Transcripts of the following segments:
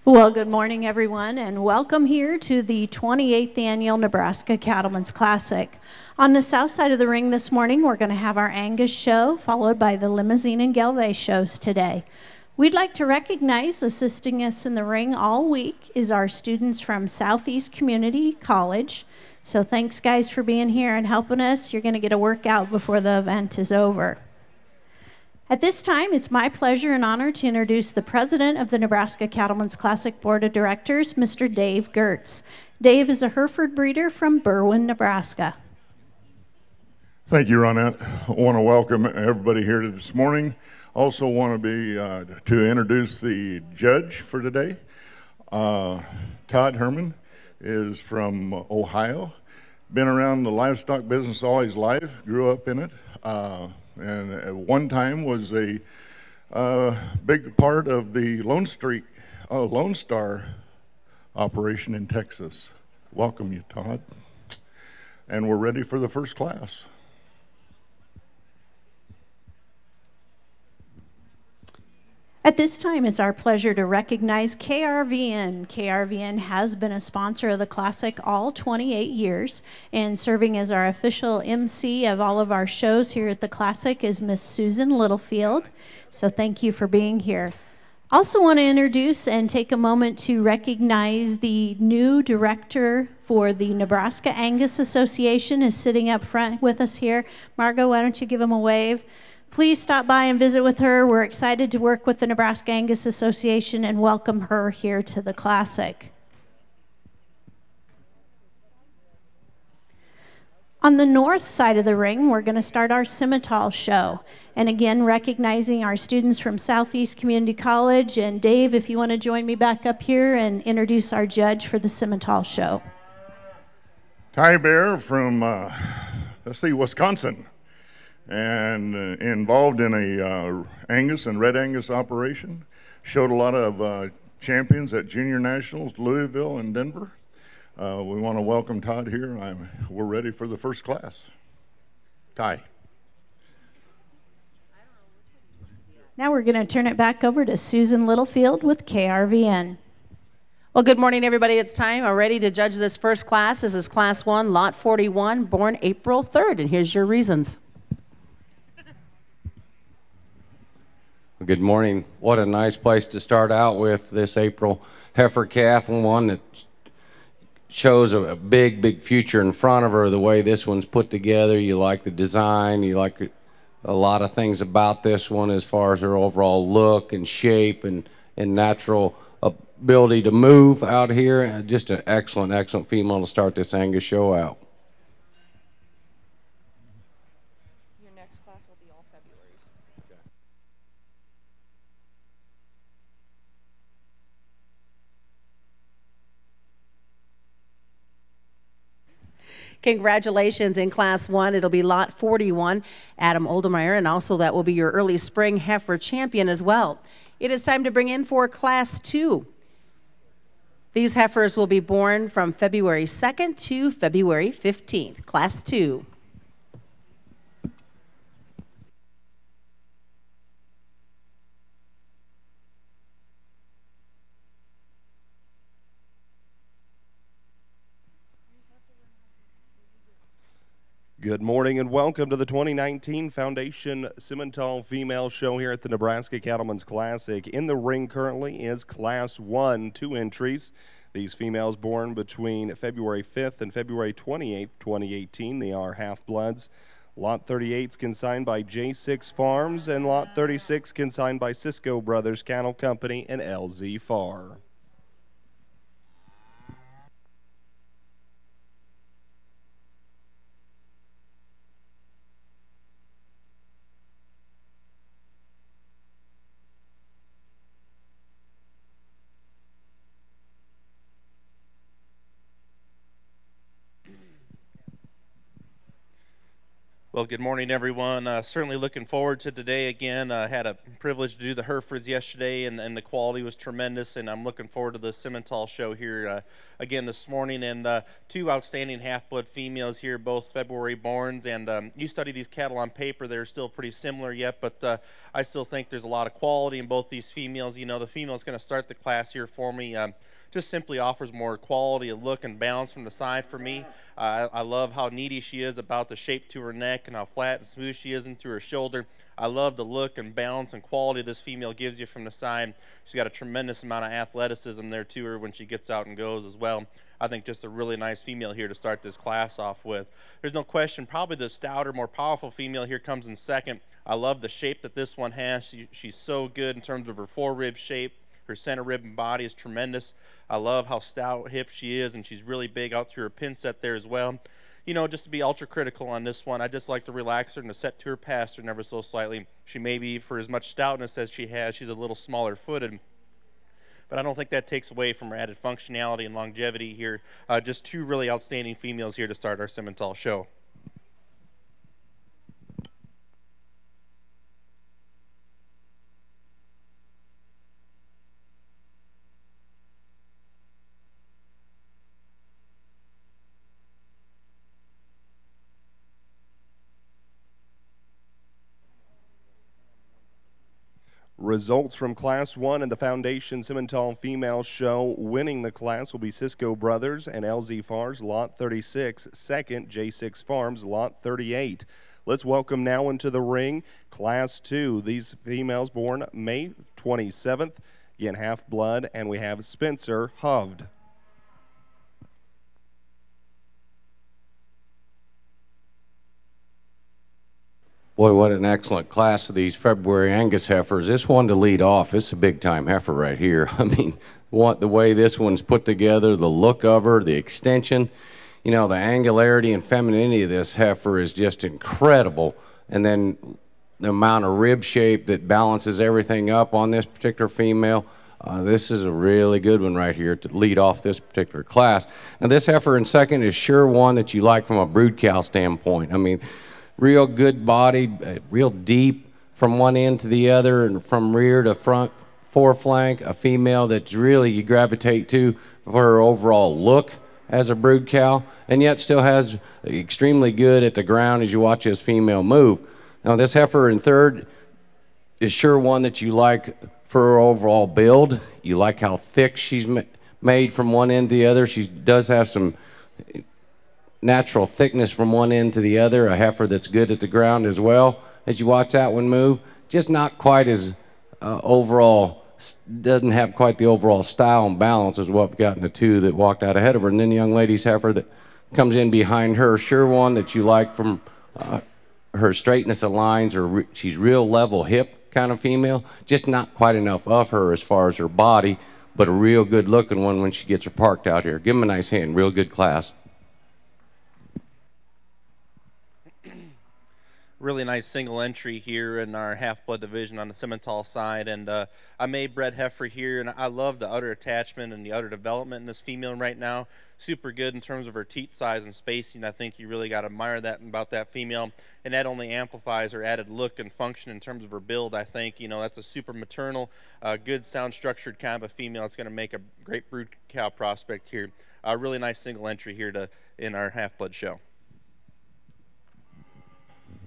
Well, good morning, everyone, and welcome here to the 28th Annual Nebraska Cattlemen's Classic. On the south side of the ring this morning, we're going to have our Angus show, followed by the Limousin and Gelbvieh shows today. We'd like to recognize assisting us in the ring all week is our students from Southeast Community College. So thanks, guys, for being here and helping us. You're going to get a workout before the event is over. At this time, it's my pleasure and honor to introduce the president of the Nebraska Cattlemen's Classic Board of Directors, Mr. Dave Gertz. Dave is a Hereford breeder from Berwyn, Nebraska. Thank you, Ronette. I want to welcome everybody here this morning. Also want to introduce the judge for today. Todd Herman is from Ohio. Been around the livestock business all his life, grew up in it. And at one time was a big part of the Lone Star operation in Texas. Welcome you, Todd. And we're ready for the first class. At this time, it's our pleasure to recognize KRVN. KRVN has been a sponsor of the Classic all 28 years, and serving as our official MC of all of our shows here at the Classic is Miss Susan Littlefield. So thank you for being here. Also want to introduce and take a moment to recognize the new director for the Nebraska Angus Association is sitting up front with us here. Margot, why don't you give him a wave? Please stop by and visit with her. We're excited to work with the Nebraska Angus Association and welcome her here to the Classic. On the north side of the ring, we're going to start our Simmental show. And again, recognizing our students from Southeast Community College. And Dave, if you want to join me back up here and introduce our judge for the Simmental show. Ty Bear from, Wisconsin. And involved in a Angus and Red Angus operation. Showed a lot of champions at Junior Nationals, Louisville and Denver. We want to welcome Todd here. We're ready for the first class. Ty. Now we're going to turn it back over to Susan Littlefield with KRVN. Well, good morning, everybody. It's time. I'm ready to judge this first class. This is Class 1, Lot 41, born April 3rd, and here's your reasons. Good morning. What a nice place to start out with this April heifer calf, and one that shows a big future in front of her. The way this one's put together, you like the design, you like a lot of things about this one as far as her overall look and shape and natural ability to move out here. Just an excellent female to start this Angus show out. Congratulations in Class 1. It'll be Lot 41, Adam Oldemeyer, and also that will be your early spring heifer champion as well. It is time to bring in for Class 2. These heifers will be born from February 2nd to February 15th. Class 2. Good morning and welcome to the 2019 Foundation Simmental Female Show here at the Nebraska Cattlemen's Classic. In the ring currently is Class 1, 2 entries. These females born between February 5th and February 28th, 2018. They are half-bloods. Lot 38 is consigned by J6 Farms, and Lot 36 consigned by Cisco Brothers Cattle Company and LZ Farr. Well, good morning, everyone. Certainly looking forward to today again. Had a privilege to do the Herefords yesterday, and the quality was tremendous, and I'm looking forward to the Simmental show here again this morning. And two outstanding half-blood females here, both February borns, and you study these cattle on paper, they're still pretty similar yet, but I still think there's a lot of quality in both these females. You know, the female's going to start the class here for me. Just simply offers more quality of look and balance from the side for me. I love how needy she is about the shape to her neck and how flat and smooth she is into her shoulder. I love the look and balance and quality this female gives you from the side. She's got a tremendous amount of athleticism there to her when she gets out and goes as well. I think just a really nice female here to start this class off with. There's no question, probably the stouter, more powerful female here comes in second. I love the shape that this one has. She's so good in terms of her forerib shape. Her center rib and body is tremendous. I love how stout hip she is, and she's really big out through her pin set there as well. You know, just to be ultra critical on this one, I just like to relax her and to set to her past her never so slightly. She may be, for as much stoutness as she has, she's a little smaller footed. But I don't think that takes away from her added functionality and longevity here. Just two really outstanding females here to start our Simmental show. Results from Class 1 in the Foundation Simmental Female Show. Winning the class will be Cisco Brothers and LZ Farms, Lot 36. Second, J6 Farms, Lot 38. Let's welcome now into the ring Class 2. These females born May 27th, again half-blood, and we have Spencer Hovd. Boy, what an excellent class of these February Angus heifers. This one to lead off, it's a big-time heifer right here. I mean, the way this one's put together, the look of her, the extension, you know, the angularity and femininity of this heifer is just incredible. And then the amount of rib shape that balances everything up on this particular female. This is a really good one right here to lead off this particular class. Now, this heifer in second is sure one that you like from a brood cow standpoint. I mean, real good bodied, real deep from one end to the other and from rear to front, foreflank, a female that really you gravitate to for her overall look as a brood cow, and yet still has extremely good at the ground as you watch this female move. Now this heifer in third is sure one that you like for her overall build. You like how thick she's made from one end to the other. She does have some natural thickness from one end to the other, a heifer that's good at the ground as well. As you watch that one move, just not quite as overall, doesn't have quite the overall style and balance as what we've got in the two that walked out ahead of her. And then the young lady's heifer that comes in behind her, sure one that you like from her straightness of lines, or she's real level hip kind of female, just not quite enough of her as far as her body, but a real good looking one when she gets her parked out here. Give them a nice hand, real good class. Really nice single entry here in our half-blood division on the Simmental side, and I made bred heifer here, and I love the udder attachment and the udder development in this female right now. Super good in terms of her teat size and spacing. I think you really got to admire that about that female, and that only amplifies her added look and function in terms of her build. I think, you know, that's a super maternal, good sound structured kind of a female. It's going to make a great brood cow prospect here. A really nice single entry here in our half-blood show.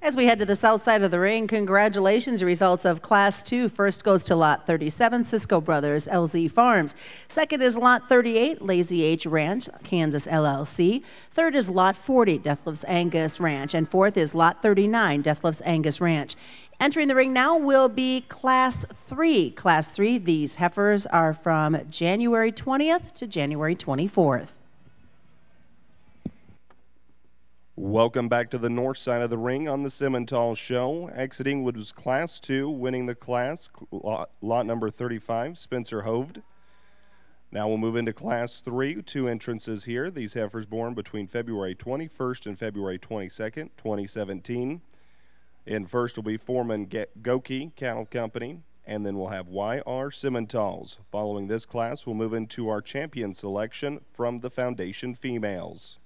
As we head to the south side of the ring, congratulations. The results of Class 2. First goes to Lot 37, Cisco Brothers, LZ Farms. Second is Lot 38, Lazy H Ranch, Kansas LLC. Third is Lot 40, Deathlef's Angus Ranch. And fourth is Lot 39, Deathlef's Angus Ranch. Entering the ring now will be Class 3. Class 3, these heifers are from January 20th to January 24th. Welcome back to the north side of the ring on the Simmental Show. Exiting was Class 2, winning the class, lot number 35, Spencer Hovd. Now we'll move into Class 3, two entrances here. These heifers born between February 21st and February 22nd, 2017. In first will be Foreman Goki Cattle Company, and then we'll have YR Simmentals. Following this class, we'll move into our champion selection from the Foundation Females.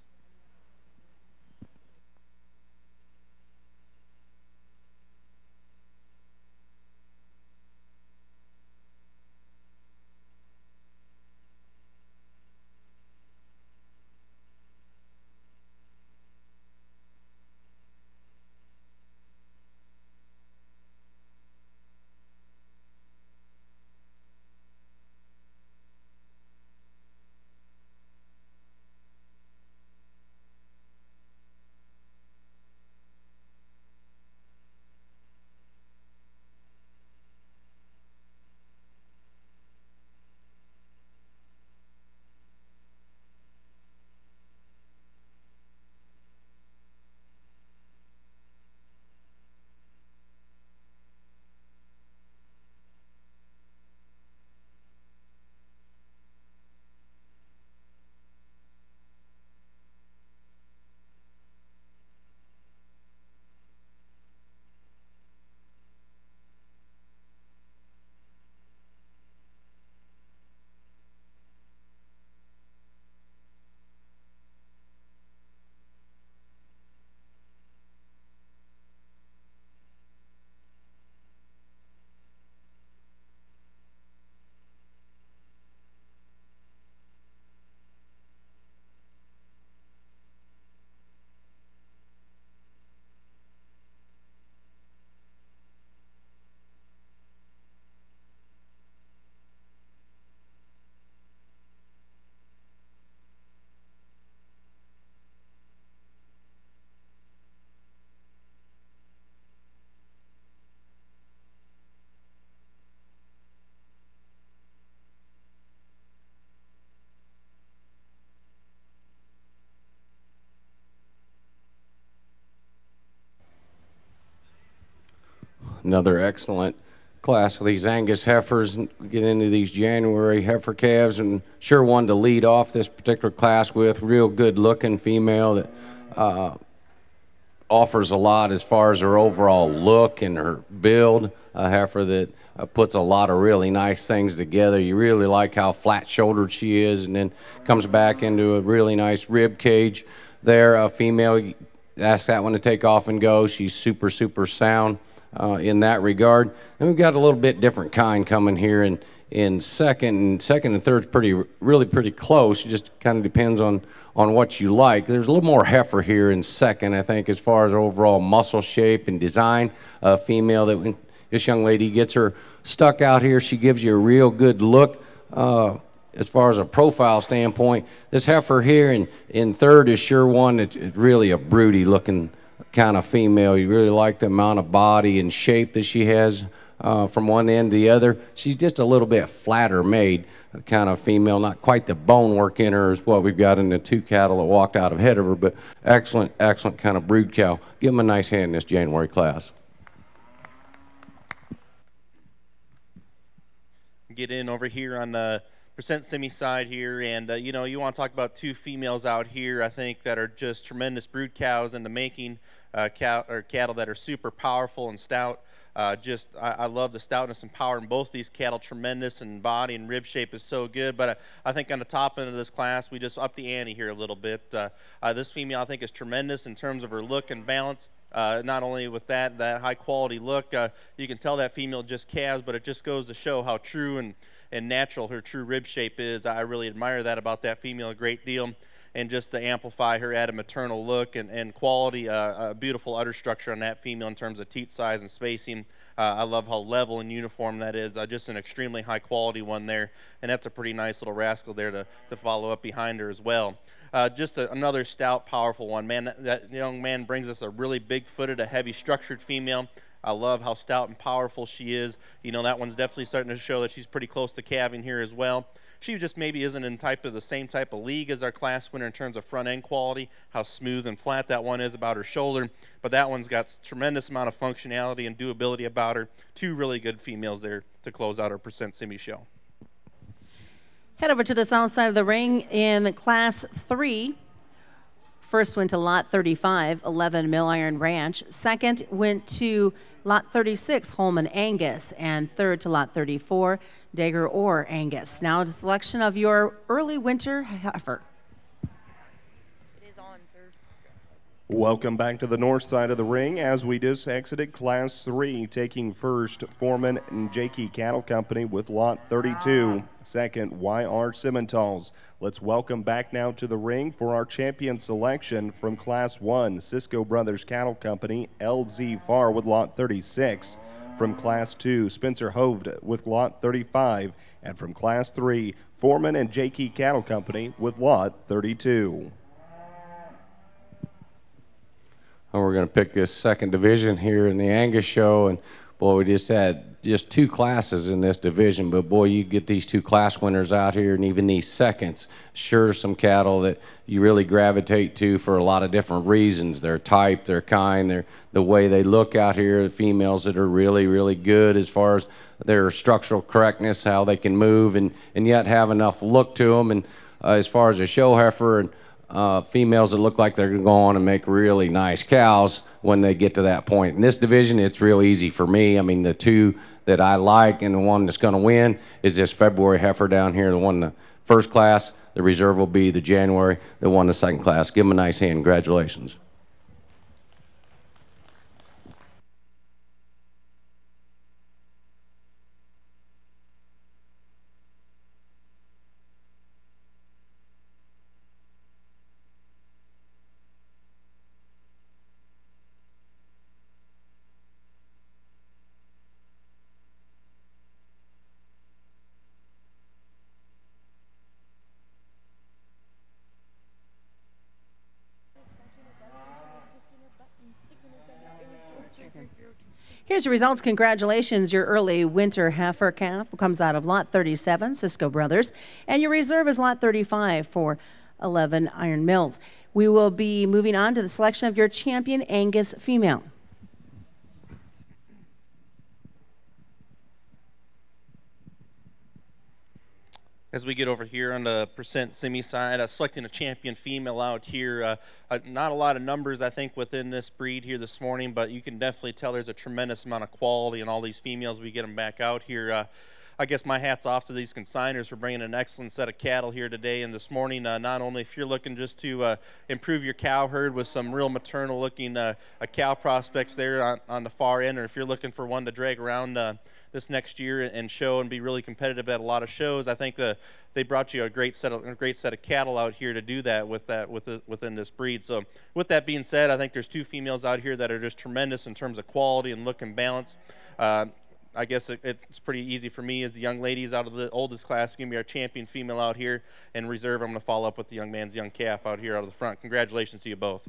Another excellent class of these Angus heifers. Get into these January heifer calves, and sure one to lead off this particular class with. Real good looking female that offers a lot as far as her overall look and her build. A heifer that puts a lot of really nice things together. You really like how flat shouldered she is, and then comes back into a really nice rib cage there. A female, ask that one to take off and go. She's super sound in that regard. And we've got a little bit different kind coming here in second and third's really pretty close. It just kind of depends on what you like. There's a little more heifer here in second, I think, as far as overall muscle shape and design. A female that when this young lady gets her stuck out here, she gives you a real good look as far as a profile standpoint. This heifer here in third is sure one that's really a broody looking kind of female. You really like the amount of body and shape that she has from one end to the other. She's just a little bit flatter made kind of female, not quite the bone work in her as what we've got in the two cattle that walked out ahead of her, but excellent kind of brood cow. Give them a nice hand in this January class. Get in over here on the percent semi side here, and you know, you want to talk about two females out here, I think, that are just tremendous brood cows in the making, cattle that are super powerful and stout. I love the stoutness and power in both these cattle. Tremendous, and body and rib shape is so good. But I think on the top end of this class, we just upped the ante here a little bit. This female, I think, is tremendous in terms of her look and balance. Not only with that high quality look, you can tell that female just calves, but it just goes to show how true and natural her true rib shape is. I really admire that about that female a great deal. And just to amplify her, add a maternal look and quality, a beautiful udder structure on that female in terms of teat size and spacing. I love how level and uniform that is. Just an extremely high quality one there, and that's a pretty nice little rascal there to follow up behind her as well. Just another stout, powerful one. Man, that young man brings us a really big-footed, a heavy-structured female. I love how stout and powerful she is. You know, that one's definitely starting to show that she's pretty close to calving here as well. She just maybe isn't in the same type of league as our class winner in terms of front end quality, how smooth and flat that one is about her shoulder. But that one's got tremendous amount of functionality and doability about her. Two really good females there to close out our percent semi show. Head over to the south side of the ring in Class 3. First went to Lot 35, 11 Mill Iron Ranch. Second went to Lot 36, Holman Angus. And third to Lot 34, Dagger or Angus. Now a selection of your early winter heifer. It is on, sir. Welcome back to the north side of the ring as we just exited Class 3, taking first Foreman and Jakey Cattle Company with Lot 32. Second, YR Simmentals. Let's welcome back now to the ring for our champion selection from Class 1, Cisco Brothers Cattle Company, LZ Farr with Lot 36. From Class 2, Spencer Hoved with Lot 35. And from Class 3, Foreman and Jakey Cattle Company with Lot 32. Well, we're going to pick this second division here in the Angus show, and boy, we just had just two classes in this division, but boy, you get these two class winners out here, and even these seconds, sure, some cattle that you really gravitate to for a lot of different reasons. Their type, their kind, the way they look out here, the females that are really good as far as their structural correctness, how they can move and yet have enough look to them, and as far as a show heifer and females that look like they're going to go on and make really nice cows when they get to that point. In this division, it's real easy for me. I mean, the two that I like and the one that's going to win is this February heifer down here, the one in the first class. The reserve will be the January, the one in the second class. Give them a nice hand. Congratulations. Here's your results. Congratulations. Your early winter heifer calf comes out of Lot 37, Cisco Brothers, and your reserve is Lot 35 for 11 Iron Mills. We will be moving on to the selection of your champion Angus female. As we get over here on the percent semi side, selecting a champion female out here. Not a lot of numbers, I think, within this breed here this morning, but you can definitely tell there's a tremendous amount of quality in all these females. We get them back out here. I guess my hat's off to these consigners for bringing an excellent set of cattle here today and this morning. Not only if you're looking just to improve your cow herd with some real maternal looking cow prospects there on the far end, or if you're looking for one to drag around this next year and show and be really competitive at a lot of shows, I think they brought you a great set of cattle out here to do that within this breed. So with that being said, I think there's two females out here that are just tremendous in terms of quality and look and balance. I guess it's pretty easy for me as the young ladies out of the oldest class give me our champion female out here, and reserve I'm going to follow up with the young man's young calf out here out of the front. Congratulations to you both.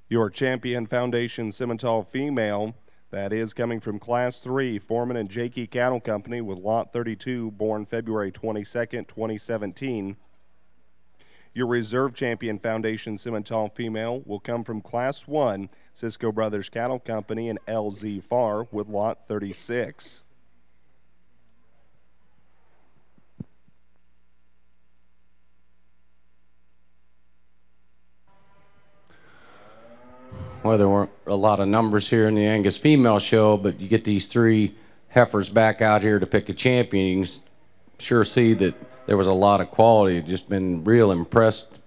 Your champion Foundation Simmental female, that is coming from Class 3, Foreman and Jakey Cattle Company with Lot 32, born February 22nd, 2017. Your reserve champion Foundation Simmental female will come from Class 1, Cisco Brothers Cattle Company and LZ Farr with Lot 36. Well, there weren't a lot of numbers here in the Angus female show, but you get these three heifers back out here to pick a champion. You can sure see that there was a lot of quality. Just been real impressed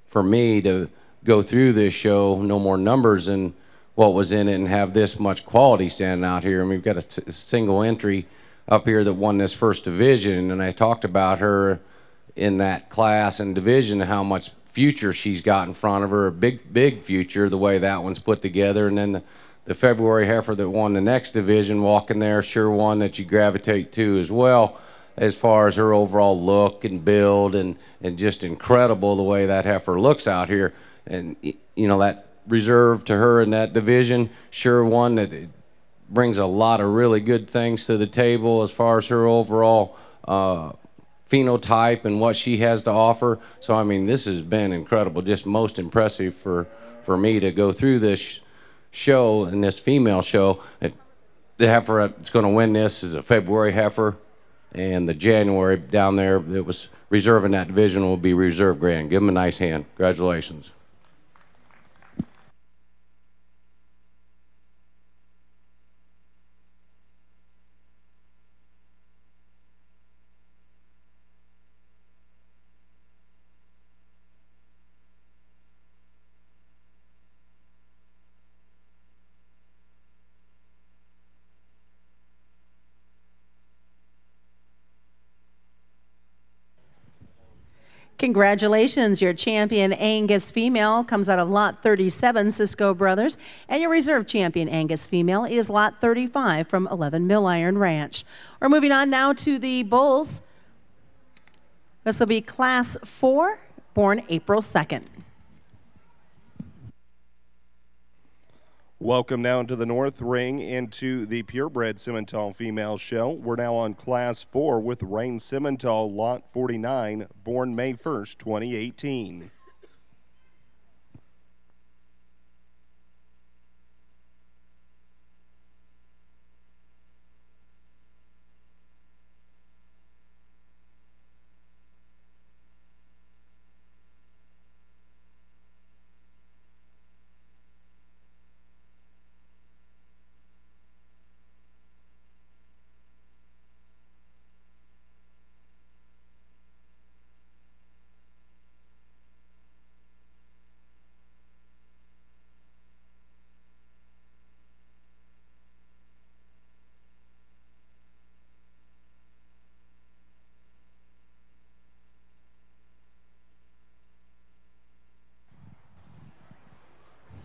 for me to go through this show. No more numbers than what was in it and have this much quality standing out here. And we've got a single entry up here that won this first division, and I talked about her in that class and division, how much future she's got in front of her, a big future, the way that one's put together. And then the February heifer that won the next division walking there, sure one that you gravitate to as well, as far as her overall look and build, and just incredible the way that heifer looks out here. And you know, that reserved to her in that division, sure one that brings a lot of really good things to the table as far as her overall phenotype and what she has to offer. So I mean, this has been incredible, just most impressive for me to go through this show and this female show. The heifer that's going to win this is a February heifer, and the January down there that was reserving that division will be reserve grand. Give them a nice hand. Congratulations. Congratulations, your champion Angus female comes out of Lot 37, Cisco Brothers, and your reserve champion Angus female is Lot 35 from 11 Mill Iron Ranch. We're moving on now to the bulls. This will be Class 4, born April 2nd. Welcome now into the North Ring into the Purebred Simmental Female Show. We're now on Class 4 with Rain Simmental, Lot 49, born May 1st, 2018.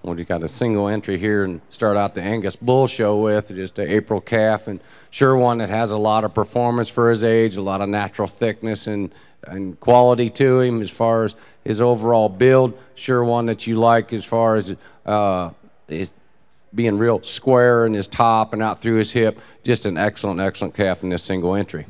Well, you got a single entry here and start out the Angus Bull Show with just an April calf, and sure one that has a lot of performance for his age, a lot of natural thickness and quality to him as far as his overall build. Sure one that you like as far as being real square in his top and out through his hip. Just an excellent, excellent calf in this single entry.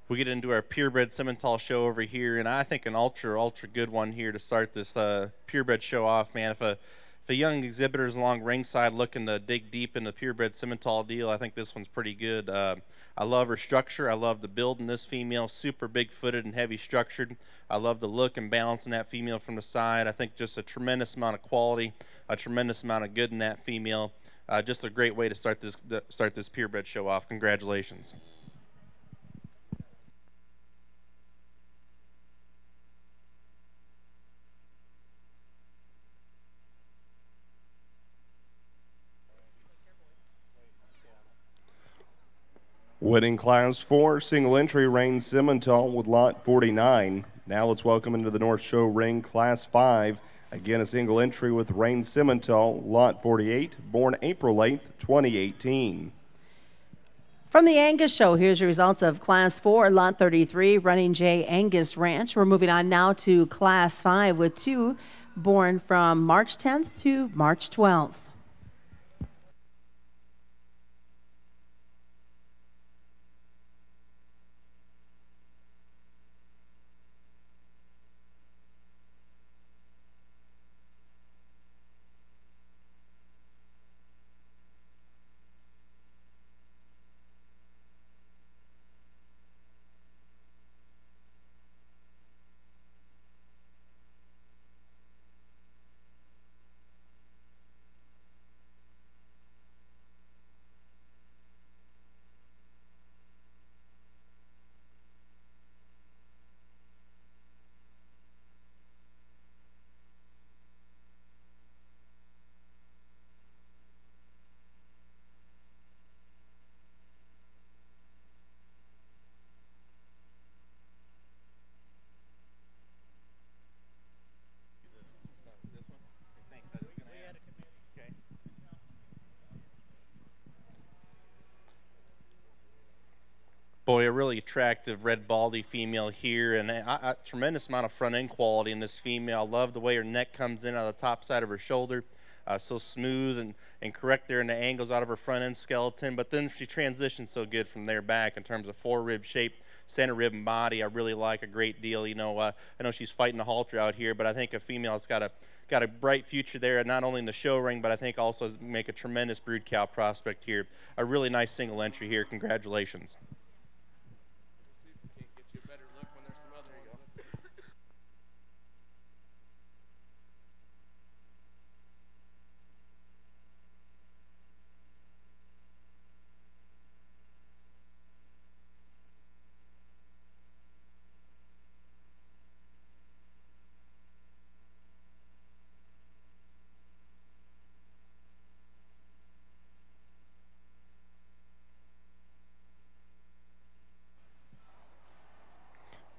We get into our purebred Simmental show over here, and I think an ultra good one here to start this purebred show off, man. If a young exhibitor is along ringside looking to dig deep in the purebred Simmental deal, I think this one's pretty good. I love her structure. I love the build in this female, super big-footed and heavy structured. I love the look and balance in that female from the side. I think just a tremendous amount of quality, a tremendous amount of good in that female. Just a great way to start this purebred show off. Congratulations. Winning Class 4, single entry, Rain Simmental with lot 49. Now let's welcome into the North Show ring Class 5. Again, a single entry with Rain Simmental, lot 48, born April 8th, 2018. From the Angus show, here's your results of Class 4, lot 33, running J. Angus Ranch. We're moving on now to Class 5 with 2 born from March 10th to March 12th. Boy, a really attractive red baldy female here, and a tremendous amount of front end quality in this female. I love the way her neck comes in on the top side of her shoulder, so smooth and correct there in the angles out of her front end skeleton. But then she transitions so good from there back in terms of fore-rib shape, center rib and body. I really like a great deal. You know, I know she's fighting a halter out here, but I think a female that's got a bright future there, not only in the show ring, but I think also make a tremendous brood cow prospect here. A really nice single entry here. Congratulations.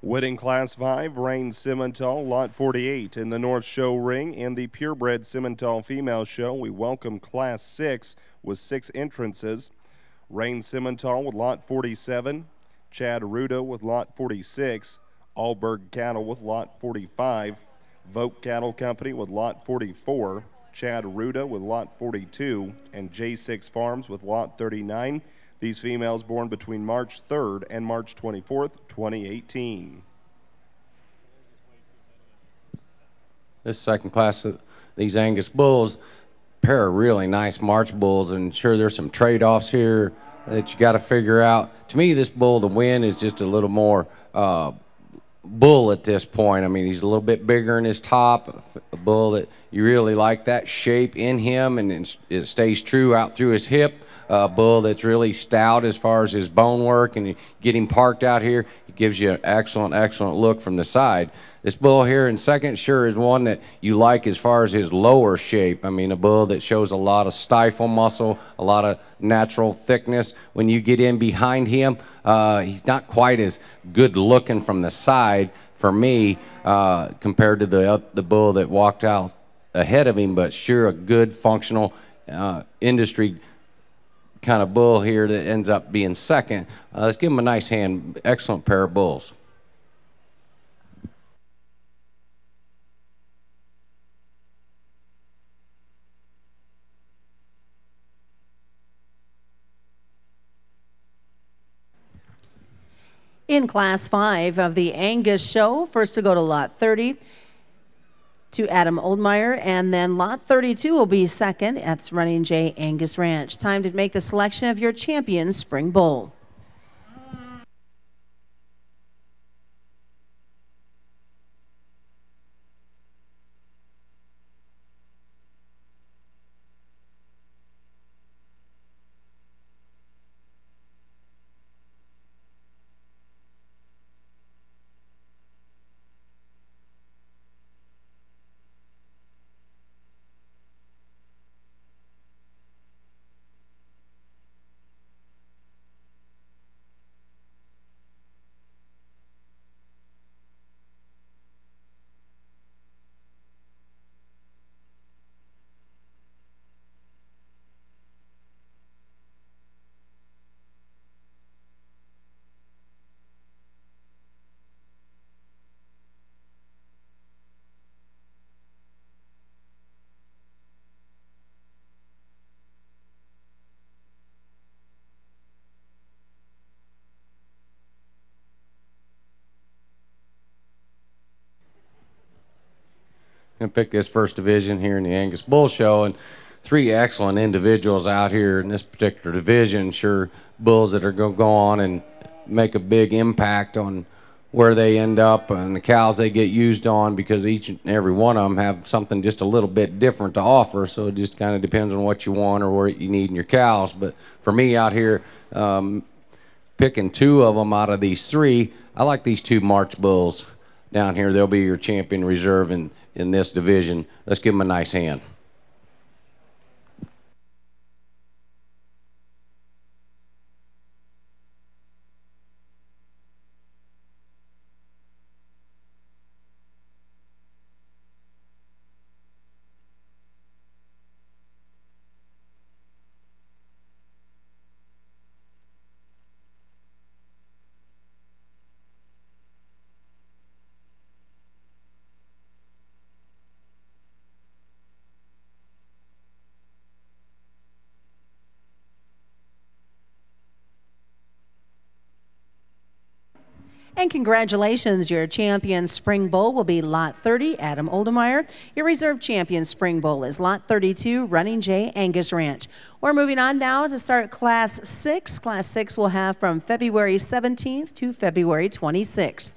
Winning Class 5, Rain Simmental, lot 48 in the North Show ring. In the purebred Simmental female show, we welcome Class 6 with 6 entrances. Rain Simmental with lot 47, Chad Ruda with lot 46, Allberg Cattle with lot 45, Vogt Cattle Company with lot 44, Chad Ruda with lot 42, and J6 Farms with lot 39. These females born between March 3rd and March 24th, 2018. This second class of these Angus bulls, pair of really nice March bulls, and sure there's some trade-offs here that you got to figure out. To me, this bull, the win is just a little more bull at this point. I mean, he's a little bit bigger in his top, a bull that you really like that shape in him, and it stays true out through his hip. A bull that's really stout as far as his bone work, and you get him parked out here, it gives you an excellent, excellent look from the side. This bull here in second sure is one that you like as far as his lower shape. I mean, a bull that shows a lot of stifle muscle, a lot of natural thickness. When you get in behind him, he's not quite as good looking from the side for me compared to the bull that walked out ahead of him, but sure a good functional industry kind of bull here that ends up being second. Let's give him a nice hand. Excellent pair of bulls. In Class 5 of the Angus show, first to go to Lot 30 to Adam Oldmeyer, and then Lot 32 will be second. That's Running J Angus Ranch. Time to make the selection of your champion spring bull. And pick this first division here in the Angus Bull Show, and three excellent individuals out here in this particular division. Sure, bulls that are going to go on and make a big impact on where they end up and the cows they get used on, because each and every one of them have something just a little bit different to offer. So it just kind of depends on what you want or what you need in your cows. But for me out here, picking two of them out of these three, I like these two March bulls down here. They'll be your champion reserve in this division. Let's give them a nice hand. And congratulations, your champion spring bull will be Lot 30, Adam Oldemeyer. Your reserve champion spring bull is Lot 32, Running J Angus Ranch. We're moving on now to start Class 6. Class 6 will have from February 17th to February 26th.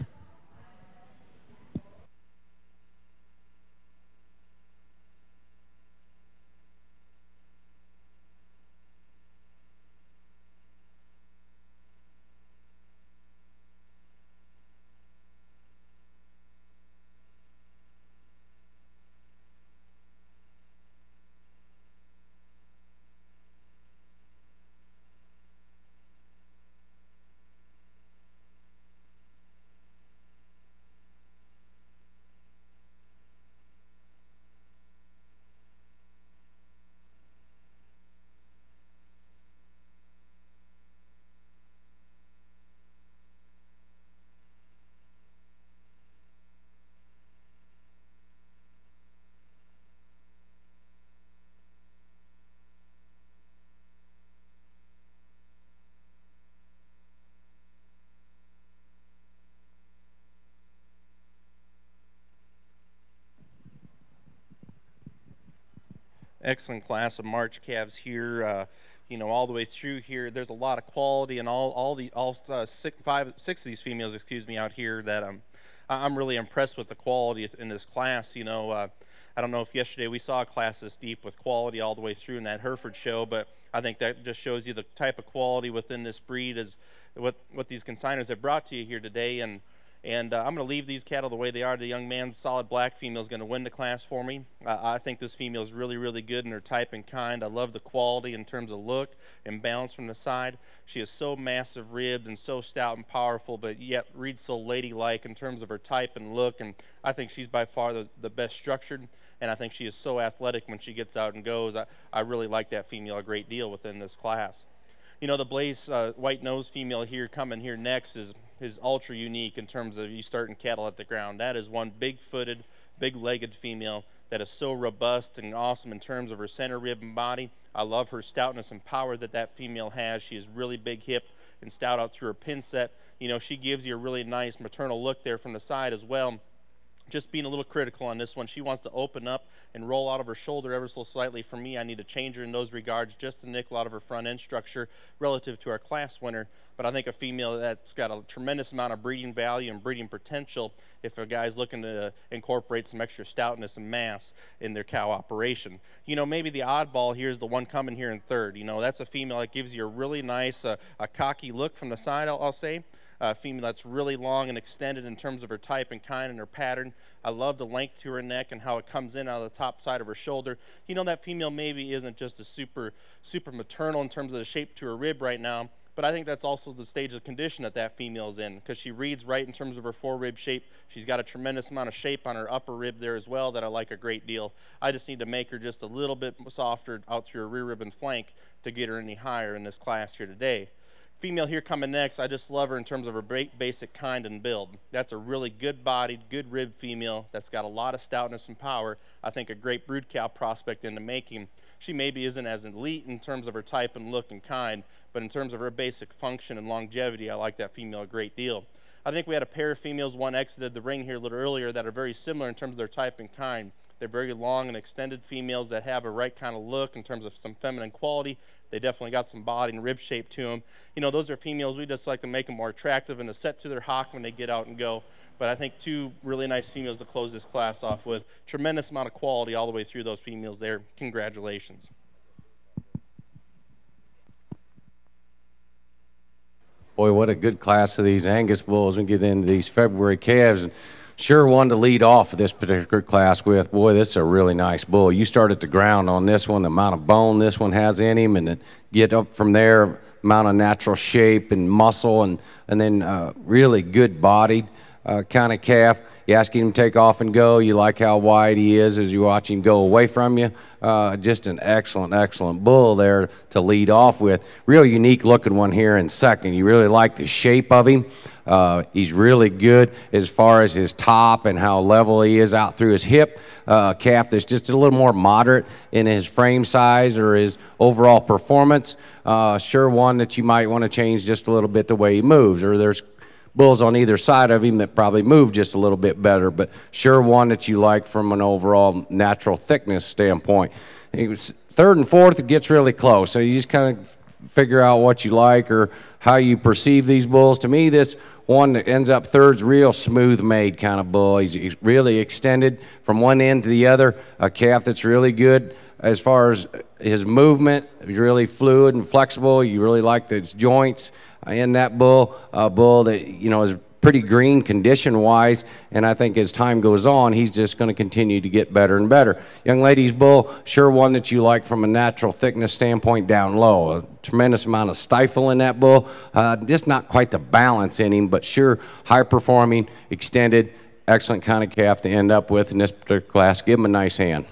Excellent class of March calves here. You know, all the way through here, there's a lot of quality, and all six of these females, excuse me, out here that I'm really impressed with the quality in this class. You know, I don't know if yesterday we saw a class this deep with quality all the way through in that Hereford show, but I think that just shows you the type of quality within this breed is what these consigners have brought to you here today. And I'm going to leave these cattle the way they are. The young man's solid black female is going to win the class for me. I think this female is really, really good in her type and kind. I love the quality in terms of look and balance from the side. She is so massive ribbed and so stout and powerful, but yet reads so ladylike in terms of her type and look. And I think she's by far the best structured. And I think she is so athletic when she gets out and goes. I really like that female a great deal within this class. You know, the Blaze white nose female here coming here next is ultra unique in terms of you starting cattle at the ground. That is one big-footed, big-legged female that is so robust and awesome in terms of her center rib and body. I love her stoutness and power that female has. She is really big-hipped and stout out through her pin set. You know, she gives you a really nice maternal look there from the side as well. Just being a little critical on this one. She wants to open up and roll out of her shoulder ever so slightly. For me, I need to change her in those regards, just to nickel out of her front end structure relative to our class winner. But I think a female that's got a tremendous amount of breeding value and breeding potential if a guy's looking to incorporate some extra stoutness and mass in their cow operation. You know, maybe the oddball here is the one coming here in third. You know, that's a female that gives you a really nice, a cocky look from the side, I'll say. Female that's really long and extended in terms of her type and kind and her pattern. I love the length to her neck and how it comes in out of the top side of her shoulder. You know, that female maybe isn't just a super maternal in terms of the shape to her rib right now, but I think that's also the stage of condition that female's in, because she reads right in terms of her forerib shape. She's got a tremendous amount of shape on her upper rib there as well that I like a great deal. I just need to make her just a little bit softer out through her rear rib and flank to get her any higher in this class here today. Female here coming next, I just love her in terms of her basic kind and build. That's a really good-bodied, good-ribbed female that's got a lot of stoutness and power. I think a great brood cow prospect in the making. She maybe isn't as elite in terms of her type and look and kind, but in terms of her basic function and longevity, I like that female a great deal. I think we had a pair of females, one exited the ring here a little earlier, that are very similar in terms of their type and kind. They're very long and extended females that have a right kind of look in terms of some feminine quality. They definitely got some body and rib shape to them. You know, those are females, we just like to make them more attractive and to set to their hock when they get out and go. But I think two really nice females to close this class off with. Tremendous amount of quality all the way through those females there. Congratulations. Boy, what a good class of these Angus bulls. We get into these February calves. And sure one to lead off this particular class with. Boy, this is a really nice bull. You start at the ground on this one, the amount of bone this one has in him, and then get up from there, amount of natural shape and muscle, and then really good bodied kind of calf. You ask him to take off and go. You like how wide he is as you watch him go away from you. Just an excellent bull there to lead off with. Real unique looking one here in second. You really like the shape of him. He's really good as far as his top and how level he is out through his hip. Calf that's just a little more moderate in his frame size or his overall performance. Sure one that you might want to change just a little bit the way he moves, or there's bulls on either side of him that probably move just a little bit better, but sure one that you like from an overall natural thickness standpoint. He was third and fourth, it gets really close, so you just kind of figure out what you like or how you perceive these bulls. To me, this one that ends up third's real smooth made kind of bull. He's really extended from one end to the other, a calf that's really good as far as his movement. He's really fluid and flexible. You really like those joints in that bull, a bull that, you know, is pretty green condition-wise, and I think as time goes on, he's just going to continue to get better and better. Young lady's bull, sure one that you like from a natural thickness standpoint down low. A tremendous amount of stifle in that bull, just not quite the balance in him, but sure high-performing, extended, excellent kind of calf to end up with in this particular class. Give him a nice hand.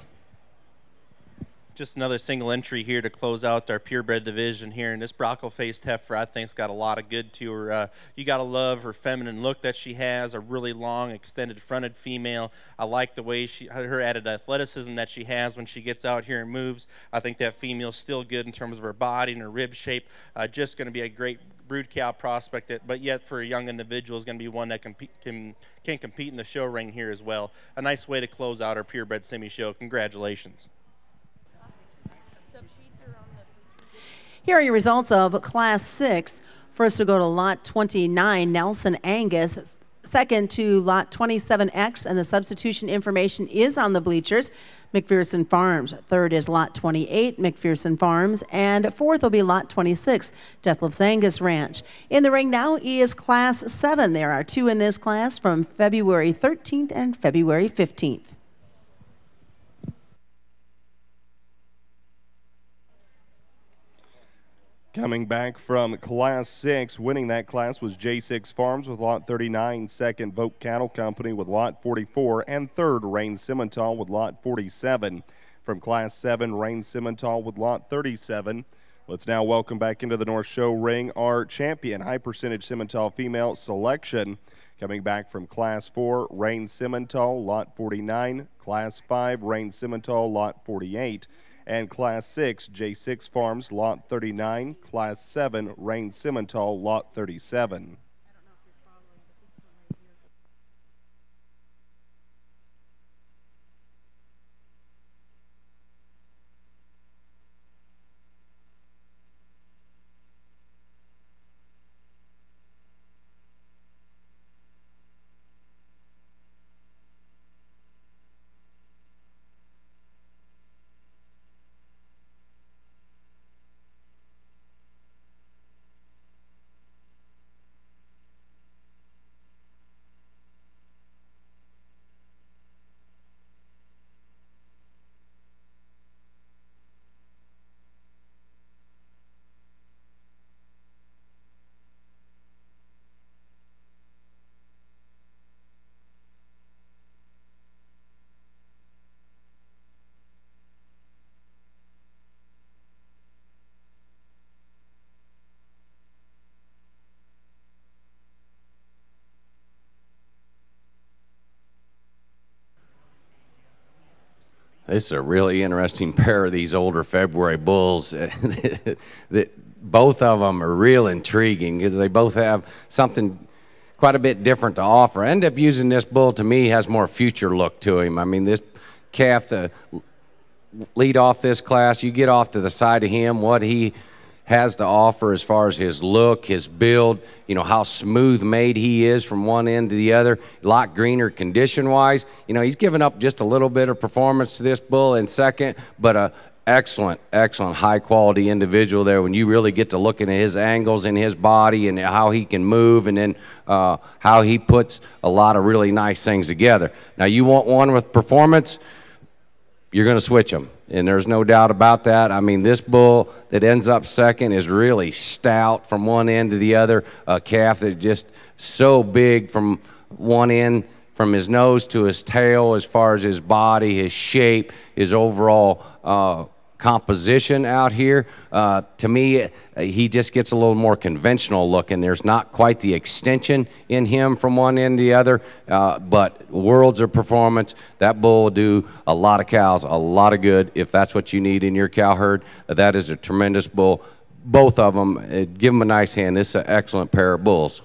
Just another single entry here to close out our purebred division here. And this Brockle-faced heifer, I think, has got a lot of good to her. You got to love her feminine look that she has, a really long, extended fronted female. I like the way her added athleticism that she has when she gets out here and moves. I think that female's still good in terms of her body and her rib shape. Just going to be a great brood cow prospect, but yet for a young individual is going to be one that can compete in the show ring here as well. A nice way to close out our purebred semi-show. Congratulations. Here are your results of Class 6. First to go to Lot 29, Nelson Angus. Second to Lot 27X, and the substitution information is on the bleachers, McPherson Farms. Third is Lot 28, McPherson Farms. And fourth will be Lot 26, Deathlef's Angus Ranch. In the ring now is Class 7. There are two in this class from February 13th and February 15th. Coming back from Class 6, winning that class was J6 Farms with Lot 39, second Vogt Cattle Company with Lot 44, and third Rain Simmental with Lot 47. From Class 7, Rain Simmental with Lot 37. Let's now welcome back into the North Show ring our champion, high percentage Simmental female selection. Coming back from Class 4, Rain Simmental, Lot 49. Class 5, Rain Simmental, Lot 48. And Class 6, J6 Farms, Lot 39. Class 7, Rain Simmental, Lot 37. This is a really interesting pair of these older February bulls. Both of them are real intriguing because they both have something quite a bit different to offer. I end up using this bull, to me, has more future look to him. I mean, this calf, the lead off this class, you get off to the side of him, what he has to offer as far as his look, his build, you know, how smooth made he is from one end to the other, a lot greener condition wise. You know, he's given up just a little bit of performance to this bull in second, but a excellent high quality individual there when you really get to looking at his angles in his body and how he can move, and then how he puts a lot of really nice things together. Now, you want one with performance, you're going to switch them, and there's no doubt about that. I mean, this bull that ends up second is really stout from one end to the other, a calf that just so big from one end, from his nose to his tail, as far as his body, his shape, his overall composition out here. To me, he just gets a little more conventional looking. There's not quite the extension in him from one end to the other, but worlds of performance. That bull will do a lot of cows, a lot of good if that's what you need in your cow herd. That is a tremendous bull. Both of them, give them a nice hand. This is an excellent pair of bulls.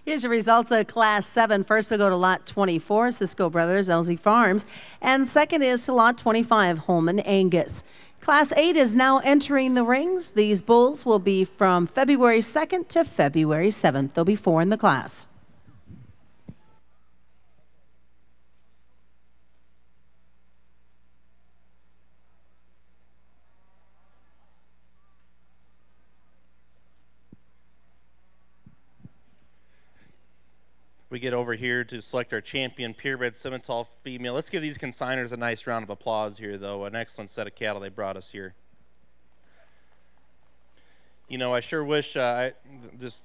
Here's your results of Class 7. First will go to Lot 24, Cisco Brothers, LZ Farms. And second is to Lot 25, Holman Angus. Class 8 is now entering the rings. These bulls will be from February 2nd to February 7th. There'll be 4 in the class. We get over here to select our champion purebred Simmental female. Let's give these consigners a nice round of applause here, though. An excellent set of cattle they brought us here. You know, I sure wish, they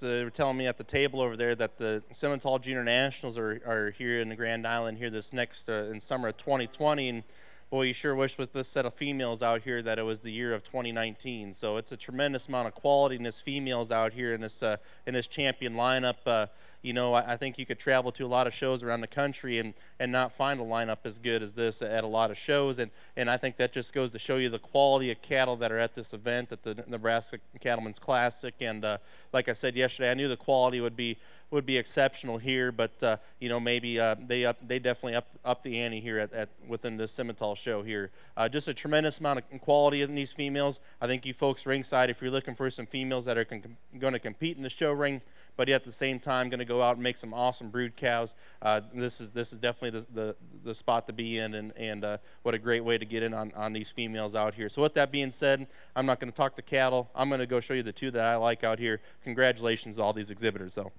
were telling me at the table over there that the Simmental Junior Nationals are here in the Grand Island here this next, in summer of 2020, and boy, you sure wish with this set of females out here that it was the year of 2019. So it's a tremendous amount of quality in this females out here in this champion lineup. You know, I think you could travel to a lot of shows around the country and not find a lineup as good as this at a lot of shows. And I think that just goes to show you the quality of cattle that are at this event at the Nebraska Cattlemen's Classic. And like I said yesterday, I knew the quality would be exceptional here, but you know, maybe they definitely up the ante here within the Simmental show here. Just a tremendous amount of quality in these females. I think you folks ringside, if you're looking for some females that are going to compete in the show ring, but yet at the same time going to go out and make some awesome brood cows, this is definitely the spot to be in, and what a great way to get in on these females out here. So with that being said, I'm not going to talk to cattle. I'm going to go show you the two that I like out here. Congratulations to all these exhibitors, though.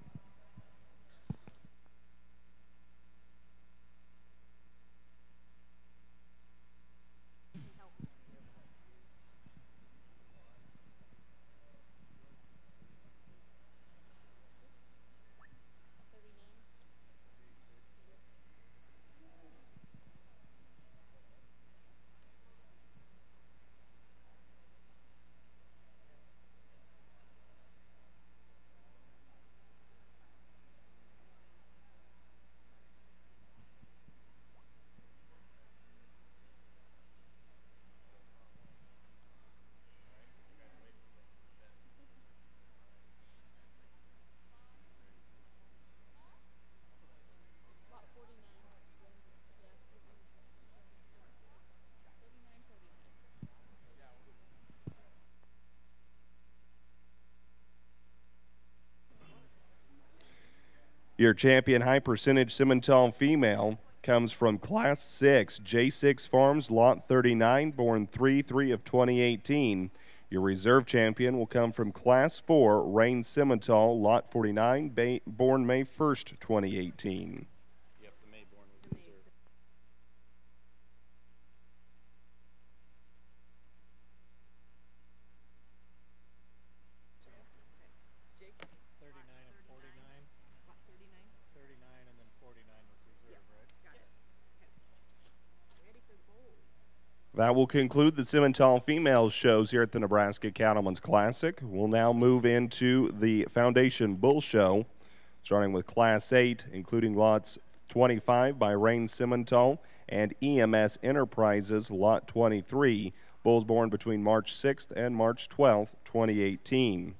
Your champion high percentage Simmental female comes from Class 6, J6 Farms, Lot 39, born 3/3 of 2018. Your reserve champion will come from Class 4, Rain Simmental, Lot 49, born May 1st, 2018. That will conclude the Simmental female shows here at the Nebraska Cattlemen's Classic. We'll now move into the Foundation Bull Show, starting with Class 8, including lots 25 by Rain Simmental and EMS Enterprises, Lot 23. Bulls born between March 6th and March 12th, 2018.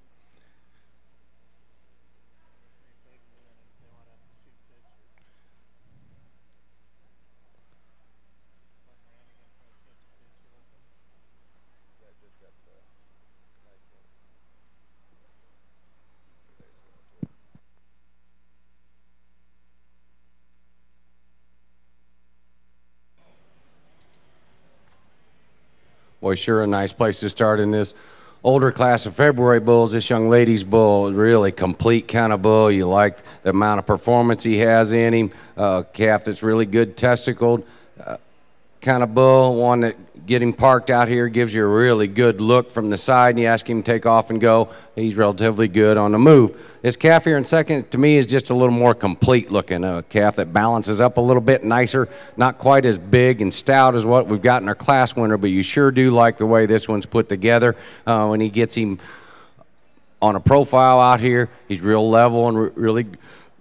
Boy, sure a nice place to start in this older class of February bulls. This young lady's bull, really complete kind of bull. You like the amount of performance he has in him. Calf that's really good testicled kind of bull. One that getting parked out here gives you a really good look from the side, and you ask him to take off and go. He's relatively good on the move. This calf here in second, to me, is just a little more complete looking. A calf that balances up a little bit nicer, not quite as big and stout as what we've got in our class winner, but you sure do like the way this one's put together. When he gets him on a profile out here, he's real level and really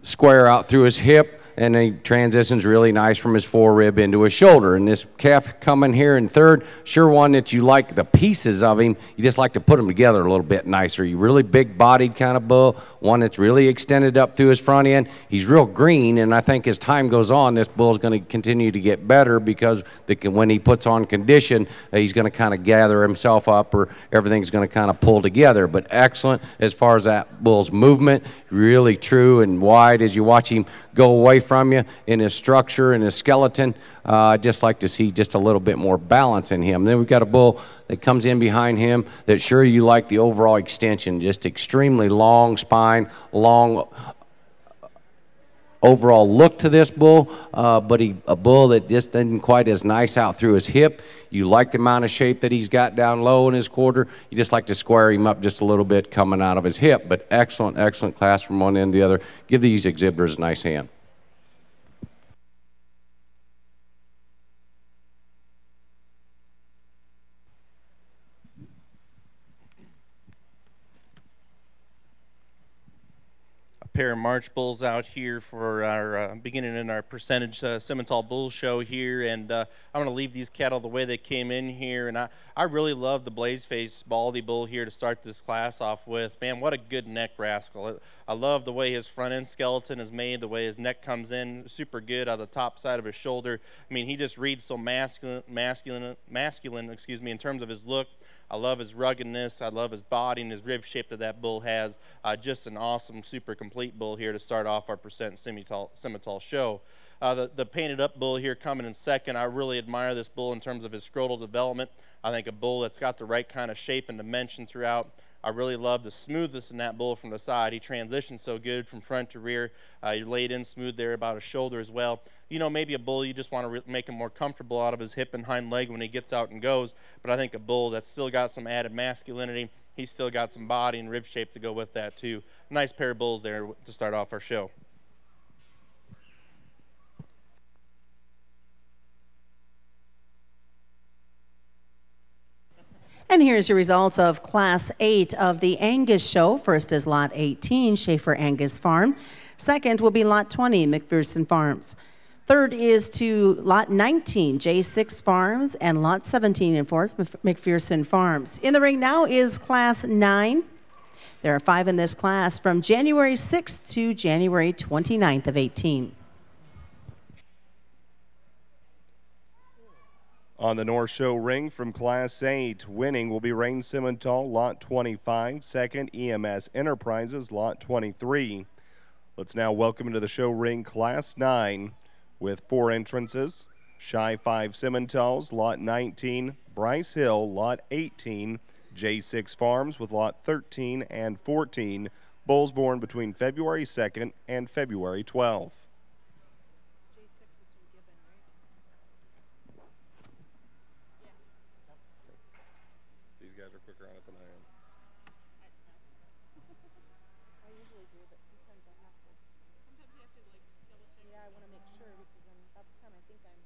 square out through his hip. And he transitions really nice from his forerib into his shoulder. And this calf coming here in third, sure one that you like the pieces of him. You just like to put them together a little bit nicer. You really big-bodied kind of bull, one that's really extended up through his front end. He's real green, and I think as time goes on, this bull's going to continue to get better because when he puts on condition, he's going to kind of gather himself up, or everything's going to kind of pull together. But excellent as far as that bull's movement, really true and wide as you watch him go away from you in his structure and his skeleton. I'd just like to see just a little bit more balance in him. Then we've got a bull that comes in behind him that sure you like the overall extension, just extremely long spine, long overall look to this bull, but a bull that just isn't quite as nice out through his hip. You like the amount of shape that he's got down low in his quarter. You just like to square him up just a little bit coming out of his hip. But excellent, excellent class from one end to the other. Give these exhibitors a nice hand. Pair of March bulls out here for our beginning in our percentage Simmental bull show here, and I'm going to leave these cattle the way they came in here. And I really love the blaze face baldy bull here to start this class off with. Man, what a good neck rascal. I love the way his front end skeleton is made, the way his neck comes in super good on the top side of his shoulder. I mean, he just reads so masculine, excuse me, in terms of his look. I love his ruggedness. I love his body and his rib shape that bull has. Just an awesome, super complete bull here to start off our percent Simmental show. The painted up bull here coming in second. I really admire this bull in terms of his scrotal development. I think a bull that's got the right kind of shape and dimension throughout. I really love the smoothness in that bull from the side. He transitions so good from front to rear. You're laid in smooth there about his shoulder as well. You know, maybe a bull you just want to make him more comfortable out of his hip and hind leg when he gets out and goes. But I think a bull that's still got some added masculinity. He's still got some body and rib shape to go with that too. Nice pair of bulls there to start off our show. And here's your results of Class 8 of the Angus show. First is Lot 18, Schaefer Angus Farm. Second will be Lot 20, McPherson Farms. Third is to Lot 19, J6 Farms, and Lot 17 and fourth, McPherson Farms. In the ring now is Class 9. There are 5 in this class from January 6th to January 29th of 18. On the North Show ring from Class 8, winning will be Rain Simmental, Lot 25. Second, EMS Enterprises, Lot 23. Let's now welcome into the show ring Class 9 with 4 entrances. Shy 5 Simmentals, Lot 19, Bryce Hill, Lot 18, J6 Farms with Lot 13 and 14, bulls born between February 2nd and February 12th. These guys are quicker on it than I am. I usually do, but sometimes I have to. Sometimes you have to, like, double check. Yeah, I want to make sure because then about the time I think I'm.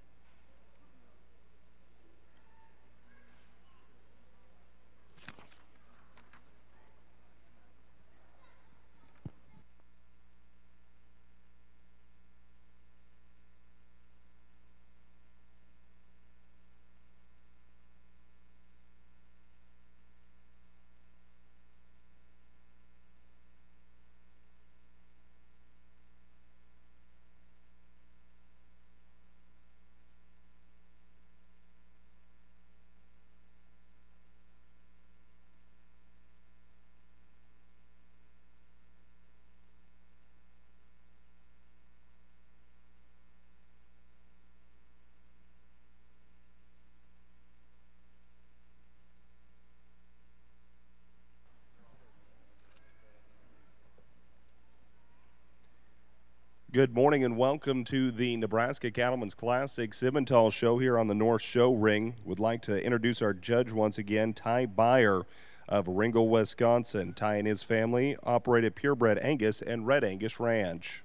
Good morning and welcome to the Nebraska Cattlemen's Classic Simmental show here on the North Show Ring. Would like to introduce our judge once again, Ty Beyer of Ringgold, Wisconsin. Ty and his family operated purebred Angus and Red Angus Ranch.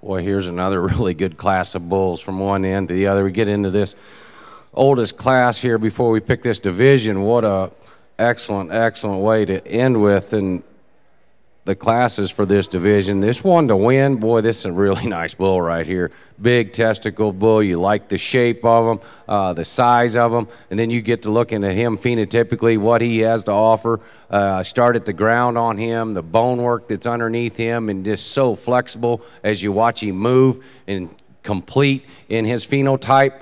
Boy, here's another really good class of bulls from one end to the other. We get into this oldest class here before we pick this division. What a excellent, excellent way to end with and the classes for this division. This one to win, boy, this is a really nice bull right here. Big testicle bull. You like the shape of him, the size of him, and then you get to looking at him phenotypically, what he has to offer. Start at the ground on him, the bone work that's underneath him, and just so flexible as you watch him move and complete in his phenotype.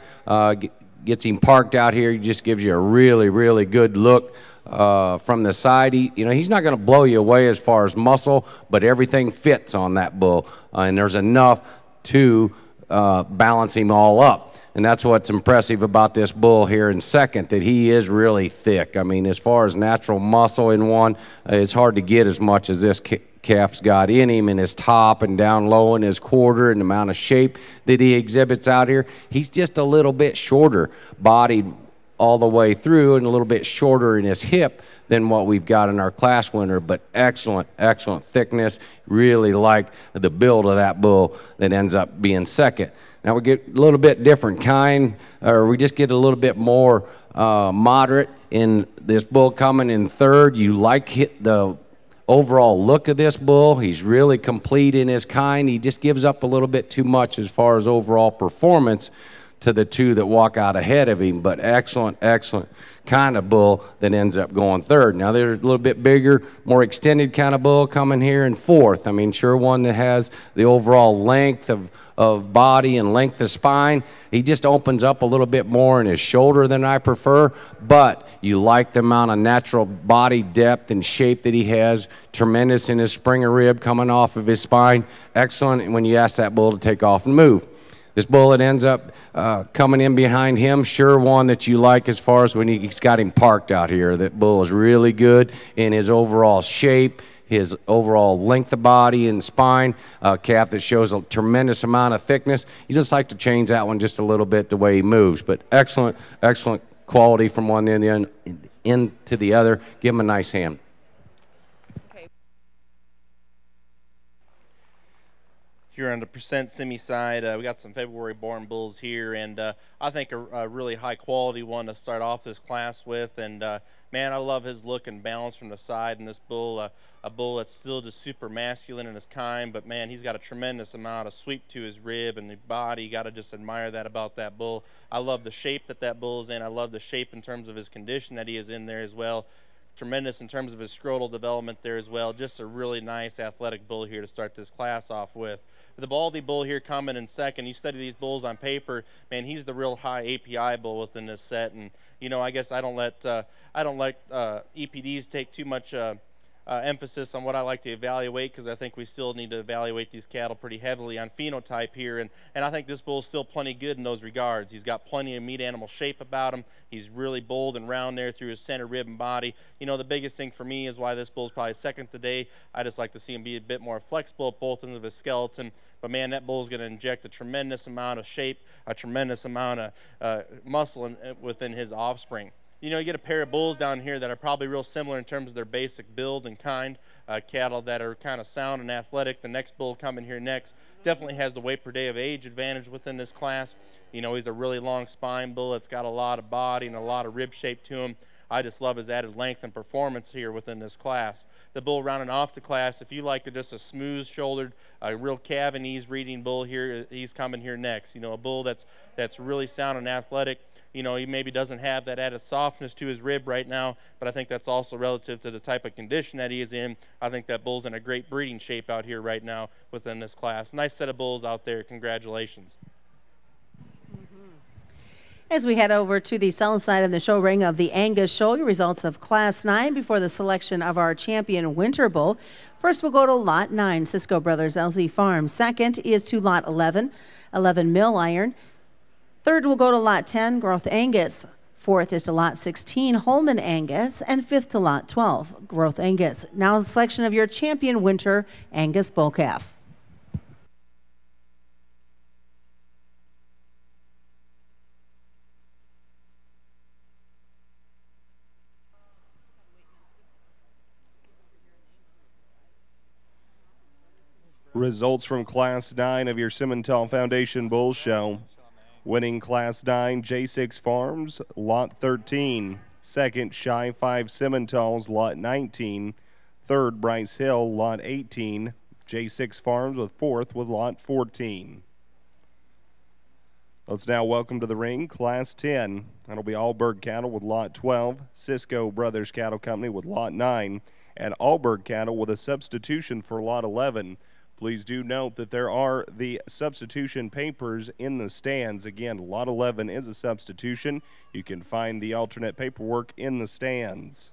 Gets him parked out here. He just gives you a really, really good look. From the side, he's not going to blow you away as far as muscle, but everything fits on that bull, and there's enough to balance him all up. And that's what's impressive about this bull here in second, that he is really thick. I mean, as far as natural muscle in one, it's hard to get as much as this calf's got in him, in his top and down low in his quarter, and the amount of shape that he exhibits out here. He's just a little bit shorter bodied all the way through and a little bit shorter in his hip than what we've got in our class winner, but excellent, excellent thickness. Really like the build of that bull that ends up being second. Now we get a little bit different we just get a little bit more moderate in this bull coming in third. You like the overall look of this bull. He's really complete in his kind. He just gives up a little bit too much as far as overall performance to the two that walk out ahead of him, but excellent, excellent kind of bull that ends up going third. Now there's a little bit bigger, more extended kind of bull coming here in fourth. I mean, sure, one that has the overall length of body and length of spine. He just opens up a little bit more in his shoulder than I prefer, but you like the amount of natural body depth and shape that he has. Tremendous in his springer rib coming off of his spine. Excellent when you ask that bull to take off and move. This bull that ends up coming in behind him, sure one that you like as far as when he's got him parked out here. That bull is really good in his overall shape, his overall length of body and spine. Calf that shows a tremendous amount of thickness. You just like to change that one just a little bit the way he moves. But excellent, excellent quality from one end to the other. Give him a nice hand. here on the percent semi side. We got some February born bulls here, and I think a really high quality one to start off this class with. And man, I love his look and balance from the side. And this bull, a bull that's still just super masculine in his kind, but man, he's got a tremendous amount of sweep to his rib and the body. You got to just admire that about that bull. I love the shape that that bull is in. I love the shape in terms of his condition that he is in there as well. Tremendous in terms of his scrotal development there as well. Just a really nice athletic bull here to start this class off with. The Baldy bull here coming in second. You study these bulls on paper, man, he's the real high API bull within this set. And you know, I guess I don't let EPDs take too much emphasis on what I like to evaluate, because I think we still need to evaluate these cattle pretty heavily on phenotype here, and I think this bull's still plenty good in those regards. He's got plenty of meat animal shape about him. He's really bold and round there through his center rib and body. You know, the biggest thing for me is why this bull's probably second today. I just like to see him be a bit more flexible at both ends of his skeleton. But man, that bull's going to inject a tremendous amount of shape, a tremendous amount of muscle within his offspring. You know, you get a pair of bulls down here that are probably real similar in terms of their basic build and kind, cattle that are kind of sound and athletic. The next bull coming here next definitely has the weight per day of age advantage within this class. You know, he's a really long spine bull that's got a lot of body and a lot of rib shape to him. I just love his added length and performance here within this class. The bull rounding off the class, if you like just a smooth-shouldered, real calf and ease reading bull here, he's coming here next. You know, a bull that's really sound and athletic. You know, he maybe doesn't have that added softness to his rib right now, but I think that's also relative to the type of condition that he is in. I think that bull's in a great breeding shape out here right now within this class. Nice set of bulls out there. Congratulations. As we head over to the south side of the show ring of the Angus Show, your results of Class 9 before the selection of our champion Winter Bull. First, we'll go to Lot 9, Cisco Brothers LZ Farms. Second is to Lot 11, 11 Mill Iron. Third, we'll go to Lot 10, Growth Angus. Fourth is to Lot 16, Holman Angus. And fifth to Lot 12, Growth Angus. Now the selection of your champion Winter Angus Bull Calf. Results from Class 9 of your Simmental Foundation Bull Show. Winning Class 9, J6 Farms, Lot 13. Second, Shy 5 Simmentals, Lot 19. Third, Bryce Hill, Lot 18. J6 Farms with fourth with Lot 14. Let's now welcome to the ring Class 10. That'll be Allberg Cattle with Lot 12, Cisco Brothers Cattle Company with Lot 9, and Allberg Cattle with a substitution for Lot 11. Please do note that there are the substitution papers in the stands. Again, Lot 11 is a substitution. You can find the alternate paperwork in the stands.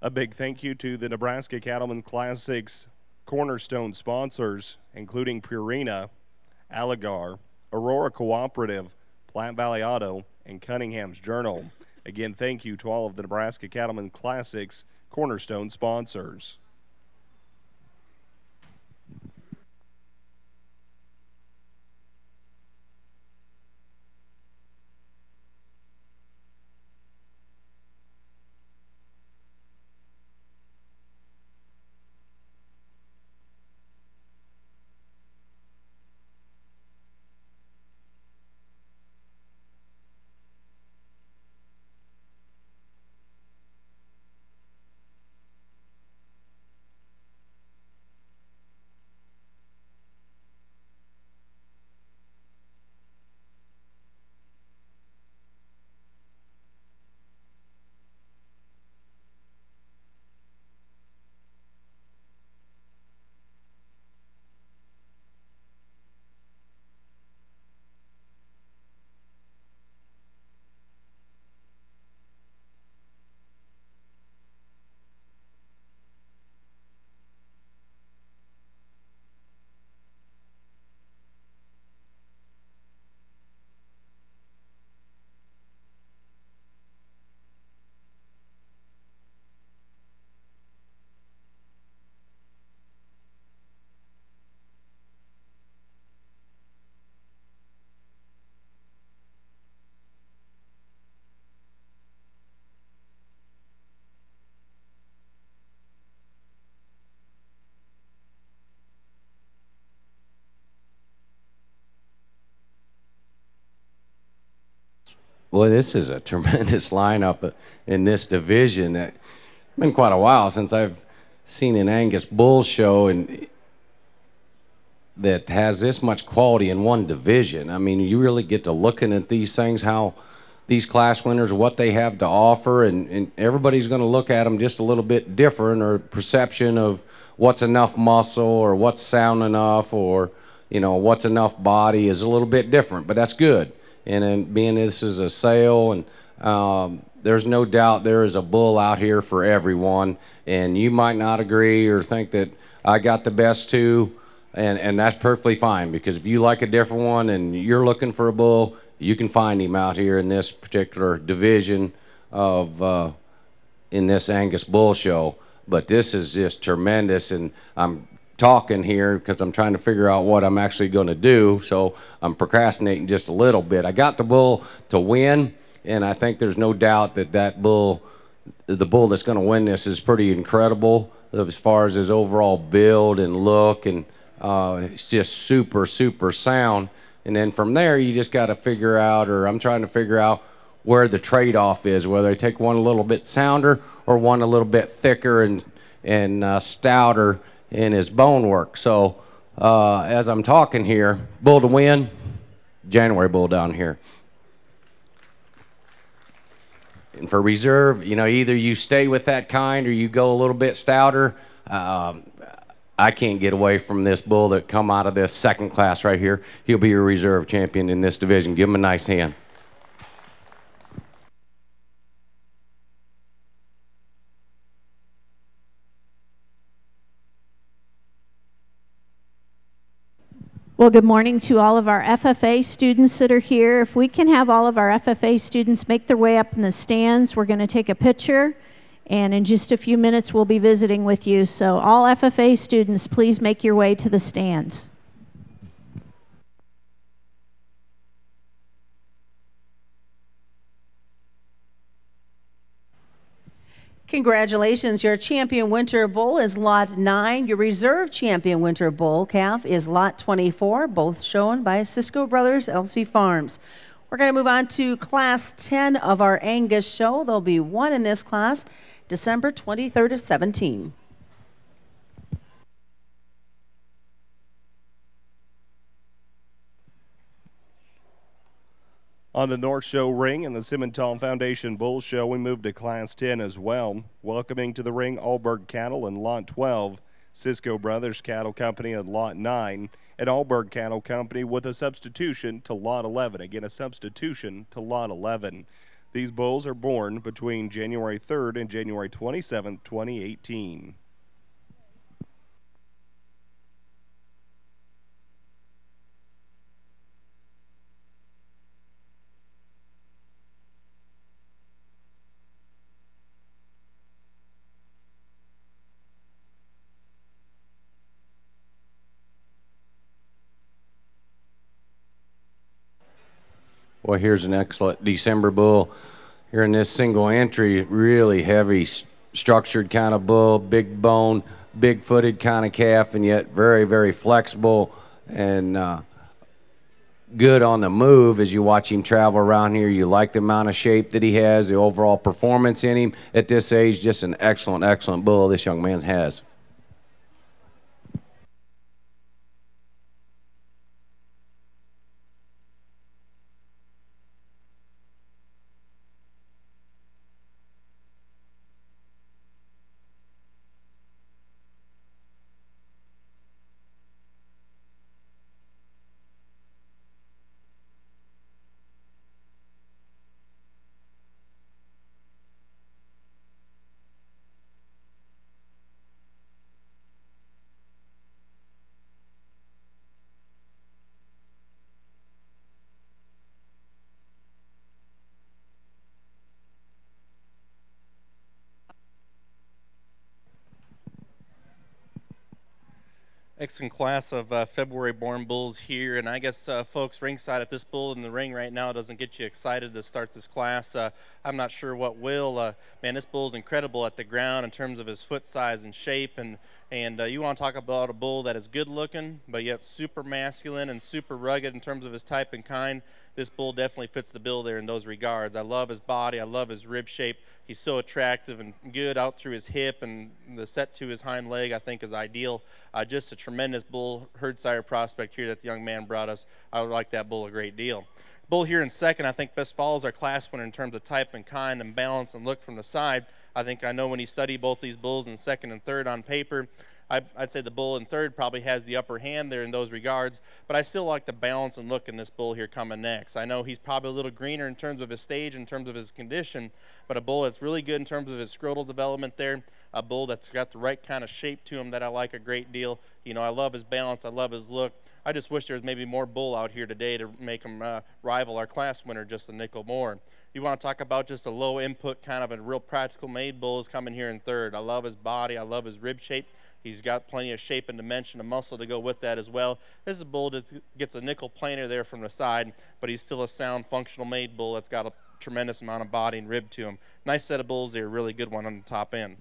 A big thank you to the Nebraska Cattlemen Classics cornerstone sponsors, including Purina, Aligar, Aurora Cooperative, Platte Valley Auto, and Cunningham's Journal. Again, thank you to all of the Nebraska Cattlemen Classics cornerstone sponsors. Boy, this is a tremendous lineup in this division. It's been quite a while since I've seen an Angus bull show and that has this much quality in one division. I mean, you really get to looking at these things, how these class winners, what they have to offer, and everybody's going to look at them just a little bit different, or perception of what's enough muscle or what's sound enough, or what's enough body is a little bit different, but that's good. And then being this is a sale, and there's no doubt there is a bull out here for everyone, and you might not agree or think that I got the best two, and that's perfectly fine, because if you like a different one and you're looking for a bull, you can find him out here in this particular division of in this Angus bull show. But this is just tremendous, and I'm talking here because I'm trying to figure out what I'm actually going to do, so I'm procrastinating just a little bit. I got the bull to win, and I think there's no doubt that the bull that's going to win this is pretty incredible as far as his overall build and look, and it's just super, super sound. And then from there, you just got to figure out, or I'm trying to figure out where the trade-off is, whether I take one a little bit sounder or one a little bit thicker and stouter in his bone work. So as I'm talking here, bull to win, January bull down here. And for reserve, either you stay with that kind or you go a little bit stouter. I can't get away from this bull that come out of this second class right here. He'll be your reserve champion in this division. Give him a nice hand. Well, good morning to all of our FFA students that are here. If we can have all of our FFA students make their way up in the stands, we're going to take a picture. And in just a few minutes, we'll be visiting with you. So all FFA students, please make your way to the stands. Congratulations, your champion winter bull is lot 9. Your reserve champion winter bull calf is lot 24, both shown by Cisco Brothers LC Farms. We're going to move on to class 10 of our Angus show. There'll be one in this class, December 23rd of 17. On the North Show ring and the Simmental Foundation Bull Show, we move to Class 10 as well. Welcoming to the ring Alberg Cattle in Lot 12, Cisco Brothers Cattle Company in Lot 9, and Alberg Cattle Company with a substitution to Lot 11. Again, a substitution to Lot 11. These bulls are born between January 3rd and January 27th, 2018. Well, here's an excellent December bull. Here in this single entry, really heavy structured kind of bull, big bone, big footed kind of calf, and yet very, very flexible and good on the move as you watch him travel around here. You like the amount of shape that he has, the overall performance in him. At this age, just an excellent, excellent bull this young man has. Excellent class of February-born bulls here, and I guess folks ringside, if this bull in the ring right now doesn't get you excited to start this class, I'm not sure what will. Man, this bull's incredible at the ground in terms of his foot size and shape, and you want to talk about a bull that is good looking, but yet super masculine and super rugged in terms of his type and kind. this bull definitely fits the bill there in those regards. I love his body. I love his rib shape. He's so attractive and good out through his hip, and the set to his hind leg I think is ideal. Just a tremendous bull herd sire prospect here that the young man brought us. I like that bull a great deal. Bull here in second, I think best follows our class winner in terms of type and kind and balance and look from the side. I know when you study both these bulls in second and third on paper, I'd say the bull in third probably has the upper hand there in those regards, but I still like the balance and look in this bull here coming next. I know he's probably a little greener in terms of his stage, in terms of his condition, but a bull that's really good in terms of his scrotal development there, a bull that's got the right kind of shape to him that I like a great deal. You know, I love his balance, I love his look. I just wish there was maybe more bull out here today to make him rival our class winner just a nickel more. You want to talk about just a low input kind of a real practical made bull is coming here in third. I love his body, I love his rib shape. He's got plenty of shape and dimension and muscle to go with that as well. This is a bull that gets a nickel planer there from the side, but he's still a sound, functional made bull that's got a tremendous amount of body and rib to him. Nice set of bulls there, really good one on the top end.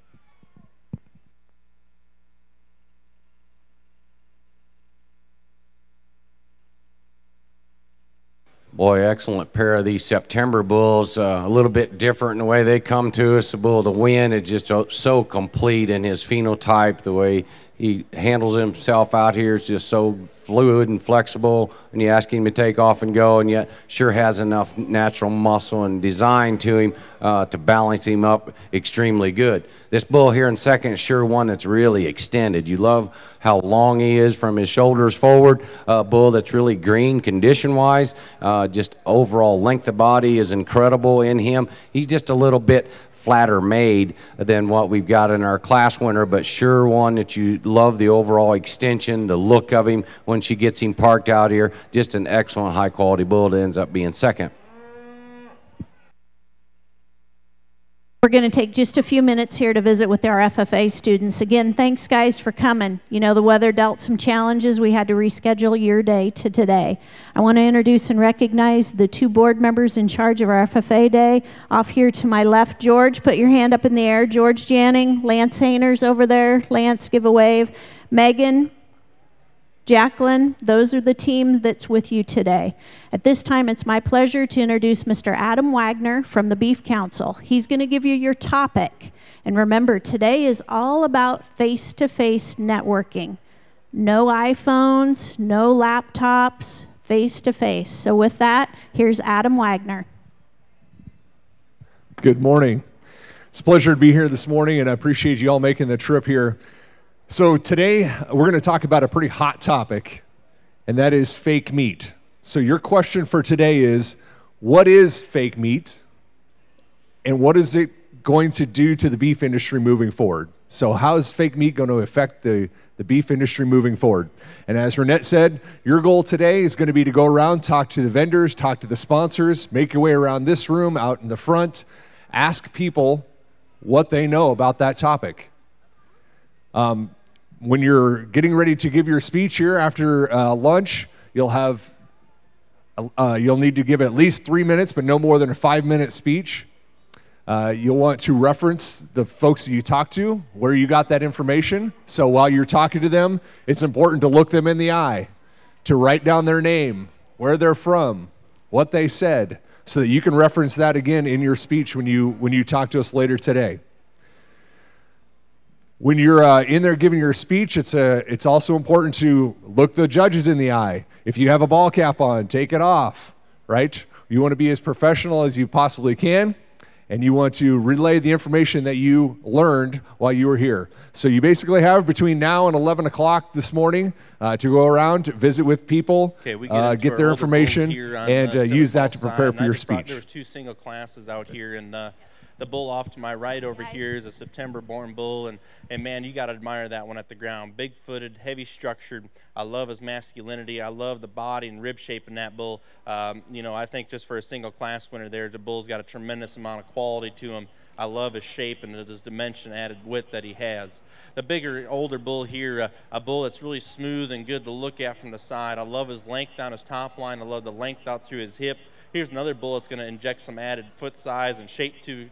Boy, excellent pair of these September bulls. A little bit different in the way they come to us. The bull, the win is just so complete in his phenotype. The way he handles himself out here is just so fluid and flexible. And you ask him to take off and go, and yet sure has enough natural muscle and design to him to balance him up extremely good. This bull here in second is sure one that's really extended. You love how long he is from his shoulders forward. A bull that's really green condition-wise. Just overall length of body is incredible in him. He's just a little bit flatter made than what we've got in our class winner, but sure one that you love the overall extension, the look of him when she gets him parked out here. Just an excellent high-quality bull that ends up being second. We're going to take just a few minutes here to visit with our FFA students. Again, thanks guys for coming. You know, the weather dealt some challenges. We had to reschedule your day to today. I want to introduce and recognize the two board members in charge of our FFA day. Off here to my left, George, put your hand up in the air. George Janning, Lance Hainers over there. Lance, give a wave. Megan, Jacqueline, those are the teams that's with you today. At this time, it's my pleasure to introduce Mr. Adam Wagner from the Beef Council. He's going to give you your topic. And remember, today is all about face-to-face networking. No iPhones, no laptops, face-to-face. So with that, here's Adam Wagner. Good morning. It's a pleasure to be here this morning, and I appreciate you all making the trip here. So today, we're going to talk about a pretty hot topic, and that is fake meat. So your question for today is, what is fake meat, and what is it going to do to the beef industry moving forward? So how is fake meat going to affect the beef industry moving forward? And as Renette said, your goal today is going to be to go around, talk to the vendors, talk to the sponsors, make your way around this room, out in the front, ask people what they know about that topic. When you're getting ready to give your speech here after lunch, you'll need to give at least 3 minutes, but no more than a 5-minute speech. You'll want to reference the folks that you talk to, where you got that information. So while you're talking to them, it's important to look them in the eye, to write down their name, where they're from, what they said, so that you can reference that again in your speech when you talk to us later today. When you're in there giving your speech, it's also important to look the judges in the eye. If you have a ball cap on, take it off, right? You want to be as professional as you possibly can, and you want to relay the information that you learned while you were here. So you basically have between now and 11 o'clock this morning to go around, to visit with people, get their information, and use that to prepare for your speech. There's two single classes out here, and the bull off to my right over here is a September-born bull, and man, you got to admire that one at the ground. Big-footed, heavy-structured. I love his masculinity. I love the body and rib shape in that bull. You know, I think just for a single class winner there, the bull's got a tremendous amount of quality to him. I love his shape and his dimension added width that he has. The bigger, older bull here, a bull that's really smooth and good to look at from the side. I love his length on his top line. I love the length out through his hip. here's another bull that's going to inject some added foot size and shape to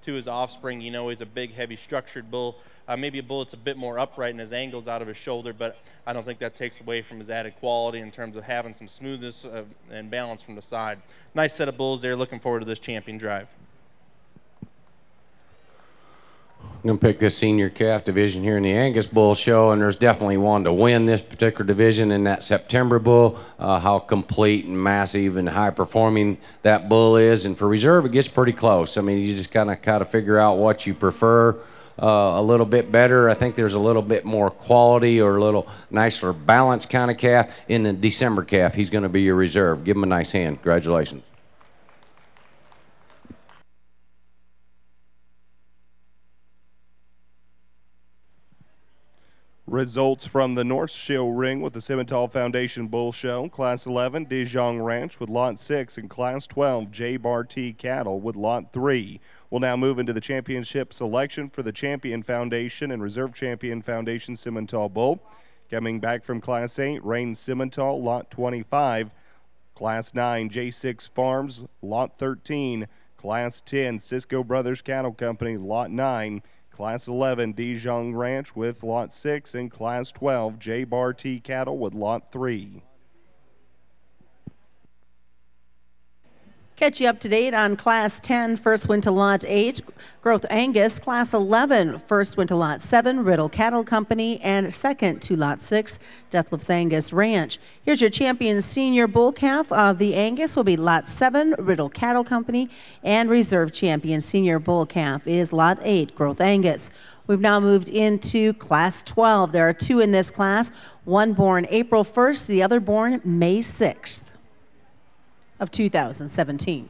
his offspring. You know, he's a big, heavy, structured bull. Maybe a bull that's a bit more upright in his angles out of his shoulder, but I don't think that takes away from his added quality in terms of having some smoothness and balance from the side. Nice set of bulls there. Looking forward to this champion drive. I'm going to pick this senior calf division here in the Angus Bull Show, and there's definitely one to win this particular division in that September bull. How complete and massive and high-performing that bull is. And for reserve, it gets pretty close. I mean, you just kind of figure out what you prefer a little bit better. I think there's a little bit more quality or a little nicer balanced kind of calf in the December calf. He's going to be your reserve. Give him a nice hand. Congratulations. Results from the North Show ring with the Simmental Foundation Bull Show. Class 11, Dijon Ranch with Lot 6, and Class 12, J. Barty Cattle with Lot 3. We'll now move into the championship selection for the Champion Foundation and Reserve Champion Foundation Simmental Bull. Coming back from Class 8, Rain Simmental, Lot 25. Class 9, J6 Farms, Lot 13. Class 10, Cisco Brothers Cattle Company, Lot 9. Class 11, Dijon Ranch with Lot 6, and Class 12, J. Barty Cattle with Lot 3. Catch you up to date on Class 10, first went to Lot 8, Growth Angus. Class 11, first went to Lot 7, Riddle Cattle Company, and second to Lot 6, Deathlip's Angus Ranch. Here's your champion senior bull calf of the Angus will be Lot 7, Riddle Cattle Company, and reserve champion senior bull calf is Lot 8, Growth Angus. We've now moved into Class 12. There are two in this class, one born April 1st, the other born May 6th. Of 2017.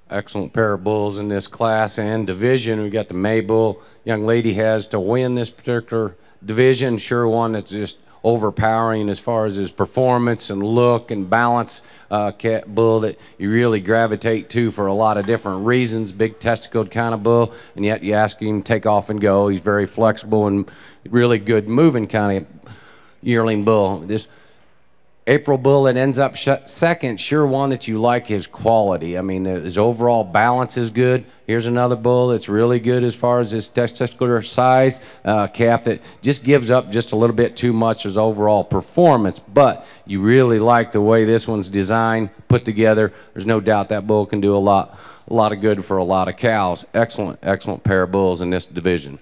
Excellent pair of bulls in this class and division. We got the May bull. Young lady has to win this particular division. Sure one that's just overpowering as far as his performance and look and balance. Bull that you really gravitate to for a lot of different reasons. Big testicled kind of bull, and yet you ask him to take off and go. He's very flexible and really good moving kind of yearling bull. This April bull that ends up second, sure one that you like his quality. I mean, his overall balance is good. Here's another bull that's really good as far as his testicular size. Calf that just gives up just a little bit too much as overall performance, but you really like the way this one's designed, put together. There's no doubt that bull can do a lot of good for a lot of cows. Excellent, excellent pair of bulls in this division.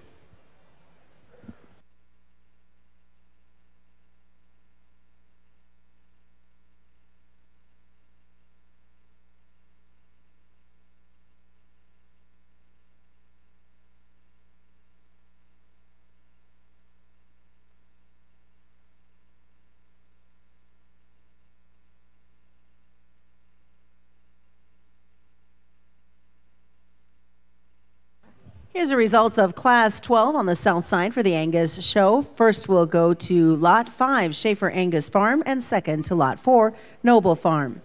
Here's the results of Class 12 on the south side for the Angus show. First we'll go to Lot 5, Schaefer Angus Farm, and second to Lot 4, Noble Farm.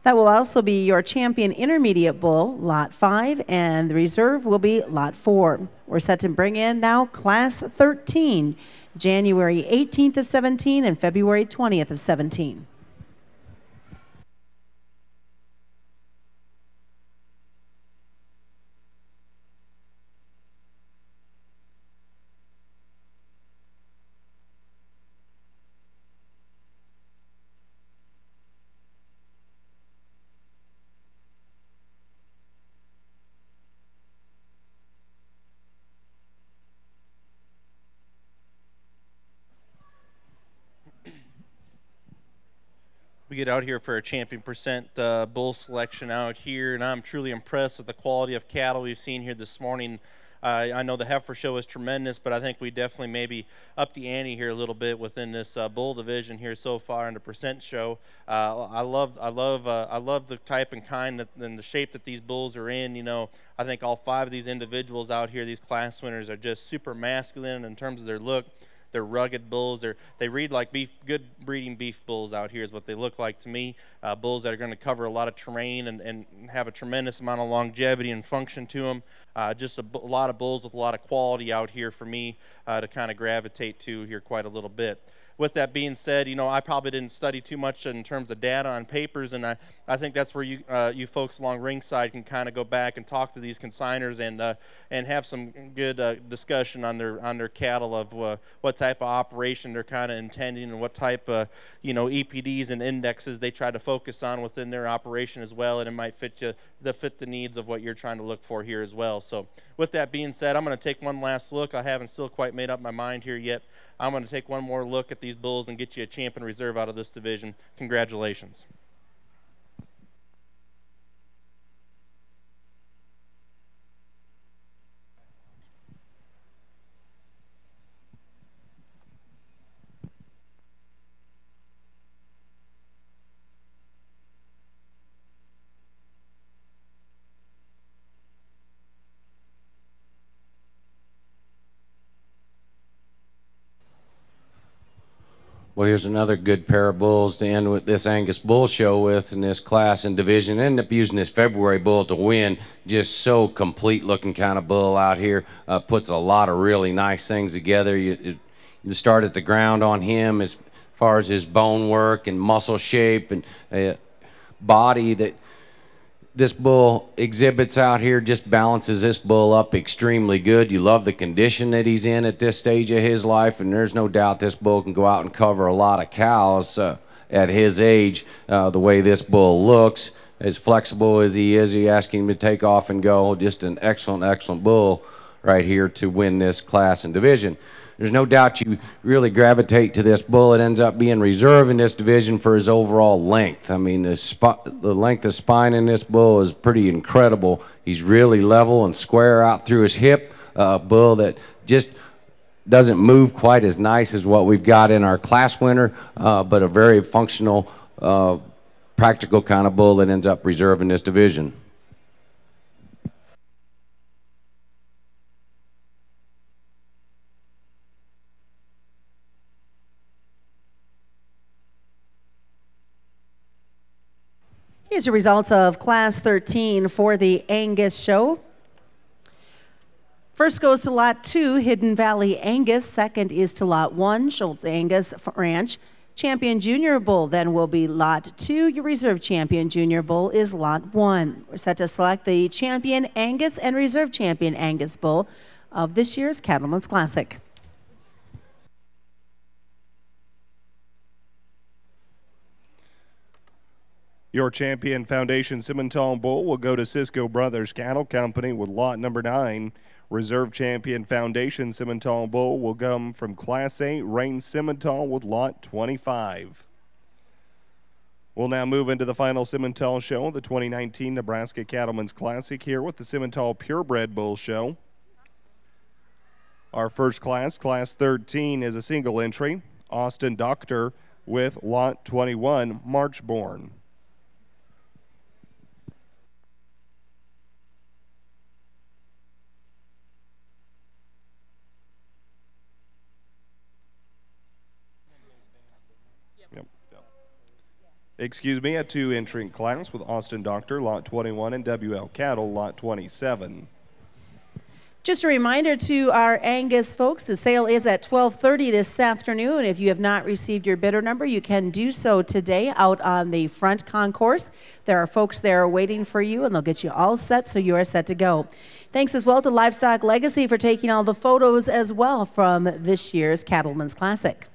That will also be your champion intermediate bull, Lot 5, and the reserve will be Lot 4. We're set to bring in now Class 13, January 18th of 17 and February 20th of 17. We get out here for a champion percent bull selection out here, and I'm truly impressed with the quality of cattle we've seen here this morning. I know the heifer show is tremendous, but I think we definitely maybe up the ante here a little bit within this bull division here so far in the percent show. I love the type and kind and the shape that these bulls are in. You know, I think all 5 of these individuals out here, these class winners, are just super masculine in terms of their look. They're rugged bulls. They read like good breeding beef bulls out here is what they look like to me. Bulls that are going to cover a lot of terrain and have a tremendous amount of longevity and function to them. Just a lot of bulls with a lot of quality out here for me to kind of gravitate to here quite a little bit. With that being said, you know, I probably didn't study too much in terms of data on papers, and I think that's where you folks along ringside can kind of go back and talk to these consigners and have some good discussion on their cattle of what type of operation they're kind of intending and what type of EPDs and indexes they try to focus on within their operation as well, and it might fit the needs of what you're trying to look for here as well. So with that being said, I'm going to take one last look. I haven't still quite made up my mind here yet. I'm going to take one more look at these bulls and get you a champion reserve out of this division. Congratulations. Well, here's another good pair of bulls to end with this Angus bull show with in this class and division. Ended up using this February bull to win. Just so complete looking kind of bull out here. Puts a lot of really nice things together. You start at the ground on him as far as his bone work and muscle shape and body that this bull exhibits out here. Just balances this bull up extremely good. You love the condition that he's in at this stage of his life, and there's no doubt this bull can go out and cover a lot of cows at his age. The way this bull looks, as flexible as he is, you ask him to take off and go. Just an excellent bull right here to win this class and division. There's no doubt you really gravitate to this bull. It ends up being reserve in this division for his overall length. I mean, the length of spine in this bull is pretty incredible. He's really level and square out through his hip. Bull that just doesn't move quite as nice as what we've got in our class winner, but a very functional, practical kind of bull that ends up reserve in this division. Here's the results of Class 13 for the Angus show. First goes to Lot 2, Hidden Valley Angus. Second is to Lot 1, Schultz Angus Ranch. Champion Junior Bull then will be Lot 2. Your reserve champion Junior Bull is Lot 1. We're set to select the champion Angus and reserve champion Angus Bull of this year's Cattlemen's Classic. Your champion Foundation Simmental Bull will go to Cisco Brothers Cattle Company with lot number 9. Reserve champion Foundation Simmental Bull will come from Class 8 Rain Simmental with lot 25. We'll now move into the final Simmental show, the 2019 Nebraska Cattlemen's Classic, here with the Simmental Purebred Bull Show. Our first class, Class 13, is a single entry. Austin Doctor with lot 21, Marchborn. Excuse me, a 2-entry class with Austin Doctor, Lot 21, and WL Cattle, Lot 27. Just a reminder to our Angus folks, the sale is at 12:30 this afternoon. If you have not received your bidder number, you can do so today out on the front concourse. There are folks there waiting for you, and they'll get you all set so you are set to go. Thanks as well to Livestock Legacy for taking all the photos as well from this year's Cattlemen's Classic.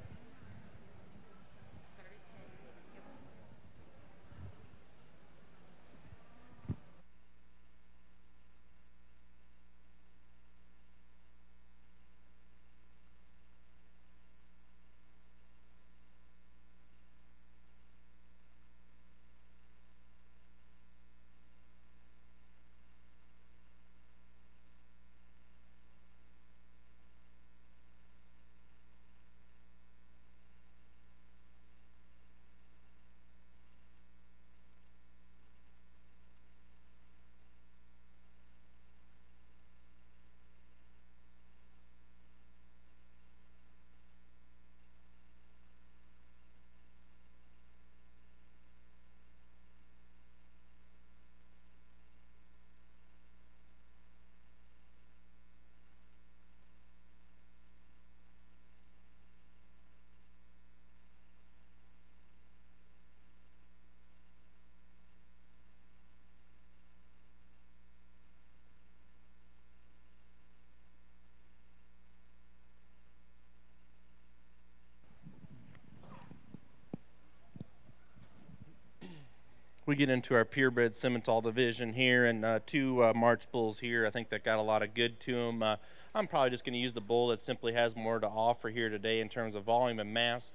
We get into our purebred Simmental division here, and two March bulls here. I think that got a lot of good to them. I'm probably just going to use the bull that simply has more to offer here today in terms of volume and mass.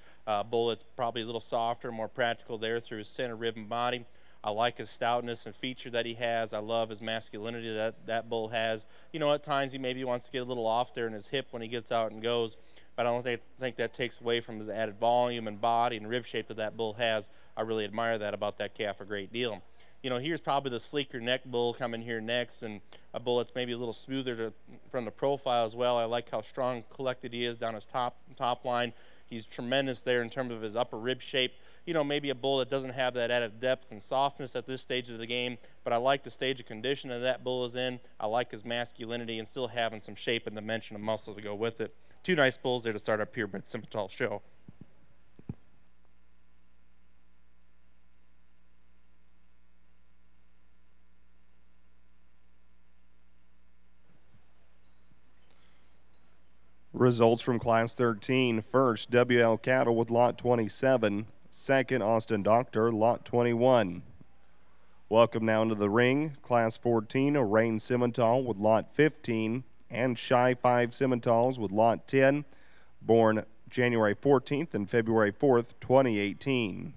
Bull that's probably a little softer, more practical there through his center rib and body. I like his stoutness and feature that he has. I love his masculinity that bull has. You know, at times he maybe wants to get a little off there in his hip when he gets out and goes, but I don't think that takes away from his added volume and body and rib shape that bull has. I really admire that about that calf a great deal. You know, here's probably the sleeker neck bull coming here next, and a bull that's maybe a little smoother from the profile as well. I like how strong collected he is down his top line. He's tremendous there in terms of his upper rib shape. You know, maybe a bull that doesn't have that added depth and softness at this stage of the game, but I like the stage of condition that bull is in. I like his masculinity and still having some shape and dimension and muscle to go with it. Two nice bulls there to start our purebred Simmental show. Results from Class 13. First, WL Cattle with Lot 27. Second, Austin Doctor, Lot 21. Welcome now into the ring. Class 14, a Rain Simmental with Lot 15. And Shy 5 Simmentals with Lot 10, born January 14th and February 4th, 2018.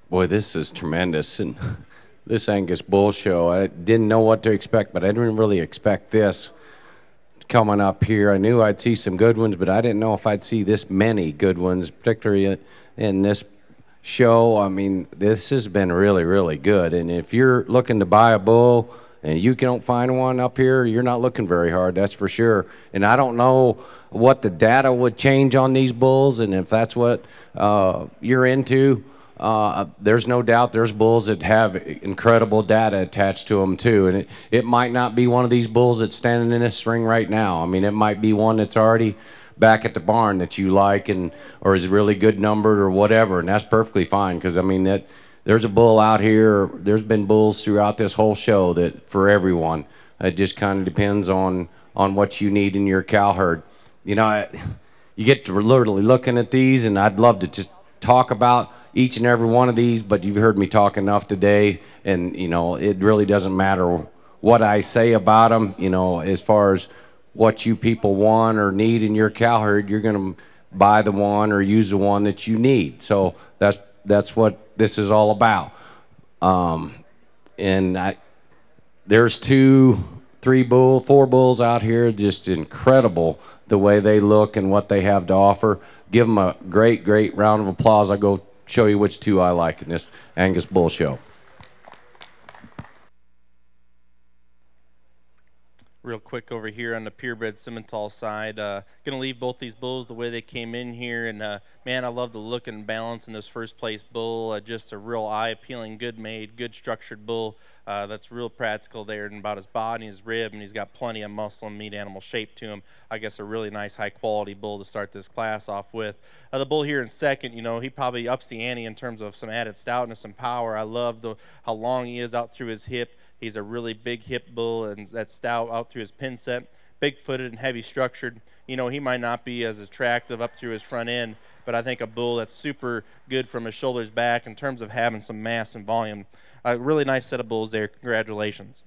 Boy, this is tremendous. And this Angus Bull show, I didn't know what to expect, but I didn't really expect this coming up here. I knew I'd see some good ones, but I didn't know if I'd see this many good ones, particularly in this show. I mean, this has been really, really good. And if you're looking to buy a bull and you don't find one up here, you're not looking very hard, that's for sure. And I don't know what the data would change on these bulls, and if that's what you're into, there's no doubt there's bulls that have incredible data attached to them too. And it might not be one of these bulls that's standing in this ring right now. I mean, it might be one that's already back at the barn that you like or is really good numbered or whatever, and that's perfectly fine, because I mean that there's a bull out here. There's been bulls throughout this whole show that for everyone. It just kind of depends on what you need in your cow herd. You know, you get to literally looking at these, and I'd love to just talk about each and every one of these, but you've heard me talk enough today, and you know it really doesn't matter what I say about them. You know, as far as what you people want or need in your cow herd, you're going to buy the one or use the one that you need. So that's what this is all about. There's 2, 3 4 bulls out here, just incredible the way they look and what they have to offer. Give them a great, great round of applause. I'll go show you which 2 I like in this Angus Bull Show. Real quick over here on the purebred Simmental side, gonna leave both these bulls the way they came in here, and man, I love the look and balance in this first place bull. Just a real eye-appealing, good made, good structured bull that's real practical there and about his body and his rib, and he's got plenty of muscle and meat animal shape to him. I guess a really nice high quality bull to start this class off with. The bull here in second, you know, he probably ups the ante in terms of some added stoutness and power. I love how long he is out through his hip. He's a really big hip bull, and that's stout out through his pin set, big-footed and heavy-structured. You know, he might not be as attractive up through his front end, but I think a bull that's super good from his shoulders back in terms of having some mass and volume. A really nice set of bulls there. Congratulations.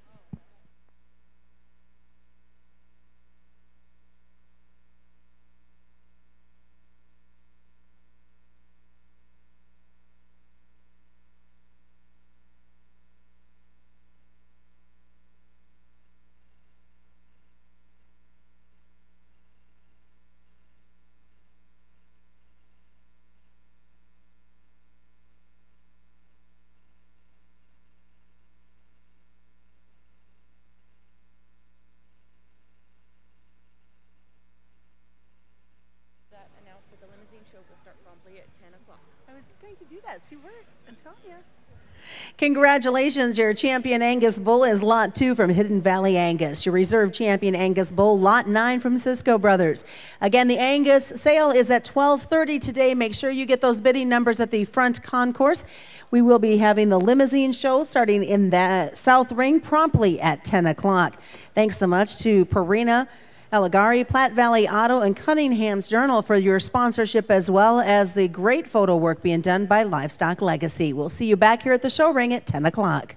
Congratulations, your champion Angus bull is Lot 2 from Hidden Valley Angus. Your reserve champion Angus bull, Lot 9 from Cisco Brothers. Again, the Angus sale is at 12:30 today. Make sure you get those bidding numbers at the front concourse. We will be having the limousine show starting in the South Ring promptly at 10 o'clock. Thanks so much to Perina, Eligari, Platte Valley Auto, and Cunningham's Journal for your sponsorship, as well as the great photo work being done by Livestock Legacy. We'll see you back here at the show ring at 10 o'clock.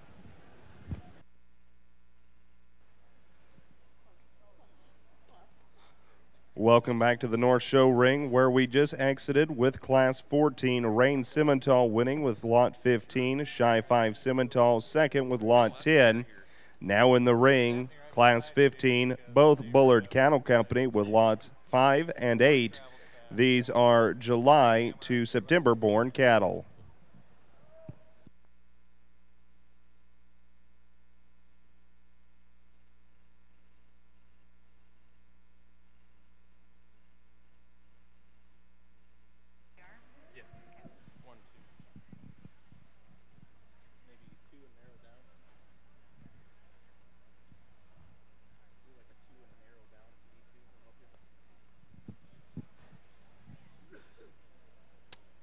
Welcome back to the North Show Ring, where we just exited with Class 14, Rain Simmental winning with Lot 15, Shy 5 Simmental second with Lot 10. Now in the ring, Class 15, both Bullard Cattle Company with lots 5 and 8. These are July to September born cattle.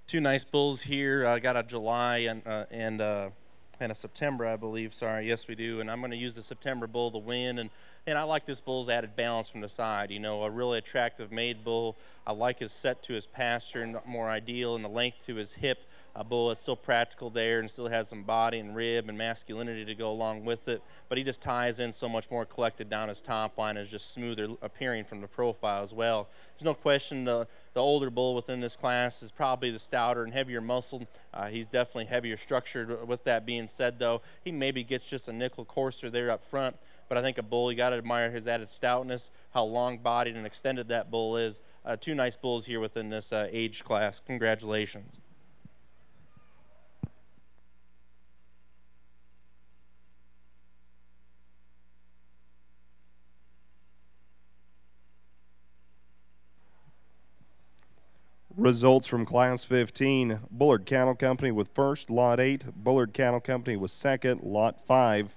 Two nice bulls here. I got a July and a September, I believe. Sorry, yes we do. And I'm going to use the September bull to win. And I like this bull's added balance from the side. You know, a really attractive made bull. I like his set to his pasture, more ideal, and the length to his hip. A bull is still practical there and still has some body and rib and masculinity to go along with it, but he just ties in so much more collected down his top line and is just smoother appearing from the profile as well. There's no question the older bull within this class is probably the stouter and heavier muscled. He's definitely heavier structured. With that being said, though, he maybe gets just a nickel coarser there up front, but I think a bull, you got to admire his added stoutness, how long-bodied and extended that bull is. Two nice bulls here within this age class. Congratulations. Results from Class 15, Bullard Cattle Company with first, Lot 8. Bullard Cattle Company with second, Lot 5.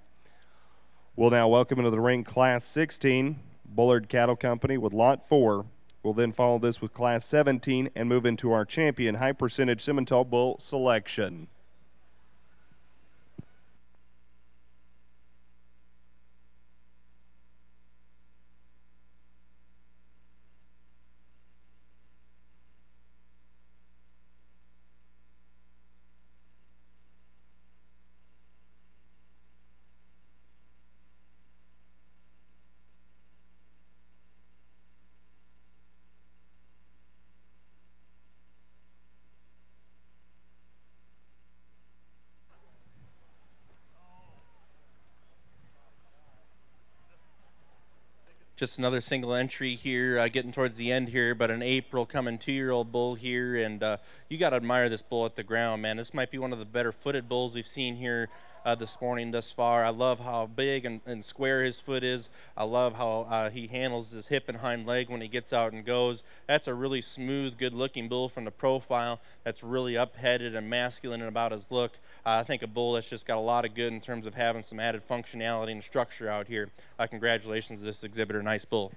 We'll now welcome into the ring Class 16, Bullard Cattle Company with Lot 4. We'll then follow this with Class 17 and move into our champion high percentage Simmental bull selection. Just another single entry here, getting towards the end here, but an April coming 2-year-old bull here, and you got to admire this bull at the ground, man. This might be one of the better footed bulls we've seen here this morning thus far. I love how big and square his foot is. I love how he handles his hip and hind leg when he gets out and goes. That's a really smooth, good-looking bull from the profile that's really up-headed and masculine about his look. I think a bull that's just got a lot of good in terms of having some added functionality and structure out here. Congratulations to this exhibitor. Nice bull.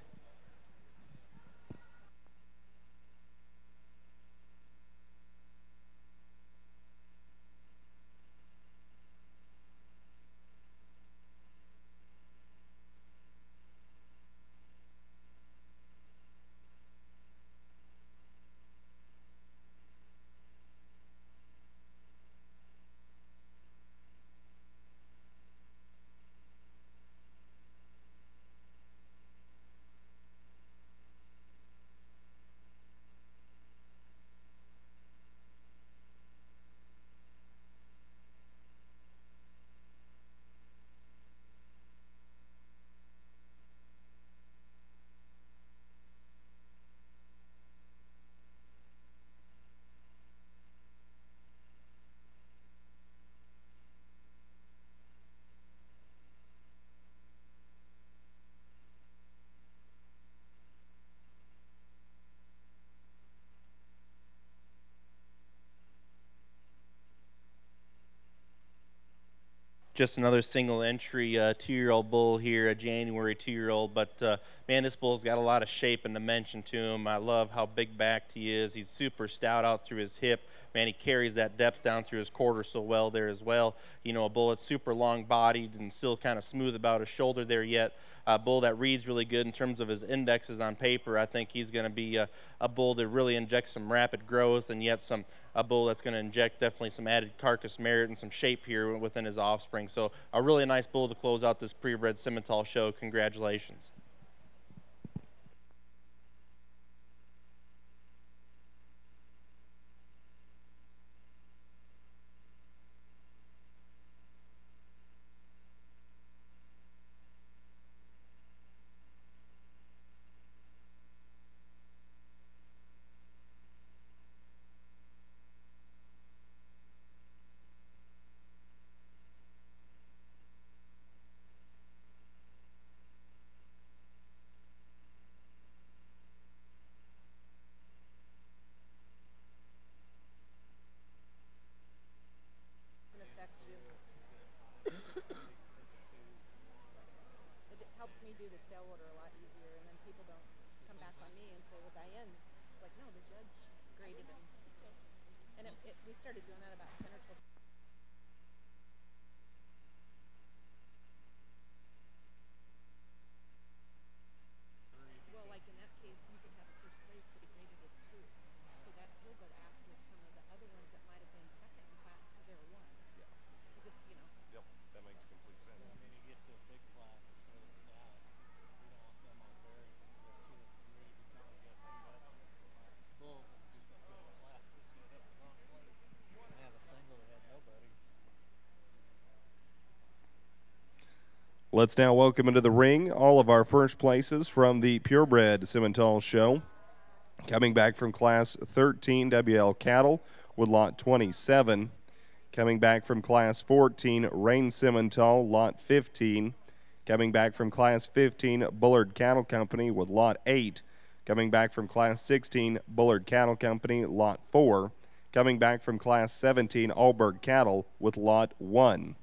Just another single entry 2-year-old bull here, a January 2-year-old, but man, this bull's got a lot of shape and dimension to him. I love how big backed he is. He's super stout out through his hip. Man, he carries that depth down through his quarter so well there as well. You know, a bull that's super long bodied and still kind of smooth about his shoulder there yet. A bull that reads really good in terms of his indexes on paper. I think he's going to be a bull that really injects some rapid growth, and yet a bull that's going to inject definitely some added carcass merit and some shape here within his offspring. So a really nice bull to close out this pre-bred Simmental show. Congratulations. Let's now welcome into the ring all of our first places from the Purebred Simmental show. Coming back from Class 13, WL Cattle with Lot 27. Coming back from Class 14, Rain Simmental, Lot 15. Coming back from Class 15, Bullard Cattle Company with Lot 8. Coming back from Class 16, Bullard Cattle Company, Lot 4. Coming back from Class 17, Alberg Cattle with Lot 1.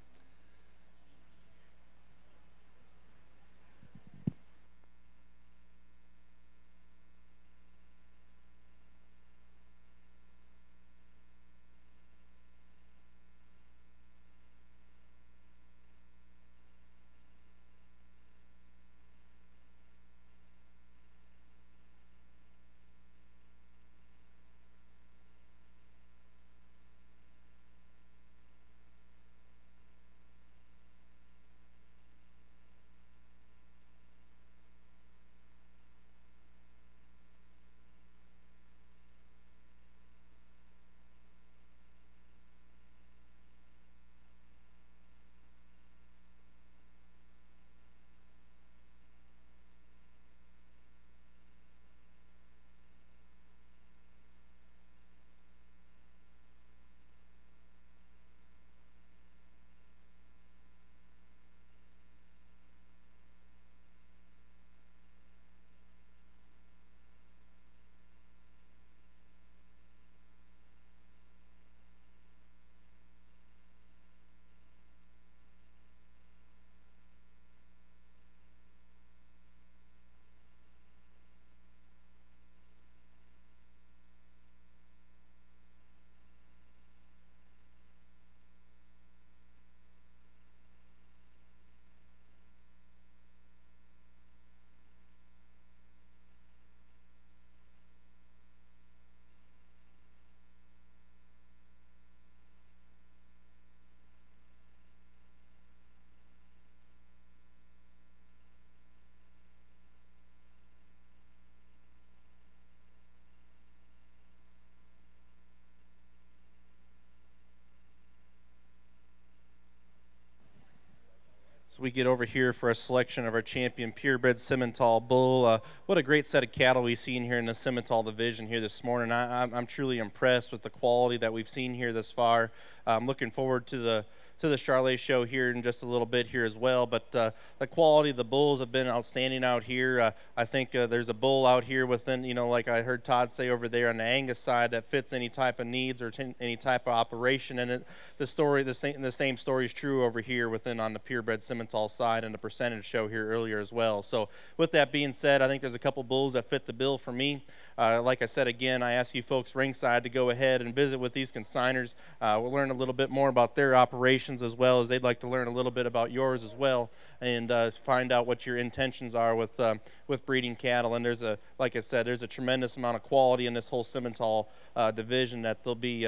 So we get over here for a selection of our champion purebred Simmental bull. What a great set of cattle we've seen here in the Simmental division here this morning. I'm truly impressed with the quality that we've seen here thus far. I'm looking forward to the Charolais show here in just a little bit here as well. But the quality of the bulls have been outstanding out here. I think there's a bull out here within, like I heard Todd say over there on the Angus side, that fits any type of needs or any type of operation. And the same story is true over here within on the purebred Simmental side and the percentage show here earlier as well. So with that being said, I think there's a couple bulls that fit the bill for me. Like I said, again, I ask you folks ringside to go ahead and visit with these consigners. We'll learn a little bit more about their operations as well as they'd like to learn a little bit about yours as well, and find out what your intentions are with breeding cattle. And like I said, there's a tremendous amount of quality in this whole Simmental division that there'll be.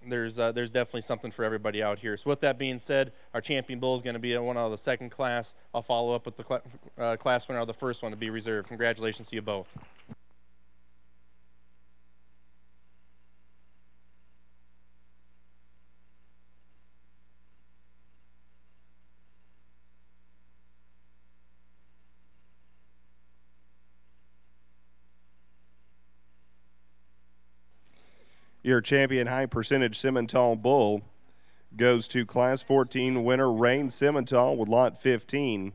There's definitely something for everybody out here. So with that being said, our champion bull is going to be one out of the second class. I'll follow up with the class winner of the first one to be reserved. Congratulations to you both. Your champion high percentage Simmental bull goes to Class 14 winner Rain Simmental with Lot 15.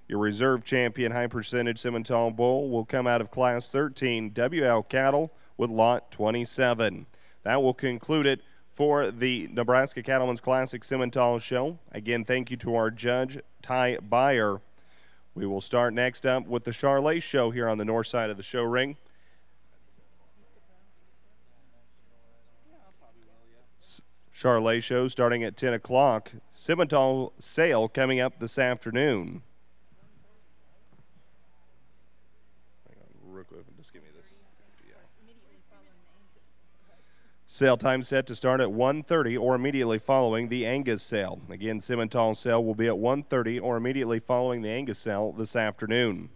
Your reserve champion high percentage Simmental bull will come out of Class 13 WL Cattle with Lot 27. That will conclude it for the Nebraska Cattlemen's Classic Simmental show. Again, thank you to our judge, Ty Beyer. We will start next up with the Charolais show here on the north side of the show ring. Charolais show starting at 10 o'clock. Simmental sale coming up this afternoon. Hang on, real quick, just give me this. Yeah. Sale time set to start at 1:30 or immediately following the Angus sale. Again, Simmental sale will be at 1:30 or immediately following the Angus sale this afternoon.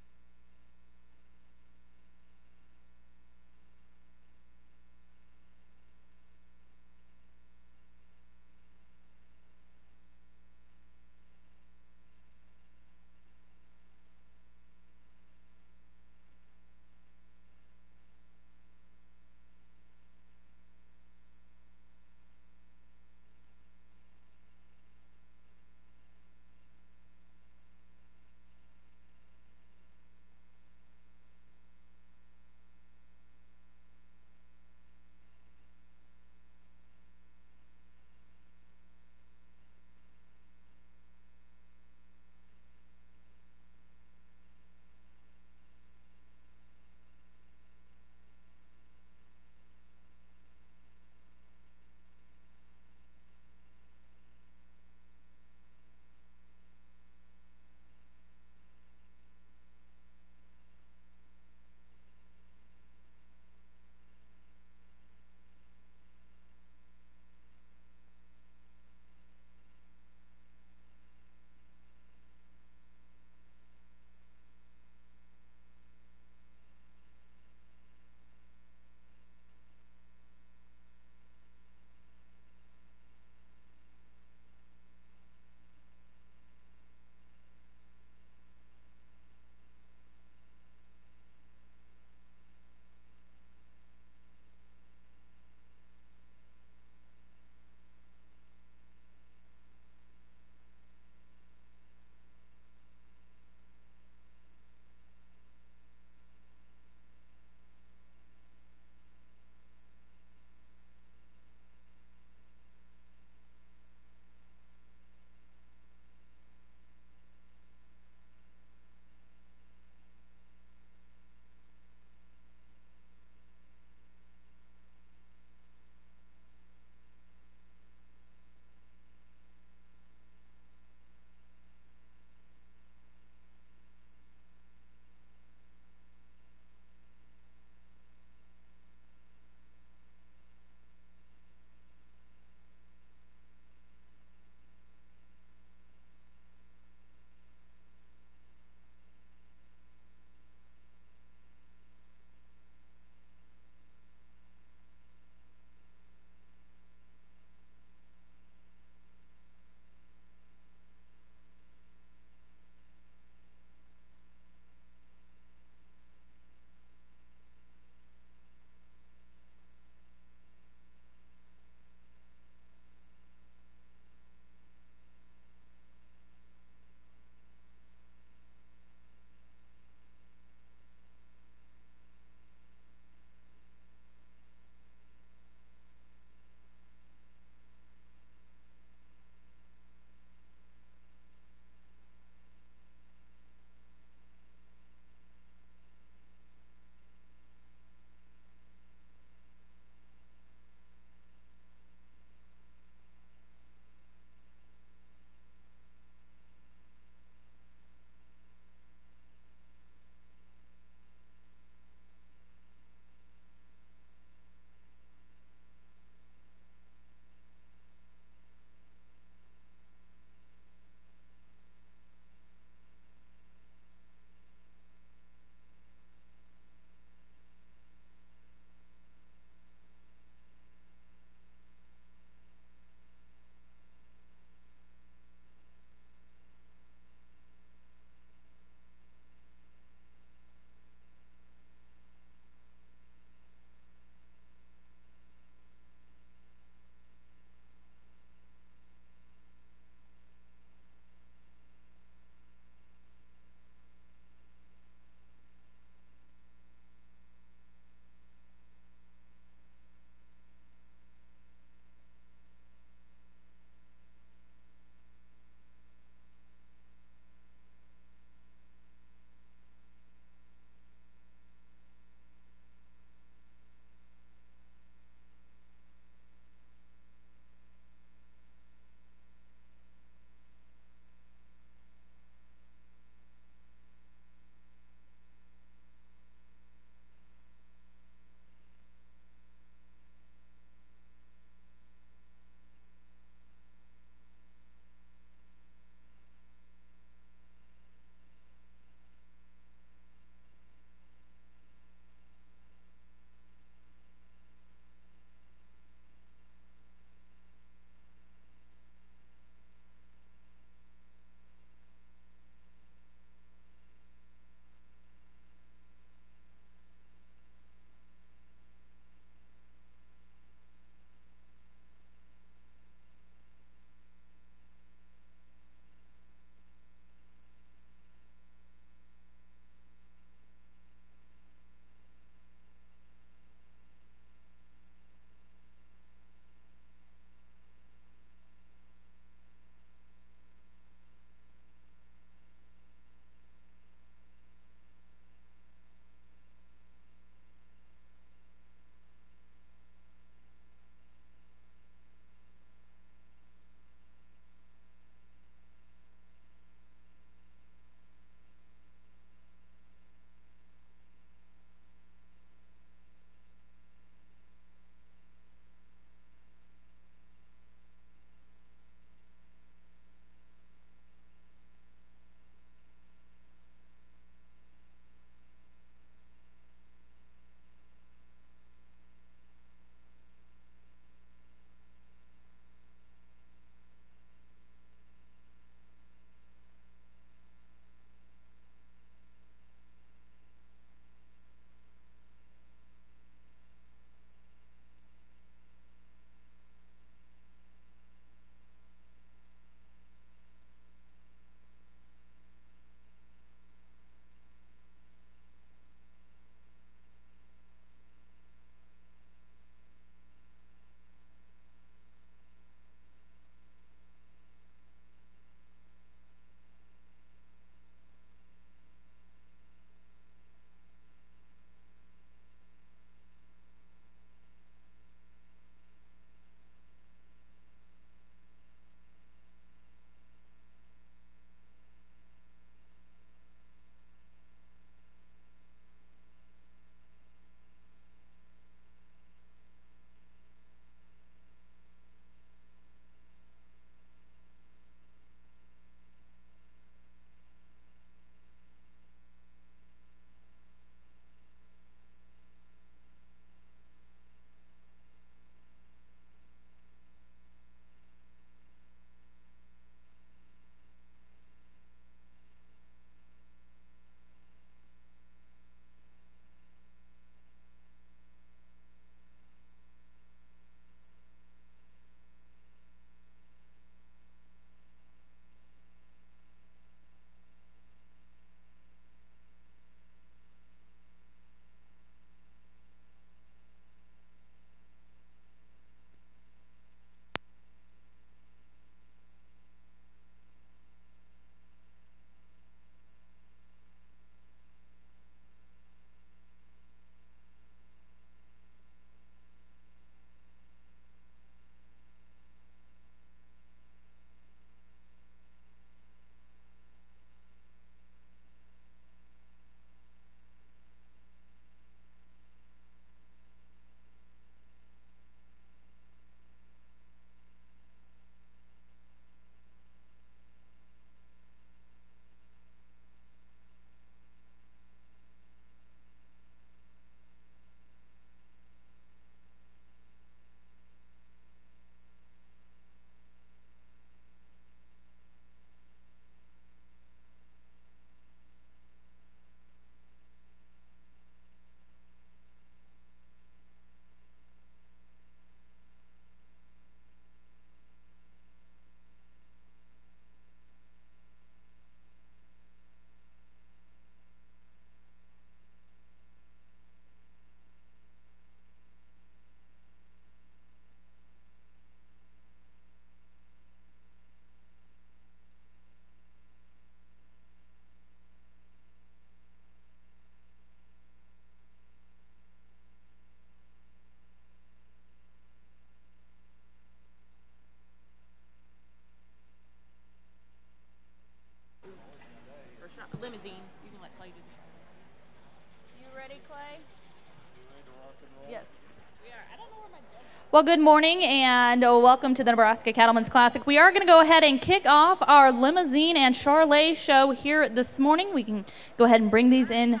Well, good morning and welcome to the Nebraska Cattlemen's Classic. We are going to go ahead and kick off our Limousin and Charolais show here this morning. We can go ahead and bring these in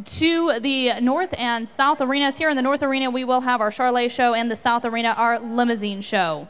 to the North and South arenas. Here in the North Arena, we will have our Charolais show, and the South Arena, our Limousin show.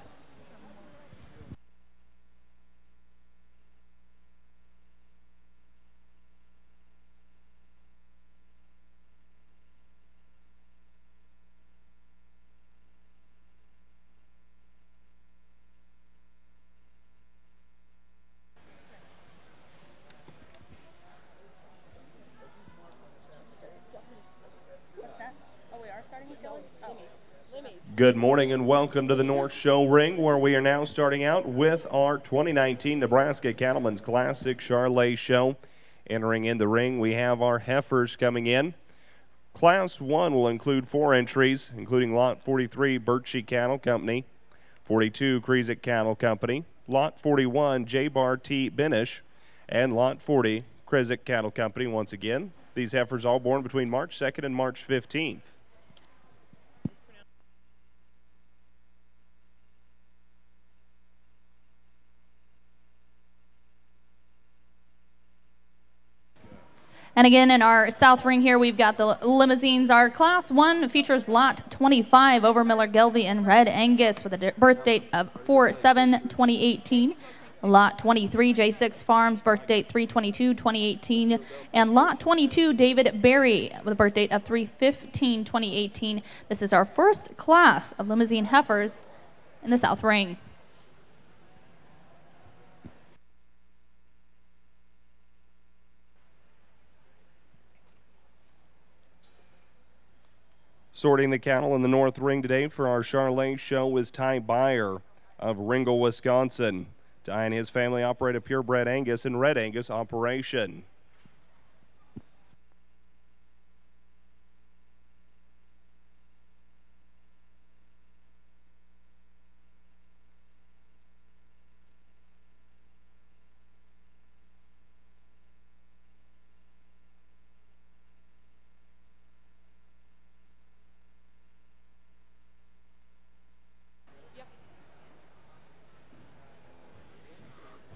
Good morning and welcome to the North Show Ring, where we are now starting out with our 2019 Nebraska Cattlemen's Classic Charolais show. Entering in the ring, we have our heifers coming in. Class 1 will include 4 entries, including Lot 43 Birchie Cattle Company, 42 Krezik Cattle Company, Lot 41 J-Bar T Benish, and Lot 40 Krezik Cattle Company. Once again, these heifers all born between March 2nd and March 15th. And again, in our south ring here, we've got the limousines. Our Class 1 features Lot 25, Overmiller, Gelbvieh, and Red Angus with a birth date of 4/7/2018. Lot 23, J6 Farms, birth date 3/22/2018. And Lot 22, David Berry, with a birth date of 3/15/2018. This is our first class of limousine heifers in the south ring. Sorting the cattle in the north ring today for our Charolais show is Ty Beyer of Ringgold, Wisconsin. Ty and his family operate a purebred Angus and Red Angus operation.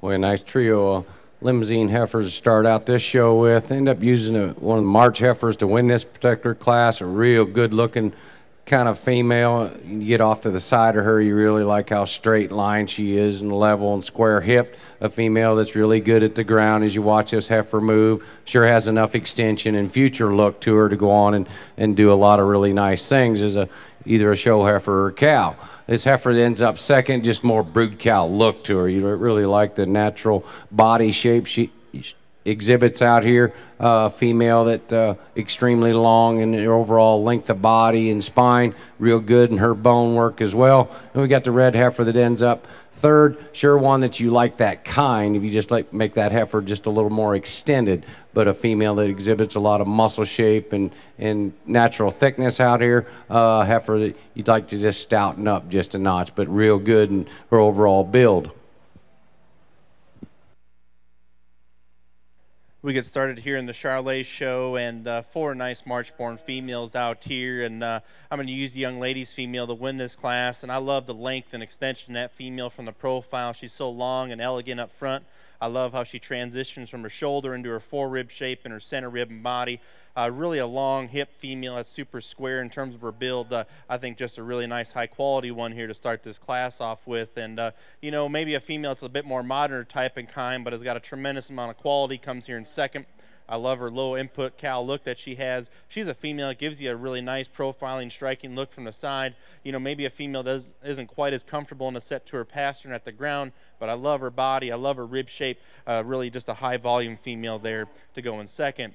Boy, a nice trio of limousine heifers to start out this show with. End up using one of the March heifers to win this particular class. A real good-looking kind of female. You get off to the side of her, you really like how straight line she is and level and square hipped. A female that's really good at the ground as you watch this heifer move. Sure has enough extension and future look to her to go on and do a lot of really nice things as either a show heifer or a cow. This heifer ends up second, just more brood cow look to her. You really like the natural body shape she exhibits out here. Female that extremely long in her overall length of body and spine, real good in her bone work as well. And we got the red heifer that ends up third. Sure one that you like that kind, if you just like make that heifer just a little more extended, but a female that exhibits a lot of muscle shape and natural thickness out here. Heifer that you'd like to just stouten up just a notch, but real good in her overall build. We get started here in the Charolais show, and 4 nice March-born females out here, and I'm going to use the young lady's female to win this class, and I love the length and extension of that female from the profile. She's so long and elegant up front. I love how she transitions from her shoulder into her forerib shape and her center rib and body. Really a long hip female that's super square in terms of her build. I think just a really nice high quality one here to start this class off with. And you know, maybe a female that's a bit more modern type and kind, but has got a tremendous amount of quality, comes here in second. I love her low input cow look that she has. She's a female that gives you a really nice profiling, striking look from the side. You know, maybe a female isn't quite as comfortable in a set to her pastern at the ground, but I love her body. I love her rib shape. Really just a high volume female there to go in second.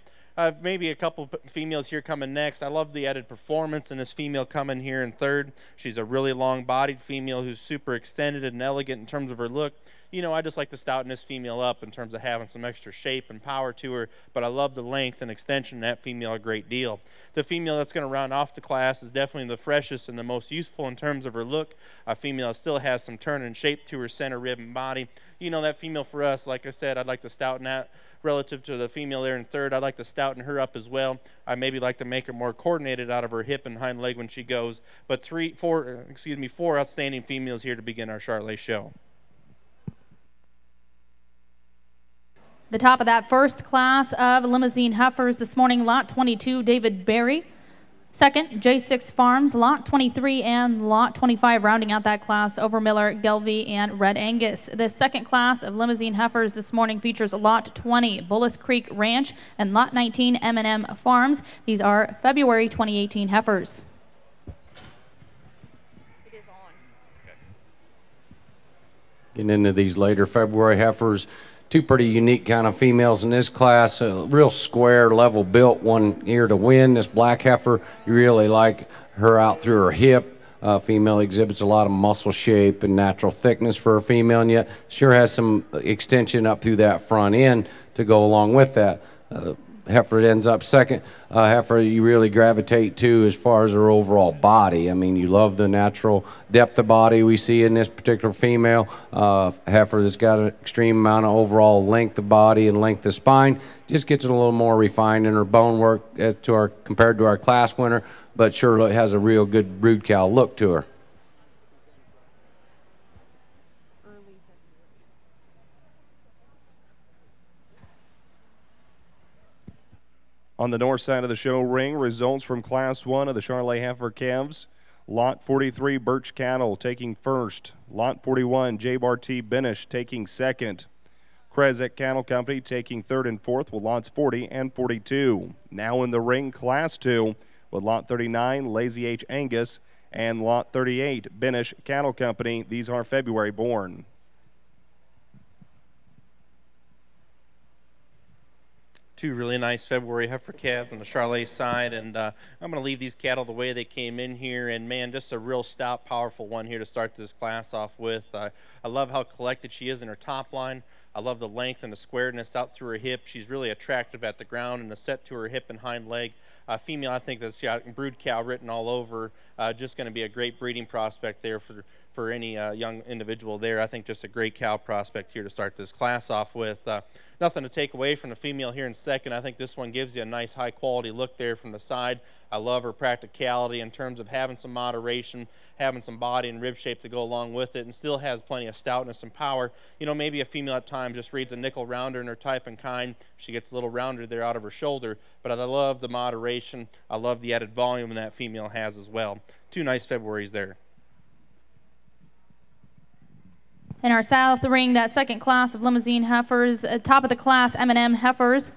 Maybe a couple females here coming next. I love the added performance in this female coming here in third. She's a really long-bodied female who's super extended and elegant in terms of her look. You know, I just like to stouten this female up in terms of having some extra shape and power to her, but I love the length and extension of that female a great deal. The female that's going to round off the class is definitely the freshest and the most useful in terms of her look. A female that still has some turn and shape to her center rib and body. You know, that female for us, like I said, I'd like to stouten that relative to the female there in third. I'd like to stouten her up as well. I maybe like to make her more coordinated out of her hip and hind leg when she goes. But four outstanding females here to begin our Charolais show. The top of that first class of limousine heifers this morning, lot 22, David Berry. Second, J6 Farms, lot 23 and lot 25, rounding out that class, Overmiller, Gelbvieh, and Red Angus. The second class of limousine heifers this morning features lot 20, Bullis Creek Ranch, and lot 19, M&M Farms. These are February 2018 heifers. It is on. Getting into these later February heifers, two pretty unique kind of females in this class, a real square, level built one here to win. This black heifer, you really like her out through her hip. Female exhibits a lot of muscle shape and natural thickness for a female, and yet sure has some extension up through that front end to go along with that. Heifer ends up second. Heifer you really gravitate to as far as her overall body. I mean, you love the natural depth of body we see in this particular female. Heifer that's got an extreme amount of overall length of body and length of spine. Just gets a little more refined in her bone work compared to our class winner, but sure has a real good brood cow look to her. On the north side of the show ring, results from Class 1 of the Charolais heifer calves. Lot 43, Birch Cattle taking first. Lot 41, J-Bar-T Benish taking second. Krezek Cattle Company taking third and fourth with lots 40 and 42. Now in the ring, Class 2 with lot 39, Lazy H Angus, and lot 38, Benish Cattle Company. These are February born. Two really nice February heifer calves on the Charolais side, and I'm going to leave these cattle the way they came in here, and man, just a real stout, powerful one here to start this class off with. I love how collected she is in her top line. I love the length and the squareness out through her hip. She's really attractive at the ground and the set to her hip and hind leg. Female, I think that's got brood cow written all over. Just going to be a great breeding prospect there for any young individual there. I think just a great cow prospect here to start this class off with. Nothing to take away from the female here in second. I think this one gives you a nice high quality look there from the side. I love her practicality in terms of having some moderation, having some body and rib shape to go along with it, and still has plenty of stoutness and power. You know, maybe a female at times just reads a nickel rounder in her type and kind. She gets a little rounder there out of her shoulder, but I love the moderation. I love the added volume that female has as well. Two nice Februaries there. In our south ring, that second class of limousine heifers, top of the class M&M heifers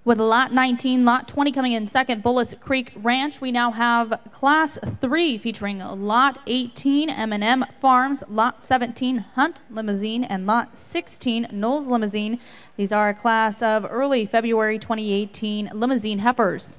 with lot 19, lot 20 coming in second, Bullis Creek Ranch. We now have class 3 featuring lot 18, M&M Farms, lot 17, Hunt Limousine, and lot 16, Knowles Limousine. These are a class of early February 2018 limousine heifers.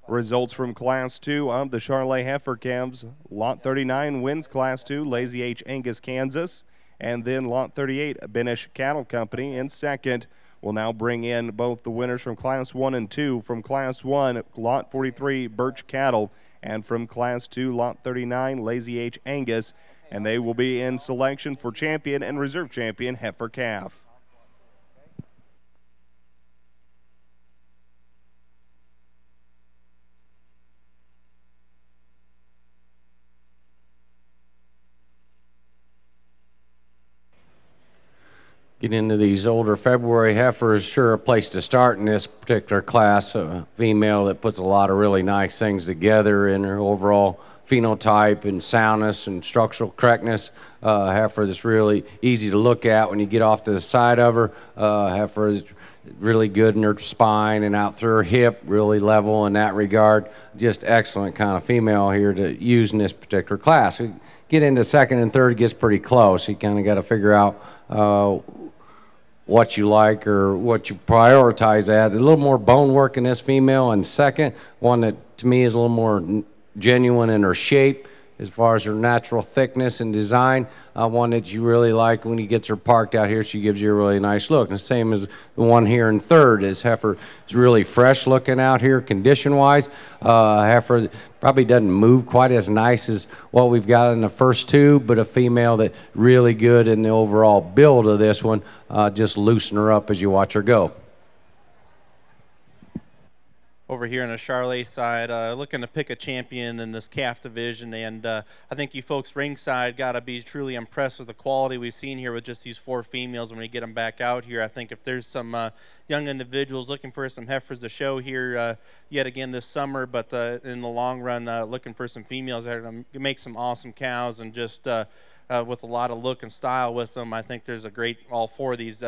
Results from Class 2 of the Charolais heifer calves. Lot 39 wins Class 2, Lazy H Angus, Kansas. And then lot 38, Benish Cattle Company in second. We'll now bring in both the winners from Class 1 and 2. From Class 1, lot 43, Birch Cattle. And from Class 2, lot 39, Lazy H Angus. And they will be in selection for champion and reserve champion heifer calf. Get into these older February heifers, sure a place to start in this particular class. A female that puts a lot of really nice things together in her overall phenotype and soundness and structural correctness. Heifer that's really easy to look at when you get off to the side of her. Heifer is really good in her spine and out through her hip, really level in that regard. Just excellent kind of female here to use in this particular class. We get into second and third, it gets pretty close. You kind of got to figure out what you like or what you prioritize at. A little more bone work in this female in second, one that to me is a little more genuine in her shape, as far as her natural thickness and design. One that you really like when he gets her parked out here. She gives you a really nice look. And the same as the one here in third. This heifer is really fresh looking out here condition-wise. Heifer probably doesn't move quite as nice as what we've got in the first two, but a female that really good in the overall build of this one. Just loosen her up as you watch her go. Over here on the Charolais side, looking to pick a champion in this calf division, and I think you folks ringside got to be truly impressed with the quality we've seen here with just these 4 females when we get them back out here. I think if there's some young individuals looking for some heifers to show here yet again this summer, but in the long run looking for some females that are going to make some awesome cows and just with a lot of look and style with them, I think there's a great, all 4 of these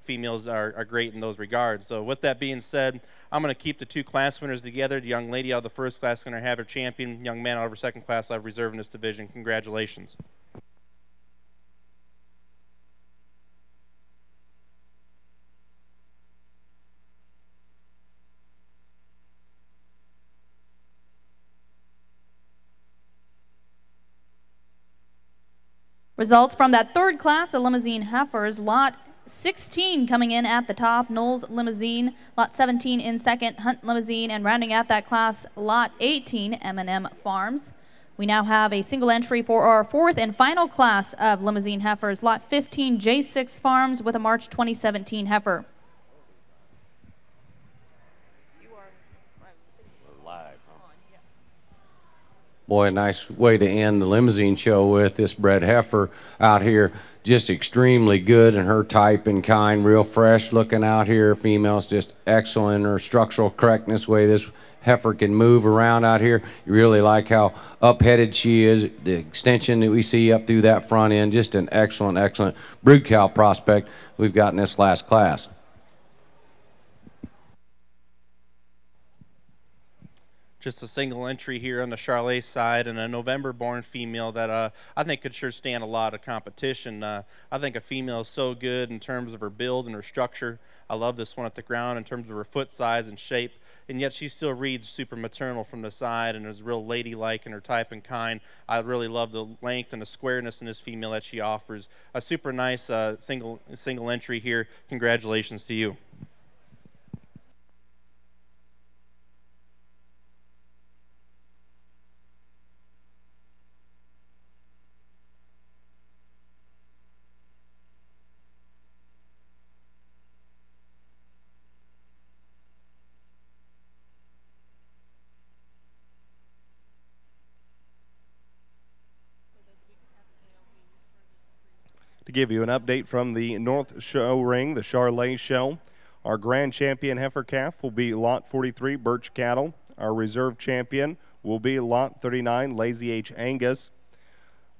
females are great in those regards. So with that being said, I'm going to keep the 2 class winners together. The young lady out of the first class is going to have her champion. Young man out of her second class will have reserve in this division. Congratulations. Results from that third class of Limousin heifers. Lot 16 coming in at the top, Knowles Limousin. Lot 17 in second, Hunt Limousin. And rounding out that class, Lot 18, M&M Farms. We now have a single entry for our 4th and final class of Limousin heifers. Lot 15, J6 Farms with a March 2017 heifer. Boy, a nice way to end the Limousin show with this bred heifer out here. Just extremely good in her type and kind, real fresh looking out here. Female's just excellent in her structural correctness, way this heifer can move around out here. You really like how up-headed she is, the extension that we see up through that front end. Just an excellent, excellent brood cow prospect we've got in this last class. Just a single entry here on the Charolais side, and a November-born female that I think could sure stand a lot of competition. I think a female is so good in terms of her build and her structure. I love this one at the ground in terms of her foot size and shape, and yet she still reads super maternal from the side and is real ladylike in her type and kind. I really love the length and the squareness in this female that she offers. A super nice single entry here. Congratulations to you. To give you an update from the North Show Ring, the Charolais Show, our grand champion heifer calf will be Lot 43, Birch Cattle. Our reserve champion will be Lot 39, Lazy H Angus.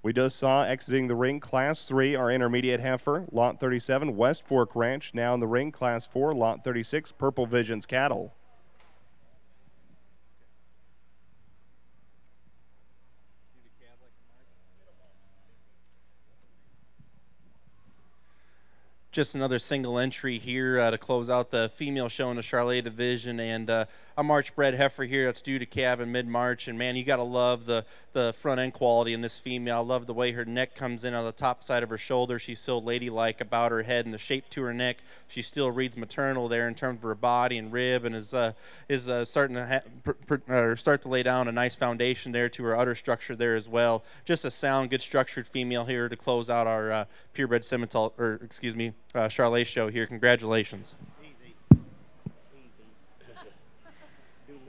We just saw exiting the ring Class 3, our intermediate heifer, Lot 37, West Fork Ranch. Now in the ring, Class 4, Lot 36, Purple Visions Cattle. Just another single entry here to close out the female show in the Charolais division, and a March bred heifer here that's due to calve in mid-March. And man, you got to love the front end quality in this female. I love the way her neck comes in on the top side of her shoulder. She's so ladylike about her head and the shape to her neck. She still reads maternal there in terms of her body and rib, and is starting to start to lay down a nice foundation there to her udder structure there as well. Just a sound, good structured female here to close out our purebred Simmental, or excuse me, Charolais show here. Congratulations.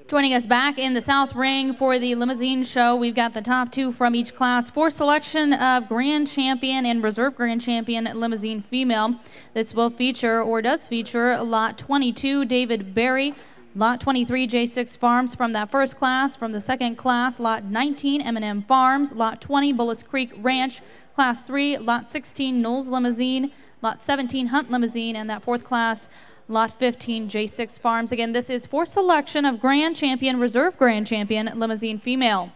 Joining us back in the South Ring for the Limousin show, we've got the top 2 from each class for selection of Grand Champion and Reserve Grand Champion Limousin female. This will feature, or does feature, Lot 22, David Berry. Lot 23, J6 Farms from that first class. From the second class, Lot 19, M&M Farms. Lot 20, Bullis Creek Ranch. Class 3, Lot 16, Knowles Limousin. Lot 17, Hunt Limousin. And that fourth class, Lot 15, J6 Farms. Again, this is for selection of Grand Champion, Reserve Grand Champion, Limousin female.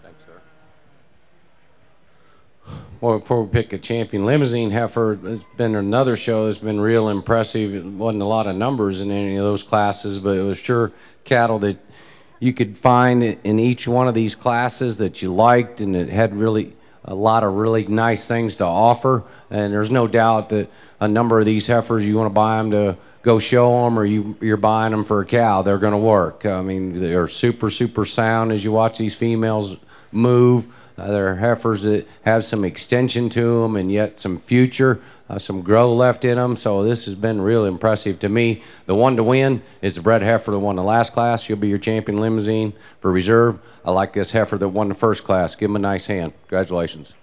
Thanks, sir. well, before we pick a champion, Limousin heifer has been another show that's been real impressive. It wasn't a lot of numbers in any of those classes, but it was sure cattle that you could find in each one of these classes that you liked, and it had really a lot of really nice things to offer. And there's no doubt that a number of these heifers, you want to buy them to go show them, or you're buying them for a cow. They're going to work. I mean, they're super, super sound as you watch these females move. They're heifers that have some extension to them and yet some future, some grow left in them. So this has been real impressive to me. The one to win is the bred heifer that won the last class. She'll be your champion Limousin. For reserve, I like this heifer that won the first class. Give him a nice hand. Congratulations.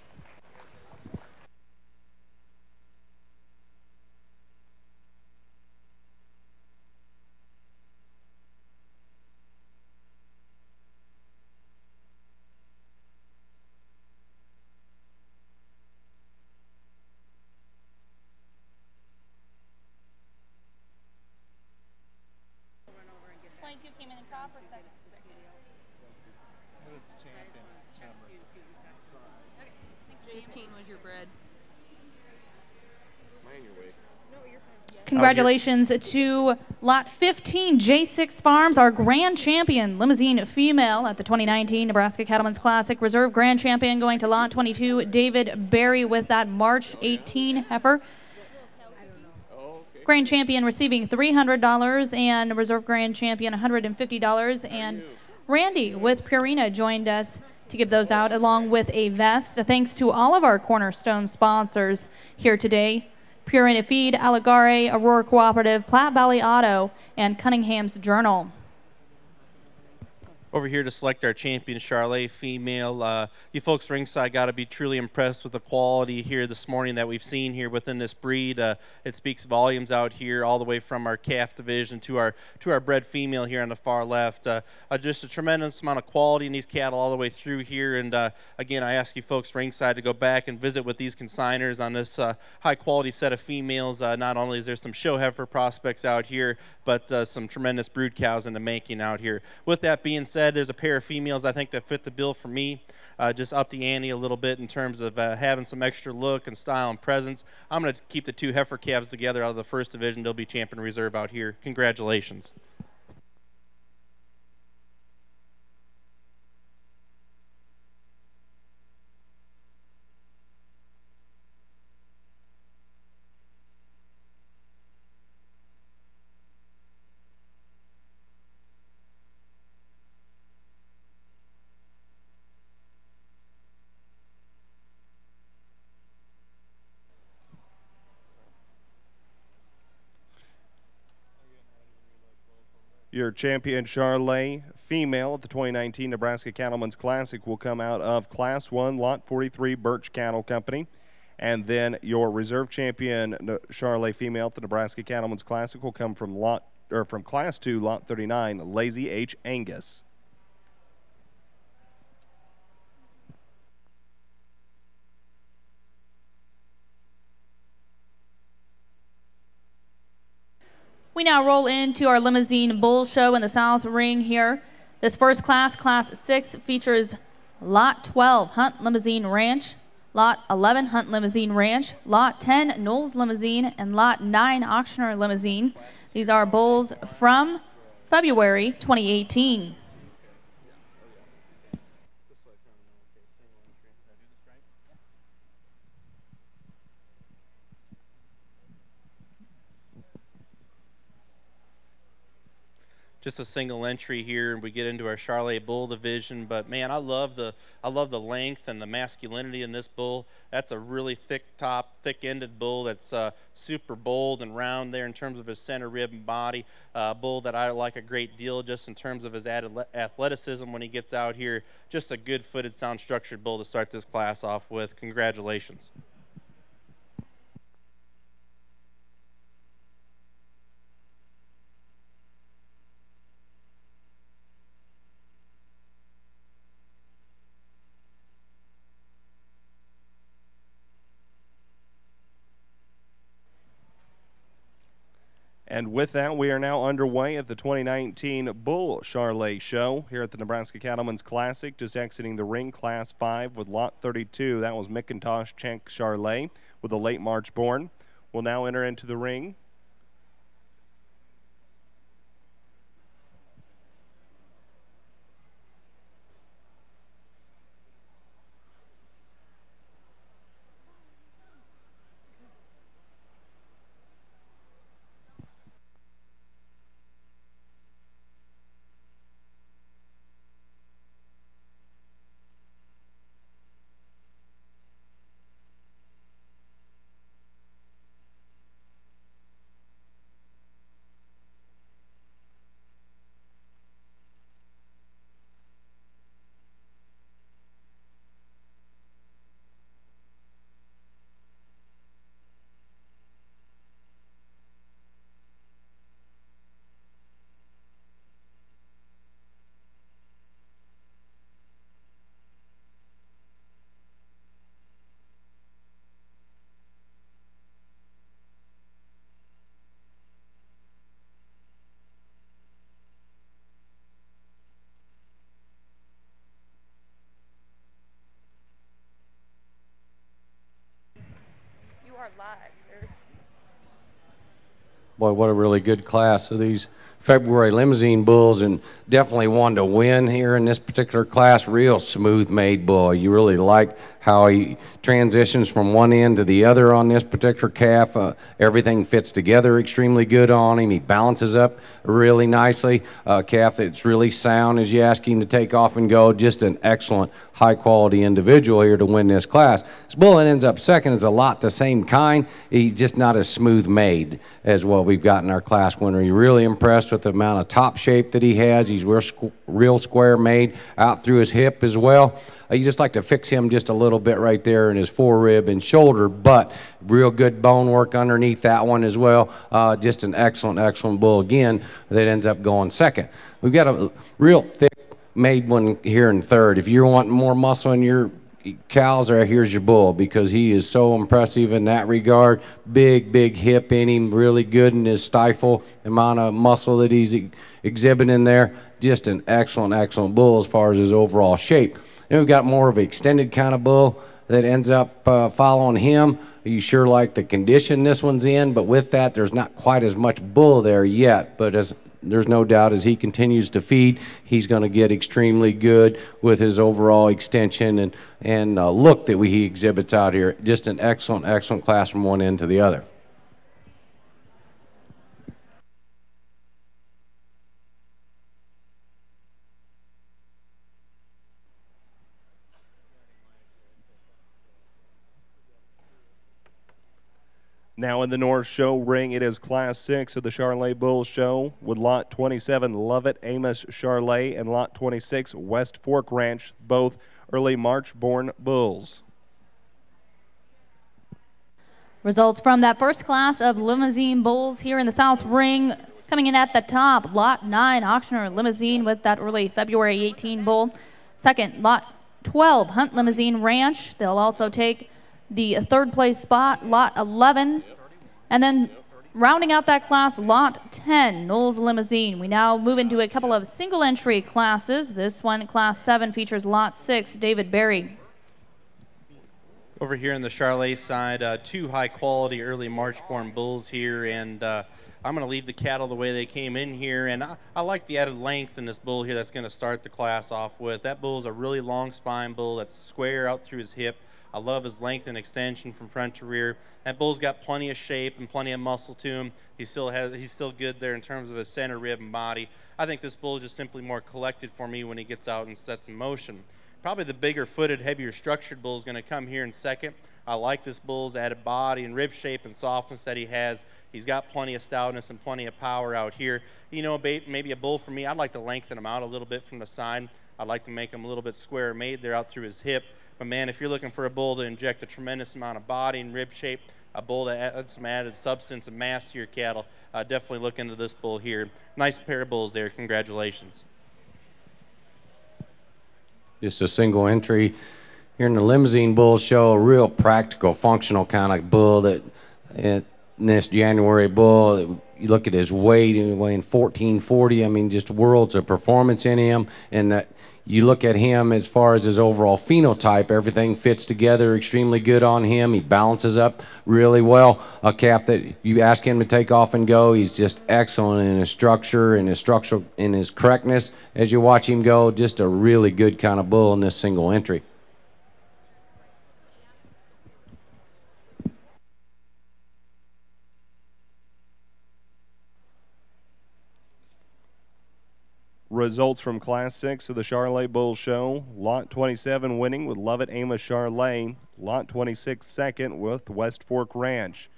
Came in top or second? 15 was your bread. Congratulations to Lot 15, J6 Farms, our grand champion, Limousin female at the 2019 Nebraska Cattlemen's Classic. Reserve grand champion going to Lot 22, David Berry with that March 18 heifer. Grand champion receiving $300 and reserve grand champion $150. And Randy with Purina joined us to give those out along with a vest. Thanks to all of our cornerstone sponsors here today: Purina Feed, Alligare, Aurora Cooperative, Platte Valley Auto, and Cunningham's Journal. Over here to select our champion Charolais female. You folks ringside got to be truly impressed with the quality here this morning that we've seen here within this breed. It speaks volumes out here, all the way from our calf division to our bred female here on the far left. Just a tremendous amount of quality in these cattle all the way through here. And again, I ask you folks ringside to go back and visit with these consigners on this high quality set of females. Not only is there some show heifer prospects out here, but some tremendous brood cows in the making out here. With that being said, there's a pair of females I think that fit the bill for me. Just up the ante a little bit in terms of having some extra look and style and presence. I'm going to keep the two heifer calves together out of the first division. They'll be champion reserve out here. Congratulations. Your champion Charolais female at the 2019 Nebraska Cattlemen's Classic will come out of Class 1, Lot 43, Birch Cattle Company. And then your reserve champion Charolais female at the Nebraska Cattlemen's Classic will come from Class 2, Lot 39, Lazy H. Angus. We now roll into our Limousin Bull Show in the South Ring here. This first class, Class 6, features Lot 12, Hunt Limousin Ranch, Lot 11, Hunt Limousin Ranch, Lot 10, Knowles Limousin, and Lot 9, Auctioneer Limousin. These are bulls from February 2018. Just a single entry here, and we get into our Charolais bull division. But man, I love the length and the masculinity in this bull. That's a really thick top, thick-ended bull that's super bold and round there in terms of his center rib and body. Bull that I like a great deal just in terms of his added athleticism when he gets out here. Just a good-footed, sound-structured bull to start this class off with. Congratulations. And with that, we are now underway at the 2019 Bull Charolais Show here at the Nebraska Cattlemen's Classic, just exiting the ring, Class 5 with lot 32. That was McIntosh Czech Charolais with a late March born. Will now enter into the ring. Boy, what a really good class of these February limousine bulls, and definitely one to win here in this particular class. Real smooth made bull. You really like how he transitions from one end to the other on this particular calf. Everything fits together extremely good on him. He balances up really nicely. Calf that's really sound as you ask him to take off and go. Just an excellent high quality individual here to win this class. This bull that ends up second is a lot the same kind. He's just not as smooth made as what we've got in our class winner. You're really impressed with the amount of top shape that he has. He's real square made out through his hip as well. You just like to fix him just a little bit right there in his forerib and shoulder, but real good bone work underneath that one as well. Just an excellent, excellent bull again that ends up going second. We've got a real thick made one here in third. If you're wanting more muscle in your cows, here's your bull, because he is so impressive in that regard. Big hip in him, really good in his stifle, amount of muscle that he's exhibiting there. Just an excellent, excellent bull as far as his overall shape. Then we've got more of an extended kind of bull that ends up following him. You sure like the condition this one's in, but with that, there's not quite as much bull there yet. But there's no doubt as he continues to feed, he's going to get extremely good with his overall extension and look that he exhibits out here. Just an excellent, excellent class from one end to the other. Now in the North Show ring, it is Class 6 of the Charolais Bull Show with Lot 27, Lovett Amos Charolais, and Lot 26, West Fork Ranch, both early March-born bulls. Results from that first class of limousine bulls here in the South Ring. Coming in at the top, Lot 9, Auctioneer Limousine with that early February 18 bull. Second, Lot 12, Hunt Limousine Ranch. They'll also take the third place spot, Lot 11. And then rounding out that class, Lot 10, Knowles Limousine. We now move into a couple of single entry classes. This one, Class 7, features Lot 6, David Berry. Over here on the Charolais side, two high-quality early March-born bulls here, and I'm going to leave the cattle the way they came in here, and I like the added length in this bull here that's going to start the class off with. That bull is a really long spine bull that's square out through his hip. I love his length and extension from front to rear. That bull's got plenty of shape and plenty of muscle to him. He's still good there in terms of his center rib and body. I think this bull is just simply more collected for me when he gets out and sets in motion. Probably the bigger footed, heavier structured bull is going to come here in second. I like this bull's added body and rib shape and softness that he has. He's got plenty of stoutness and plenty of power out here. You know, maybe a bull for me, I'd like to lengthen him out a little bit from the side. I'd like to make him a little bit square made there out through his hip. But man, if you're looking for a bull to inject a tremendous amount of body and rib shape, a bull that adds some added substance and mass to your cattle, definitely look into this bull here. Nice pair of bulls there. Congratulations. Just a single entry here in the Limousine Bull Show, a real practical, functional kind of bull that in this January bull, you look at his weight, weighing 1440. I mean, just worlds of performance in him. And you look at him as far as his overall phenotype, everything fits together extremely good on him. He balances up really well. A calf that you ask him to take off and go, he's just excellent in his structure, in his correctness as you watch him go. Just a really good kind of bull in this single entry. Results from Class 6 of the Charolais Bull Show. Lot 27 winning with Love It Amos Charolais. Lot 26 second with West Fork Ranch.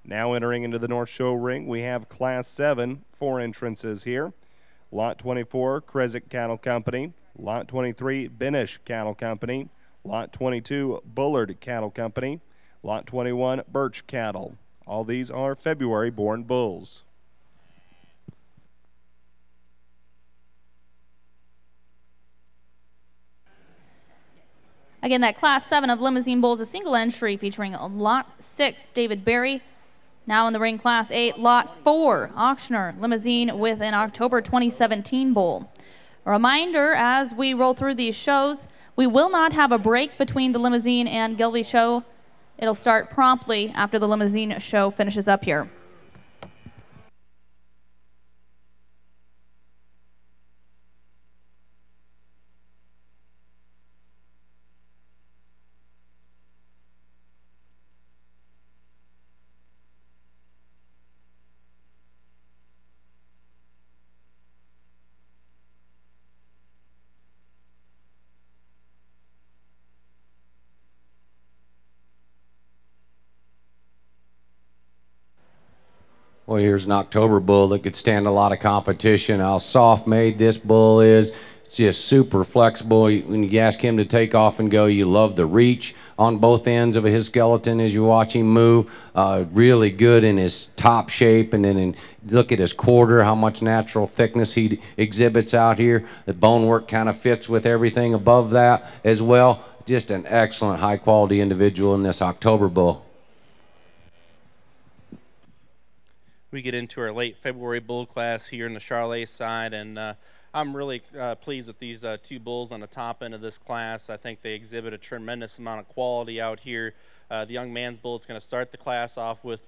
Now entering into the North Show ring, we have Class 7, 4 entrances here. Lot 24, Krezik Cattle Company. Lot 23, Benish Cattle Company. Lot 22, Bullard Cattle Company. Lot 21, Birch Cattle. All these are February-born bulls. Again, that Class 7 of Limousine Bulls, a single entry featuring Lot 6, David Berry. Now in the ring, Class 8, Lot 4, Auctioneer Limousine with an October 2017 bull. A reminder, as we roll through these shows, we will not have a break between the Limousine and Gelbvieh show. It'll start promptly after the Limousine show finishes up here. Well, here's an October bull that could stand a lot of competition. How soft made this bull is. It's just super flexible. When you ask him to take off and go, you love the reach on both ends of his skeleton as you watch him move. Really good in his top shape, and then look at his quarter, how much natural thickness he exhibits out here. The bone work kind of fits with everything above that as well. Just an excellent high quality individual in this October bull. We get into our late February bull class here in the Charolais side, and I'm really pleased with these two bulls on the top end of this class. I think they exhibit a tremendous amount of quality out here. The young man's bull is going to start the class off with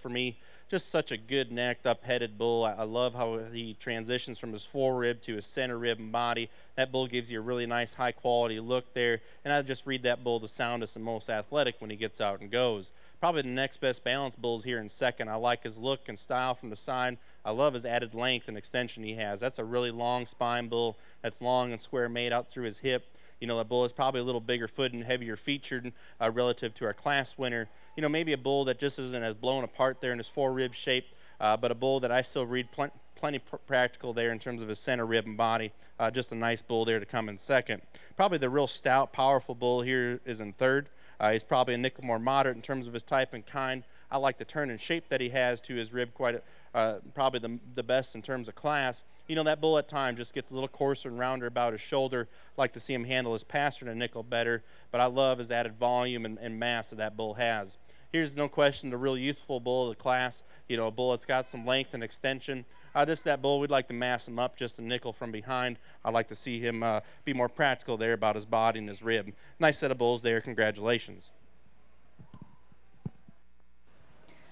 for me, just such a good necked up headed bull. I love how he transitions from his forerib to his center rib and body. That bull gives you a really nice high quality look there, and I just read that bull the soundest and most athletic when he gets out and goes. Probably the next best balanced bull is here in second. I like his look and style from the side. I love his added length and extension he has. That's a really long spine bull that's long and square made out through his hip. You know, that bull is probably a little bigger foot and heavier featured relative to our class winner. You know, maybe a bull that just isn't as blown apart there in his forerib shape, but a bull that I still read plenty practical there in terms of his center rib and body. Just a nice bull there to come in second. Probably the real stout, powerful bull here is in third. He's probably a nickel more moderate in terms of his type and kind. I like the turn and shape that he has to his rib probably the best in terms of class. You know, that bull at times just gets a little coarser and rounder about his shoulder. like to see him handle his passer and a nickel better, but I love his added volume and mass that bull has. Here's no question the real youthful bull of the class, you know, a bull that's got some length and extension. Just that bull, we'd like to mass him up just a nickel from behind. I'd like to see him be more practical there about his body and his rib. Nice set of bulls there. Congratulations.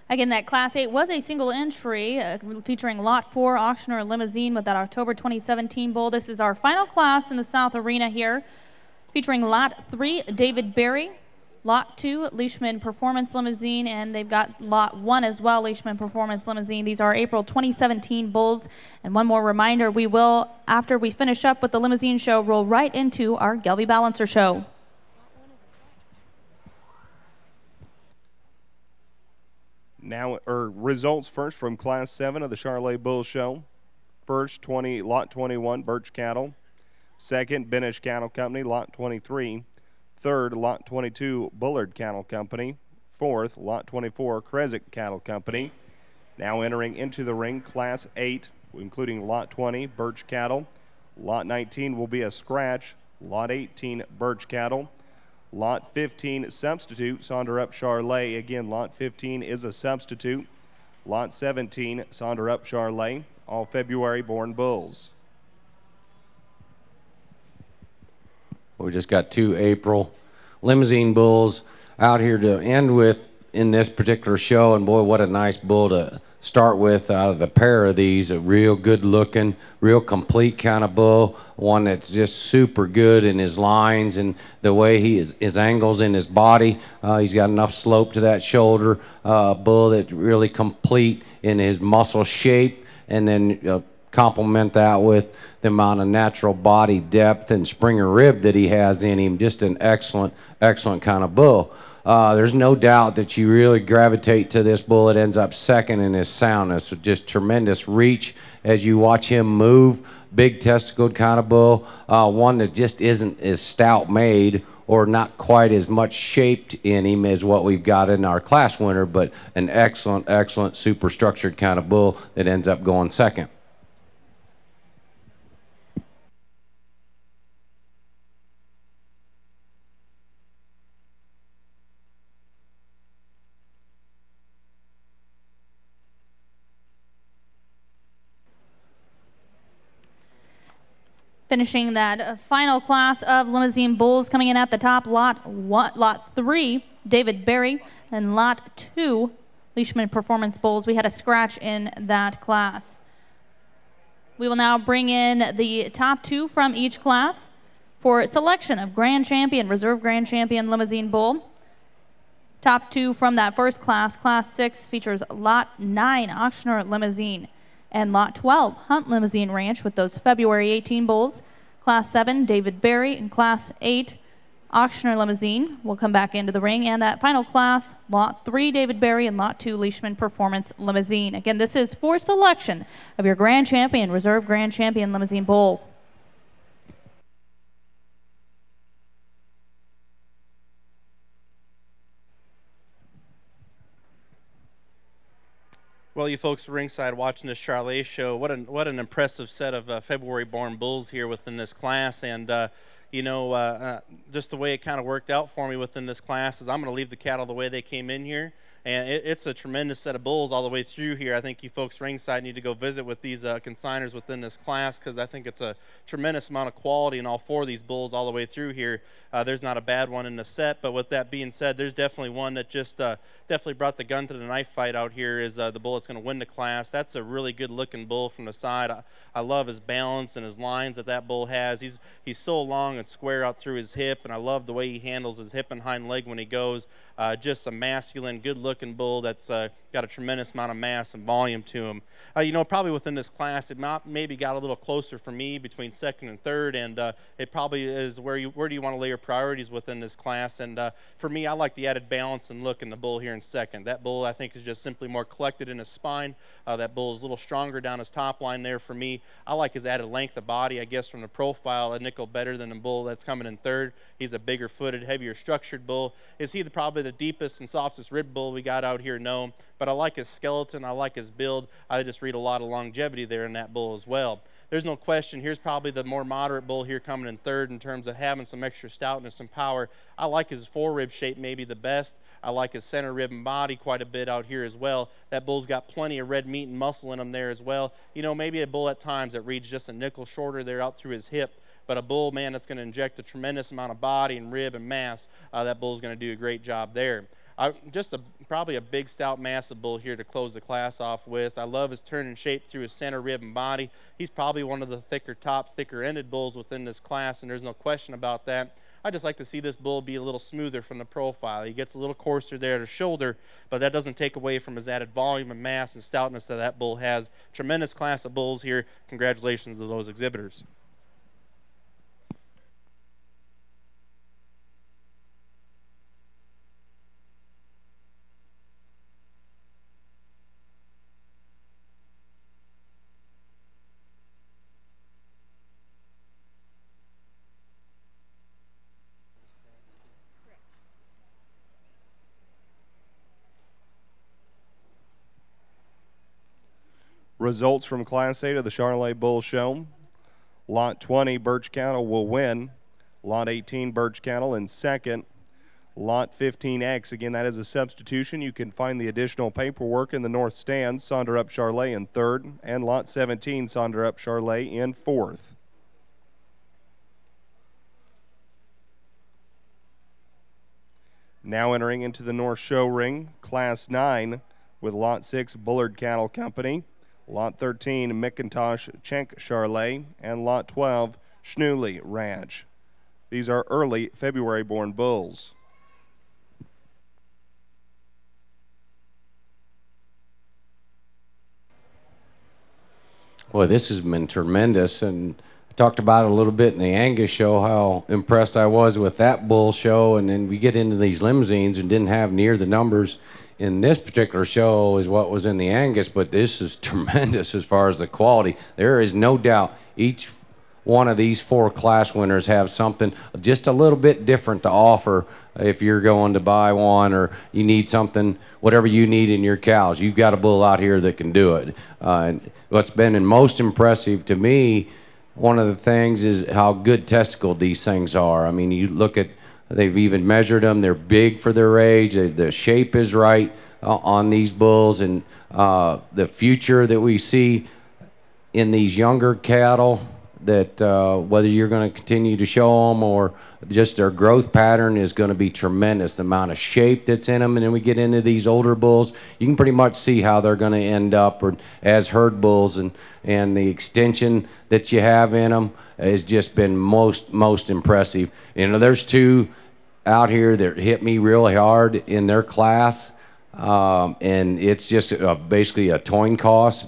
Again, that Class 8 was a single entry featuring Lot 4 Auctioneer Limousine with that October 2017 bull. This is our final class in the South Arena here, featuring Lot 3 David Berry, Lot 2 Leishman Performance Limousine, and they've got Lot 1 as well, Leishman Performance Limousine. These are April 2017 bulls. And one more reminder, we will, after we finish up with the limousine show, roll right into our Gelbvieh Balancer show. Now, results first from Class 7 of the Charolais Bull Show. First, Lot 21, Birch Cattle. Second, Benish Cattle Company, Lot 23. Third, Lot 22, Bullard Cattle Company. Fourth, Lot 24, Krezik Cattle Company. Now entering into the ring, Class 8, including Lot 20, Birch Cattle. Lot 19 will be a scratch. Lot 18, Birch Cattle. Lot 15, substitute, Saunderup Charolais. Again, Lot 15 is a substitute. Lot 17, Sonder Up Charolais, all February born bulls. We just got 2 April Limousin bulls out here to end with in this particular show, and boy, what a nice bull to start with out of the pair of these. A real good looking, real complete kind of bull, one that's just super good in his lines and the way his angles in his body. He's got enough slope to that shoulder. Bull that's really complete in his muscle shape, and then complement that with the amount of natural body depth and springer rib that he has in him. Just an excellent, excellent kind of bull. There's no doubt that you really gravitate to this bull. It ends up second in his soundness, with just tremendous reach as you watch him move. Big testicled kind of bull, one that just isn't as stout made or not quite as much shaped in him as what we've got in our class winner, but an excellent, excellent super structured kind of bull that ends up going second. Finishing that final class of Limousin bulls, coming in at the top, lot 3, David Berry, and lot 2, Leishman Performance bulls. We had a scratch in that class. We will now bring in the top 2 from each class for selection of Grand Champion, Reserve Grand Champion Limousin bull. Top 2 from that first class, class 6, features lot 9, Auctioneer Limousin, and lot 12, Hunt Limousin Ranch, with those February 18 bulls. Class 7, David Berry, and class 8, Auctioneer Limousin will come back into the ring. And that final class, lot 3, David Berry, and lot 2, Leishman Performance Limousin. Again, this is for selection of your Grand Champion, Reserve Grand Champion Limousin bull. Well, you folks ringside watching this Charolais show, what an impressive set of February-born bulls here within this class. And, just the way it kind of worked out for me within this class is I'm going to leave the cattle the way they came in here. And it's a tremendous set of bulls all the way through here. I think you folks ringside need to go visit with these consigners within this class, because I think it's a tremendous amount of quality in all 4 of these bulls all the way through here. There's not a bad one in the set, but with that being said, there's definitely one that just definitely brought the gun to the knife fight out here, is the bull that's going to win the class. That's a really good looking bull from the side. I love his balance and his lines that bull has. He's so long and square out through his hip, and I love the way he handles his hip and hind leg when he goes. Just a masculine, good-looking bull that's got a tremendous amount of mass and volume to him. Probably within this class, it maybe got a little closer for me between second and third, and it probably is where do you want to lay your priorities within this class. And for me, I like the added balance and look in the bull here in second. That bull, I think, is just simply more collected in his spine. That bull is a little stronger down his top line there for me. I like his added length of body, I guess, from the profile, a nickel better than the bull that's coming in third. He's a bigger footed, heavier structured bull. Is he probably the deepest and softest rib bull we got out here? No, but I like his skeleton, I like his build. I just read a lot of longevity there in that bull as well. There's no question, here's probably the more moderate bull here coming in third in terms of having some extra stoutness and power. I like his forerib shape maybe the best. I like his center rib and body quite a bit out here as well. That bull's got plenty of red meat and muscle in him there as well. Maybe a bull at times that reads just a nickel shorter there out through his hip, but a bull, man, that's going to inject a tremendous amount of body and rib and mass. That bull's going to do a great job there. Probably a big, stout, massive bull here to close the class off with. I love his turn and shape through his center rib and body. He's probably one of the thicker-ended bulls within this class, and there's no question about that. I just like to see this bull be a little smoother from the profile. He gets a little coarser there at the shoulder, but that doesn't take away from his added volume and mass and stoutness that bull has. Tremendous class of bulls here. Congratulations to those exhibitors. Results from Class 8 of the Charolais Bull Show. Lot 20, Birch Cattle will win. Lot 18, Birch Cattle in second. Lot 15X, again, that is a substitution. You can find the additional paperwork in the north stand. Sonder up Charolais in third, and Lot 17, Sonder up Charolais in fourth. Now entering into the North Show ring, Class 9 with Lot 6, Bullard Cattle Company, Lot 13, McIntosh Chenk Charolais, and Lot 12, Schneuli Ranch. These are early February-born bulls. Boy, this has been tremendous, and I talked about it a little bit in the Angus show, how impressed I was with that bull show, and then we get into these limousines and didn't have near the numbers in this particular show as what was in the Angus, but this is tremendous as far as the quality. There is no doubt each one of these 4 class winners have something just a little bit different to offer. If you're going to buy one or you need something, whatever you need in your cows, you've got a bull out here that can do it. And what's been most impressive to me, one of the things is how good testicled these things are. I mean, you look at, they've even measured them. They're big for their age. The shape is right on these bulls, and the future that we see in these younger cattle, that whether you're going to continue to show them or just their growth pattern is going to be tremendous. The amount of shape that's in them, and then we get into these older bulls, you can pretty much see how they're going to end up or as herd bulls, and the extension that you have in them has just been most impressive. You know, there's 2 out here that hit me really hard in their class, and it's just basically a coin toss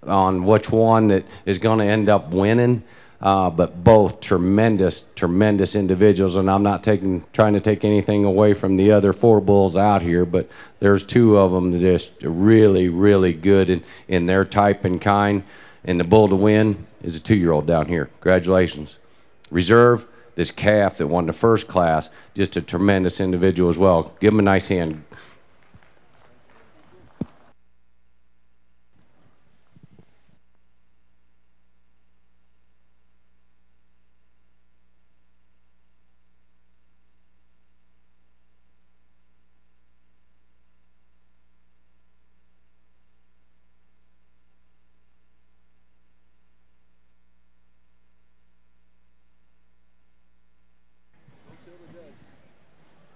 on which one that is going to end up winning, but both tremendous individuals, and I'm not trying to take anything away from the other 4 bulls out here, but there's 2 of them that just really good in their type and kind, and the bull to win is a 2-year-old down here. Congratulations. Reserve, this calf that won the first class, just a tremendous individual as well. Give him a nice hand.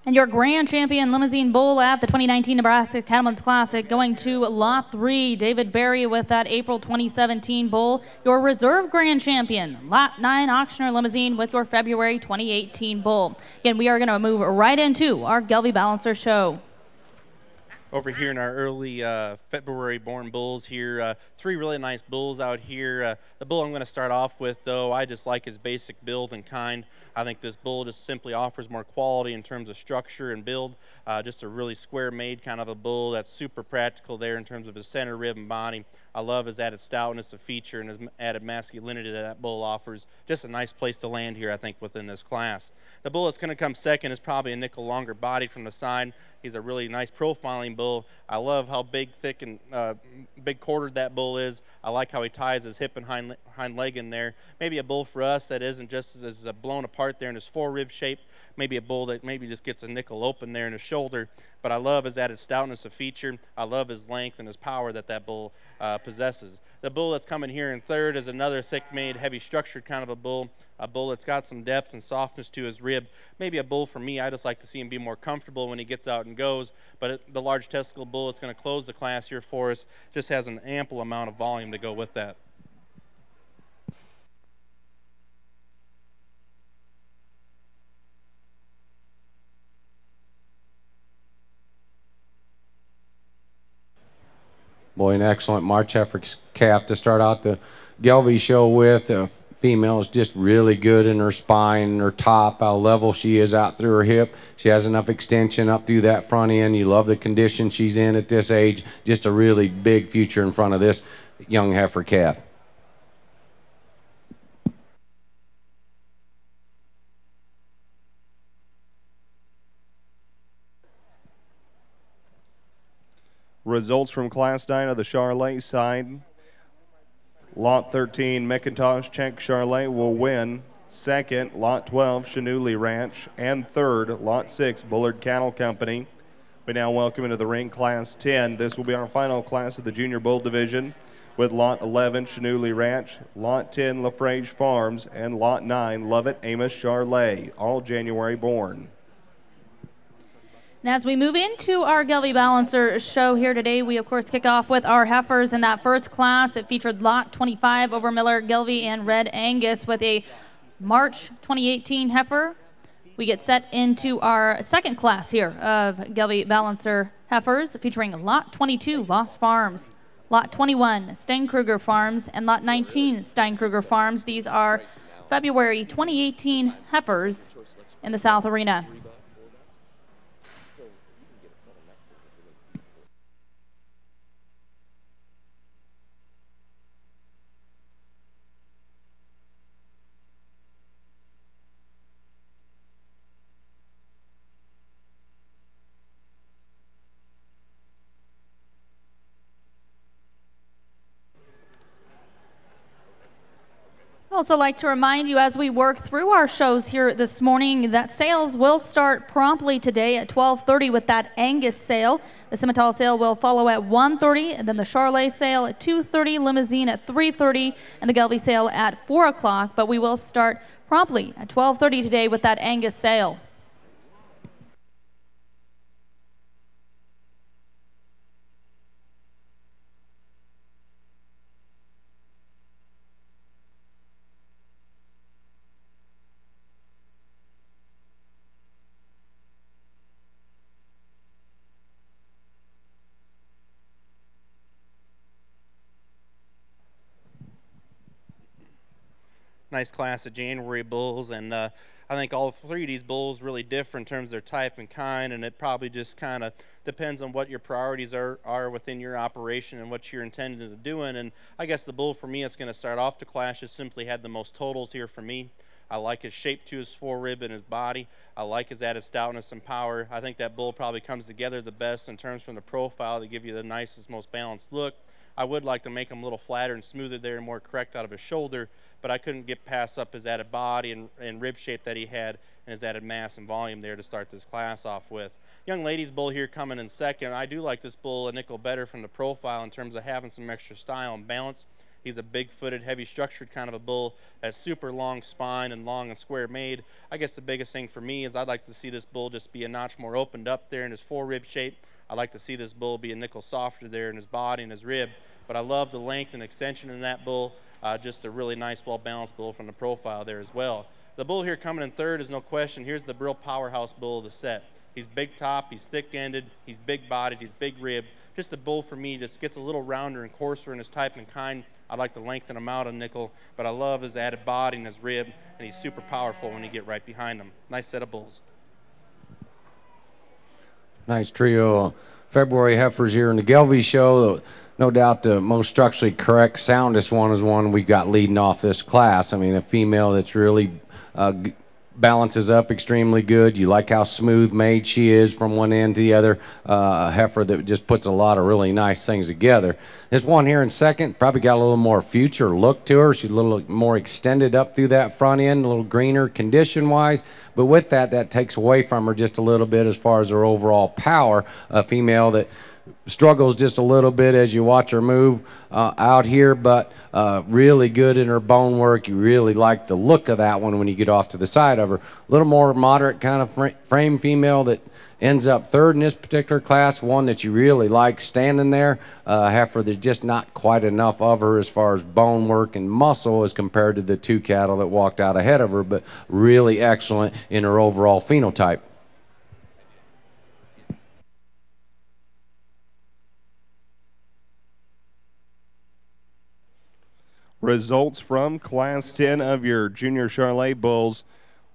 And your grand champion limousine bull at the 2019 Nebraska Cattlemen's Classic, going to Lot 3, David Berry with that April 2017 bull. Your reserve grand champion, Lot 9 Auctioneer Limousine with your February 2018 bull. Again, we are going to move right into our Gelbvieh Balancer show. Over here in our early February-born bulls here, 3 really nice bulls out here. The bull I'm going to start off with, though, I just like his basic build and kind. I think this bull just simply offers more quality in terms of structure and build. Just a really square-made kind of a bull that's super practical there in terms of his center rib and body. I love his added stoutness of feature and his added masculinity that bull offers. Just a nice place to land here, I think, within this class. The bull that's going to come second is probably a nickel longer body from the side. He's a really nice profiling bull. I love how big, thick, and big quartered that bull is. I like how he ties his hip and hind leg in there. Maybe a bull for us that isn't just as blown apart there in his forerib shape. Maybe a bull that maybe just gets a nickel open there in his shoulder. But I love his added stoutness of feature. I love his length and his power that bull possesses. The bull that's coming here in third is another thick-made, heavy-structured kind of a bull that's got some depth and softness to his rib. Maybe a bull for me, I just like to see him be more comfortable when he gets out and goes. But the large testicle bull that's going to close the class here for us just has an ample amount of volume to go with that. Boy, an excellent March heifer calf to start out the Gelbvieh show with. The female is just really good in her spine and her top, how level she is out through her hip. She has enough extension up through that front end. You love the condition she's in at this age. Just a really big future in front of this young heifer calf. Results from Class 9 of the Charolais side. Lot 13, McIntosh Chenk Charolais will win second, Lot 12, Chanouly Ranch, and third, Lot 6, Bullard Cattle Company. We now welcome into the ring Class 10. This will be our final class of the Junior Bull Division, with Lot 11, Chanouly Ranch, Lot 10, LaFrage Farms, and Lot 9, Lovett Amos Charolais, all January born. And as we move into our Gelbvieh Balancer show here today, we of course kick off with our heifers in that first class. It featured Lot 25 over Miller, Gelbvieh, and Red Angus with a March 2018 heifer. We get set into our second class here of Gelbvieh Balancer heifers, featuring Lot 22, Lost Farms, Lot 21, Steinkruger Farms, and Lot 19, Steinkruger Farms. These are February 2018 heifers in the South Arena. I'd also like to remind you as we work through our shows here this morning that sales will start promptly today at 12:30 with that Angus sale. The Simmental sale will follow at 1:30, and then the Charolais sale at 2:30, Limousin at 3:30, and the Gelbvieh sale at 4 o'clock. But we will start promptly at 12:30 today with that Angus sale. Nice class of January bulls, and I think all three of these bulls really differ in terms of their type and kind, and it probably just kind of depends on what your priorities are within your operation and what you're intending to doing. And I guess the bull for me that's going to start off the class just simply had the most totals here for me. I like his shape to his forerib and his body. I like his added stoutness and power. I think that bull probably comes together the best in terms from the profile to give you the nicest, most balanced look. I would like to make him a little flatter and smoother there and more correct out of his shoulder, but I couldn't get past up his added body and rib shape that he had and his added mass and volume there to start this class off with. Young ladies bull here coming in second. I do like this bull a nickel better from the profile in terms of having some extra style and balance. He's a big-footed, heavy-structured kind of a bull, has super long spine and long and square made. I guess the biggest thing for me is I'd like to see this bull just be a notch more opened up there in his forerib shape. I'd like to see this bull be a nickel softer there in his body and his rib. But I love the length and extension in that bull. Just a really nice, well-balanced bull from the profile there as well. The bull here coming in third is no question. Here's the real powerhouse bull of the set. He's big top, he's thick-ended, he's big-bodied, he's big-ribbed. Just the bull for me just gets a little rounder and coarser in his type and kind. I'd like to lengthen him out a nickel, but I love his added body and his rib, and he's super powerful when you get right behind him. Nice set of bulls. Nice trio of February heifers here in the Gelbvieh show. No doubt the most structurally correct, soundest one is one we got leading off this class. I mean, a female that's really balances up extremely good. You like how smooth made she is from one end to the other. A heifer that just puts a lot of really nice things together. This one here in second probably got a little more future look to her. She's a little more extended up through that front end, a little greener condition-wise. But with that, that takes away from her just a little bit as far as her overall power. A female that struggles just a little bit as you watch her move out here, but really good in her bone work. You really like the look of that one when you get off to the side of her. A little more moderate kind of frame female that ends up third in this particular class, one that you really like standing there. Heifer, there's just not quite enough of her as far as bone work and muscle as compared to the two cattle that walked out ahead of her, but really excellent in her overall phenotype. Results from Class 10 of your Junior Charolais bulls.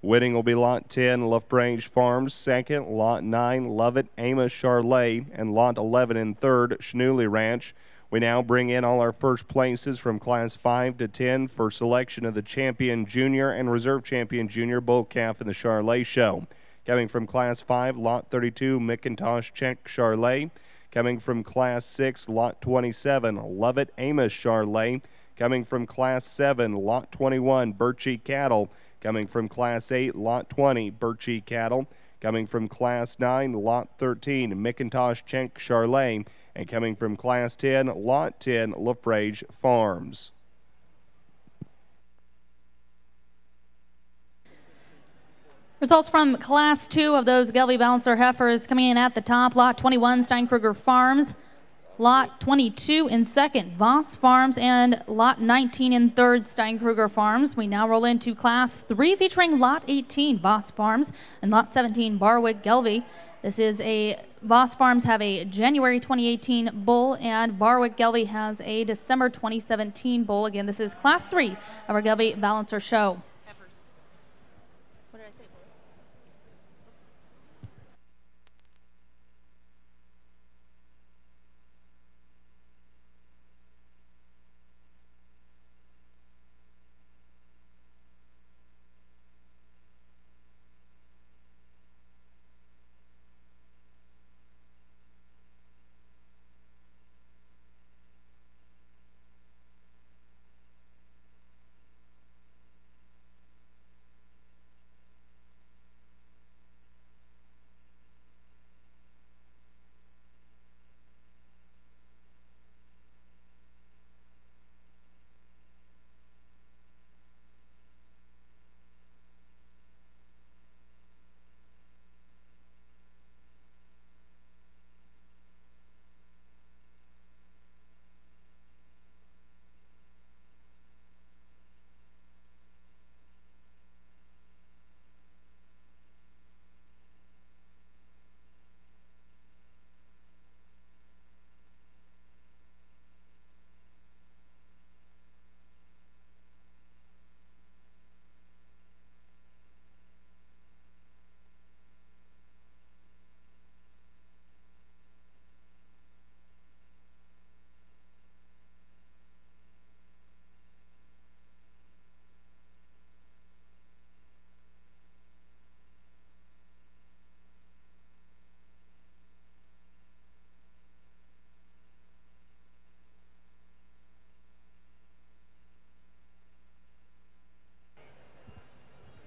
Winning will be Lot 10, LaFrage Farms. Second, Lot 9, Lovett Amos Charolais. And Lot 11 in third, Chanouly Ranch. We now bring in all our first places from Class 5 to 10 for selection of the Champion Junior and Reserve Champion Junior bull calf in the Charolais show. Coming from Class 5, Lot 32, McIntosh Check Charolais. Coming from Class 6, Lot 27, Lovett Amos Charolais. Coming from Class 7, Lot 21, Birchie Cattle. Coming from Class 8, Lot 20, Birchie Cattle. Coming from Class 9, Lot 13, McIntosh Chenk Charolais. And coming from Class 10, Lot 10, LaFrage Farms. Results from Class 2 of those Gelbvieh Balancer heifers coming in at the top. Lot 21, Steinkruger Farms. Lot 22 in second, Voss Farms. And Lot 19 in third, Steinkruger Farms. We now roll into Class 3 featuring Lot 18, Voss Farms, and Lot 17, Barwick Gelbvieh. This is Voss Farms have a January 2018 bull, and Barwick Gelbvieh has a December 2017 bull. Again, this is Class 3 of our Gelbvieh Balancer show.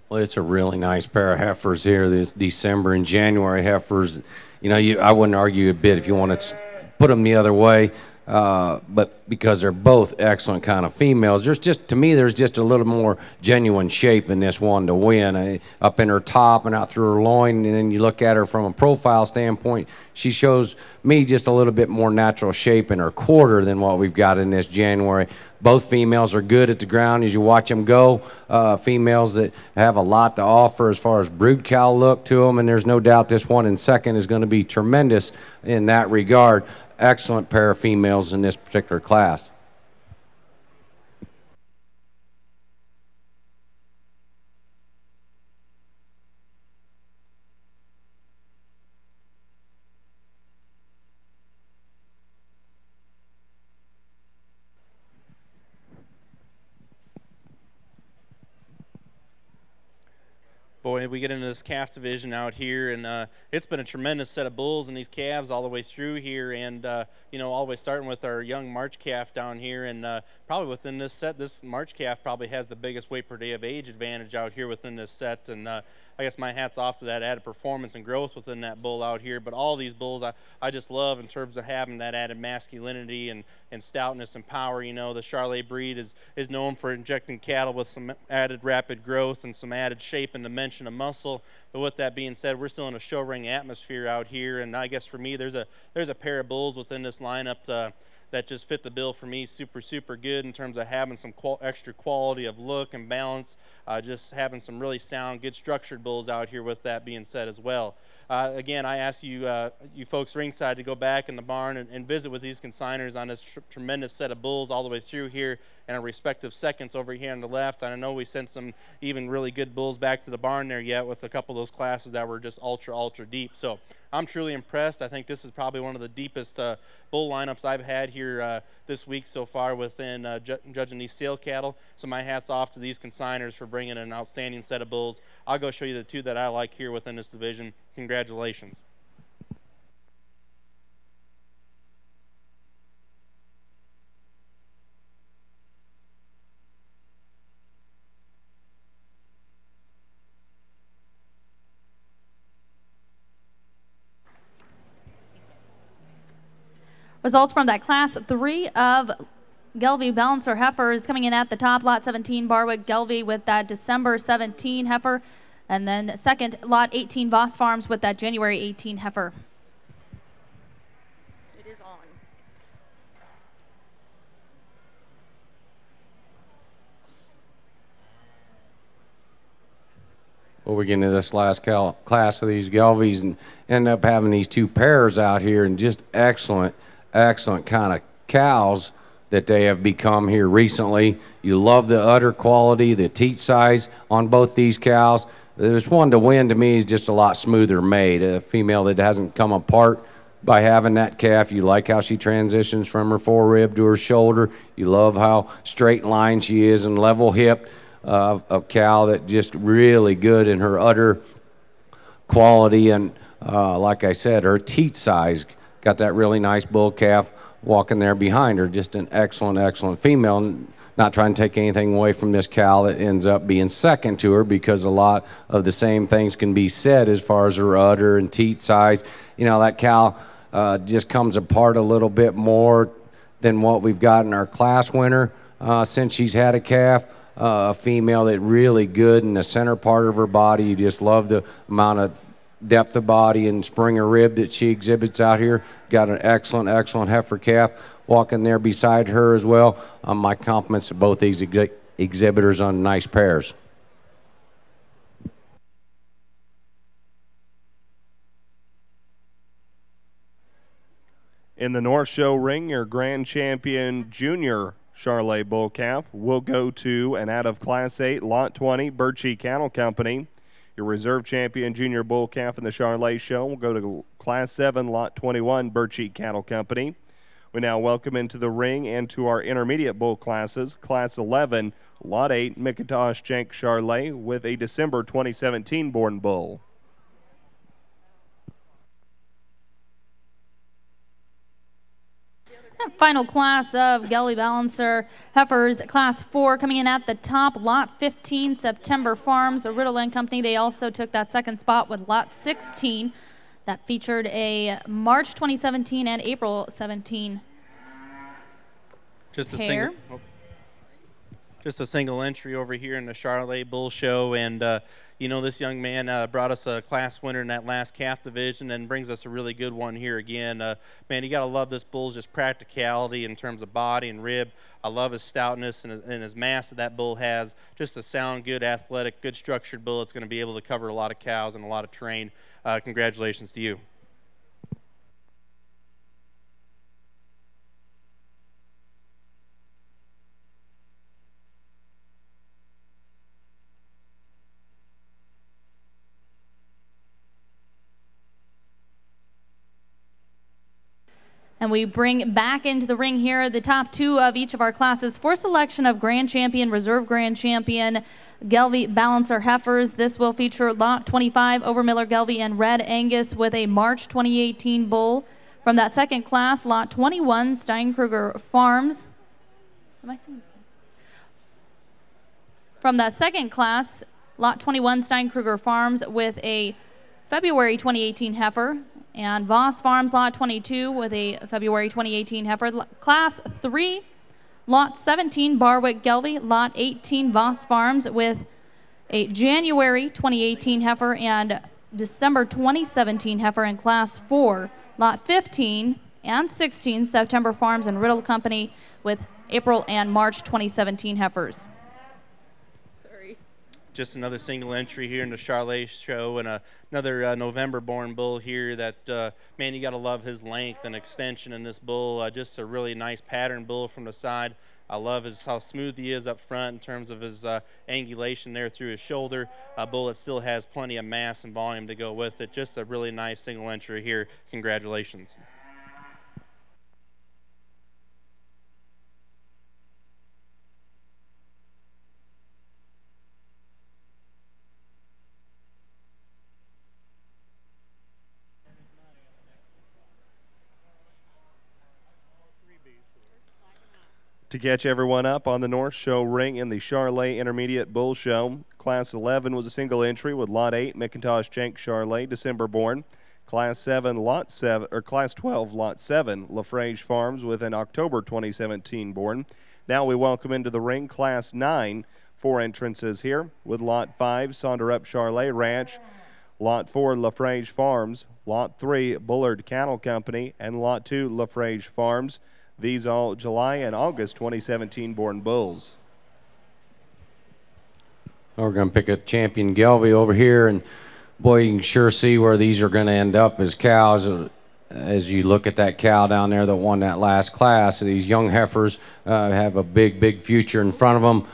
Well, it's a really nice pair of heifers here. This December and January heifers. You know, I wouldn't argue a bit if you want to put them the other way, but because they're both excellent kind of females. To me, there's just a little more genuine shape in this one to win. Up in her top and out through her loin, and then you look at her from a profile standpoint, she shows me just a little bit more natural shape in her quarter than what we've got in this January. Both females are good at the ground as you watch them go. Females that have a lot to offer as far as brood cow look to them, and there's no doubt this one in second is going to be tremendous in that regard. Excellent pair of females in this particular class. Boy, we get into this calf division out here, and it's been a tremendous set of bulls and these calves all the way through here, and you know, all the way starting with our young March calf down here, and probably within this set, this March calf probably has the biggest weight per day of age advantage out here within this set, and I guess my hat's off to that added performance and growth within that bull out here. But all these bulls I just love in terms of having that added masculinity and stoutness and power. You know, the Charolais breed is known for injecting cattle with some added rapid growth and some added shape and dimension of muscle. But with that being said, we're still in a show ring atmosphere out here, and I guess for me there's a pair of bulls within this lineup that just fit the bill for me super good in terms of having some extra quality of look and balance, just having some really sound, good structured bulls out here with that being said as well. Again, I ask you you folks ringside to go back in the barn and visit with these consigners on this tremendous set of bulls all the way through here in our respective seconds over here on the left. And I know we sent some even really good bulls back to the barn there yet with a couple of those classes that were just ultra deep. So I'm truly impressed. I think this is probably one of the deepest bull lineups I've had here this week so far within judging these sale cattle. So my hat's off to these consigners for bringing an outstanding set of bulls. I'll go show you the two that I like here within this division. Congratulations. Results from that Class 3 of Gelbvieh Balancer heifers coming in at the top, Lot 17 Barwick Gelbvieh with that December 17 heifer, and then second, Lot 18 Voss Farms with that January 18 heifer. It is on. Well, we get into this last class of these Gelbviehs and end up having these two pairs out here, and just excellent kind of cows that they have become here recently. You love the udder quality, the teat size on both these cows. This one to win to me is just a lot smoother made. A female that hasn't come apart by having that calf. You like how she transitions from her forerib to her shoulder. You love how straight line she is and level hipped. A cow that just really good in her udder quality, and like I said, her teat size. Got that really nice bull calf walking there behind her. Just an excellent female. Not trying to take anything away from this cow that ends up being second to her, because a lot of the same things can be said as far as her udder and teat size. You know, that cow just comes apart a little bit more than what we've got in our class winner since she's had a calf. A female that really good in the center part of her body. You just love the amount of depth of body and spring of rib that she exhibits out here. Got an excellent heifer calf walking there beside her as well. My compliments to both these exhibitors on nice pairs. In the North Show ring, your grand champion junior Charolais bull calf will go to and out of Class 8, Lot 20, Birchie Cattle Company. Your reserve champion junior bull calf in the Charolais show will go to Class 7, Lot 21, Birchie Cattle Company. We now welcome into the ring and to our intermediate bull classes, Class 11, Lot 8, McIntosh Jenk Charolais with a December 2017 born bull. Final class of Gelbvieh Balancer heifers, Class 4, coming in at the top, Lot 15, September Farms, Riddle and Company. They also took that second spot with Lot 16. That featured a March 2017 and April 17 pair. Just a single entry over here in the Charolais Bull Show, and you know, this young man brought us a class winner in that last calf division and brings us a really good one here again. Man, you got to love this bull's just practicality in terms of body and rib. I love his stoutness and his mass that bull has. Just a sound, good, athletic, good structured bull. It's going to be able to cover a lot of cows and a lot of terrain. Congratulations to you. And we bring back into the ring here the top two of each of our classes for selection of Grand Champion, Reserve Grand Champion, Gelbvieh Balancer heifers. This will feature Lot 25, Overmiller Gelbvieh and Red Angus with a March 2018 bull. From that second class, Lot 21, Steinkruger Farms. Am I saying? From that second class, Lot 21, Steinkruger Farms with a February 2018 heifer, and Voss Farms Lot 22 with a February 2018 heifer. Class 3, Lot 17, Barwick Gelbvieh, Lot 18, Voss Farms with a January 2018 heifer and December 2017 heifer. In Class 4, Lot 15 and 16, September Farms and Riddle Company with April and March 2017 heifers. Just another single entry here in the Charolais show, and another November-born bull here that, man, you got to love his length and extension in this bull. Just a really nice pattern bull from the side. I love how smooth he is up front in terms of his angulation there through his shoulder. A bull that still has plenty of mass and volume to go with it. Just a really nice single entry here. Congratulations. To catch everyone up on the North Show ring in the Charolais Intermediate Bull Show, Class 11 was a single entry with Lot 8, McIntosh Jenk Charolais, December born. Class 7, Lot 7, or Class 12, Lot 7, LaFrage Farms with an October 2017 born. Now we welcome into the ring Class 9, 4 entrances here with Lot 5, Sonderup Charolais Ranch, Lot 4, LaFrage Farms, Lot 3, Bullard Cattle Company, and Lot 2, LaFrage Farms. These all July and August 2017 born bulls. We're going to pick a champion Gelbvieh over here, and boy, you can sure see where these are going to end up as cows. As you look at that cow down there that won that last class, these young heifers have a big future in front of them.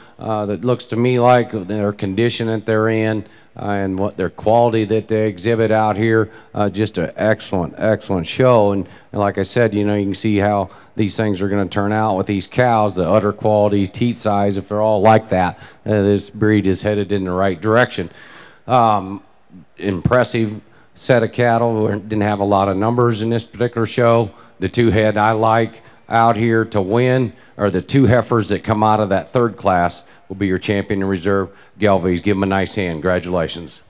That looks to me like their condition that they're in and what their quality that they exhibit out here. Just an excellent show. And like I said, you know, you can see how these things are going to turn out with these cows, the udder quality, teat size. If they're all like that, this breed is headed in the right direction. Impressive set of cattle. Didn't have a lot of numbers in this particular show. The two head I like out here to win are the two heifers that come out of that third class will be your champion in reserve, Gelbviehs. Give them a nice hand. Congratulations.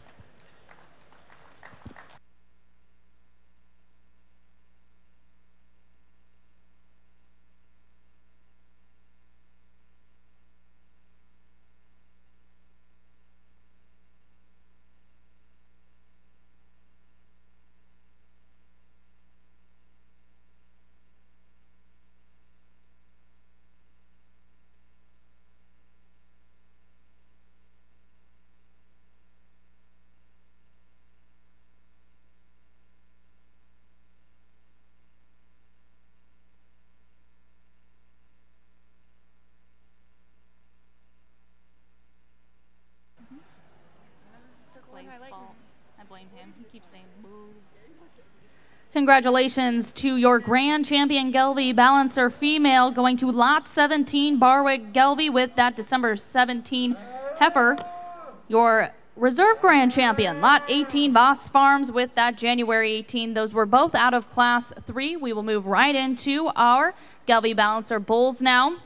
Congratulations to your grand champion Gelbvieh balancer female, going to lot 17 Barwick Gelbvieh with that December 17 heifer. Your reserve grand champion lot 18 Boss Farms with that January 18. Those were both out of class 3. We will move right into our Gelbvieh balancer bulls now.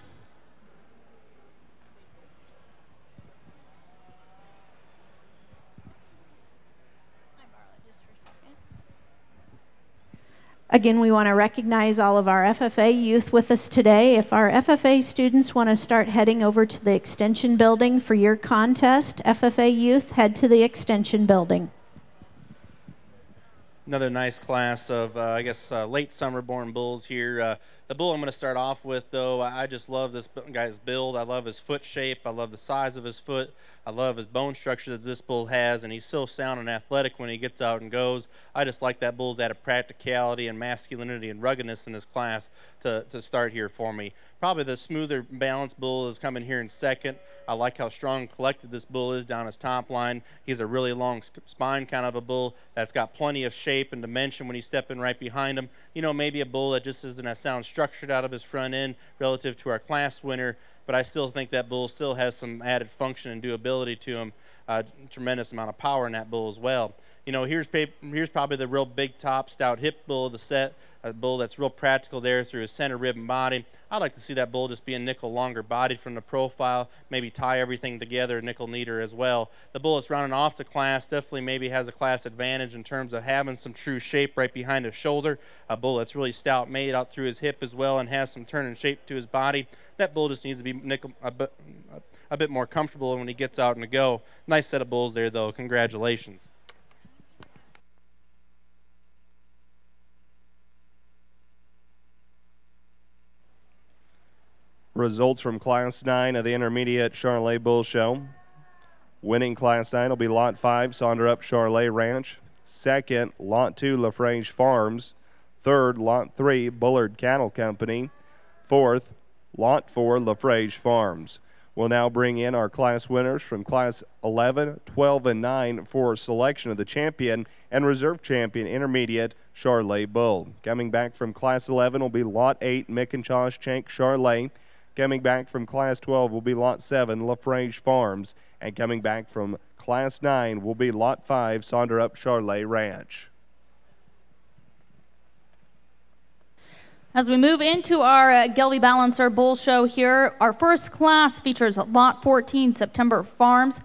Again, we want to recognize all of our FFA youth with us today. If our FFA students want to start heading over to the Extension Building for your contest, FFA youth, head to the Extension Building. Another nice class of, I guess, late summer born bulls here. The bull I'm going to start off with, though, I just love this guy's build. I love his foot shape. I love the size of his foot. I love his bone structure that this bull has, and he's so sound and athletic when he gets out and goes. I just like that bull's added practicality and masculinity and ruggedness in this class to start here for me. Probably the smoother balanced bull is coming here in second. I like how strong and collected this bull is down his top line. He's a really long spine kind of a bull that's got plenty of shape and dimension when he's stepping right behind him. You know, maybe a bull that just isn't as sound structured out of his front end relative to our class winner, but I still think that bull still has some added function and doability to him. Tremendous amount of power in that bull as well. You know, here's probably the real big top stout hip bull of the set, a bull that's real practical there through his center rib and body. I'd like to see that bull just be a nickel longer bodied from the profile, maybe tie everything together nickel neater as well. The bull that's running off the class definitely maybe has a class advantage in terms of having some true shape right behind his shoulder. A bull that's really stout made out through his hip as well and has some turn and shape to his body. That bull just needs to be a bit more comfortable when he gets out and to go. Nice set of bulls there, though. Congratulations. Results from Class 9 of the Intermediate Charolais Bull Show. Winning Class 9 will be Lot 5, Sonderup Charolais Ranch. Second, Lot 2, LaFrage Farms. Third, Lot 3, Bullard Cattle Company. Fourth, Lot 4, LaFrage Farms. We'll now bring in our class winners from Class 11, 12, and 9 for selection of the champion and reserve champion Intermediate Charolais Bull. Coming back from Class 11 will be Lot 8, McIntosh Shank Charolais. Coming back from Class 12 will be Lot 7, LaFrage Farms. And coming back from Class 9 will be Lot 5, Sonderup Charolais Ranch. As we move into our Gelbvieh Balancer Bull Show here, our first class features Lot 14, September Farms.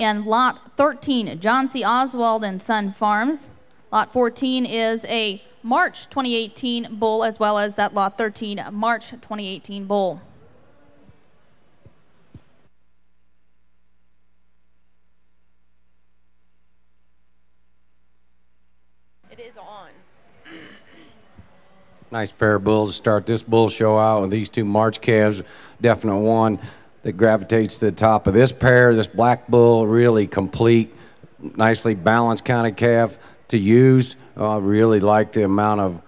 And lot 13, John C. Oswald and Son Farms. Lot 14 is a March 2018 bull, as well as that lot 13 March 2018 bull. It is on. Nice pair of bulls to start this bull show out with these two March calves. Definite one that gravitates to the top of this pair. This black bull, really complete, nicely balanced kind of calf to use. Really like the amount of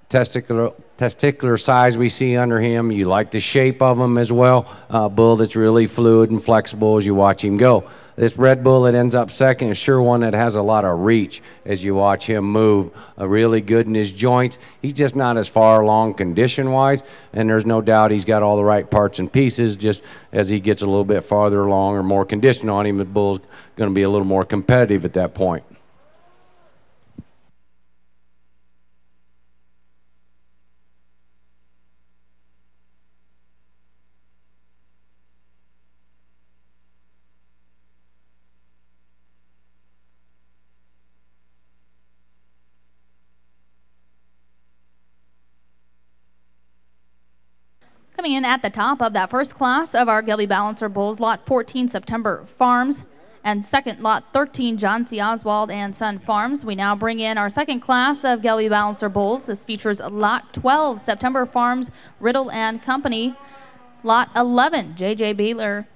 testicular size we see under him. You like the shape of him as well. Bull that's really fluid and flexible as you watch him go. This red bull that ends up second is sure one that has a lot of reach as you watch him move. Really good in his joints. He's just not as far along condition-wise, and there's no doubt he's got all the right parts and pieces. Just as he gets a little bit farther along or more condition on him, the bull's going to be a little more competitive at that point. Coming in at the top of that first class of our Gelbvieh Balancer bulls, lot 14, September Farms, and second, lot 13, John C. Oswald and Son Farms. We now bring in our second class of Gelbvieh Balancer bulls. This features lot 12, September Farms, Riddle and Company, lot 11, J.J. Beeler,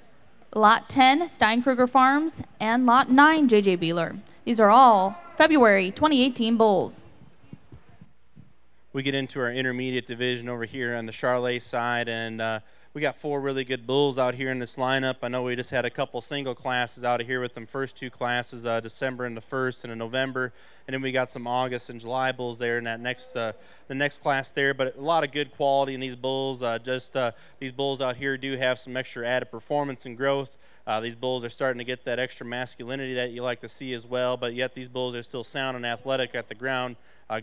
lot 10, Steinkruger Farms, and lot 9, J.J. Beeler. These are all February 2018 bulls. We get into our intermediate division over here on the Charolais side, and we got 4 really good bulls out here in this lineup. I know we just had a couple single classes out of here with them first 2 classes, December and the 1st, and in November, and then we got some August and July bulls there in that the next class there. But a lot of good quality in these bulls. These bulls out here do have some extra added performance and growth. These bulls are starting to get that extra masculinity that you like to see as well, but yet these bulls are still sound and athletic at the ground.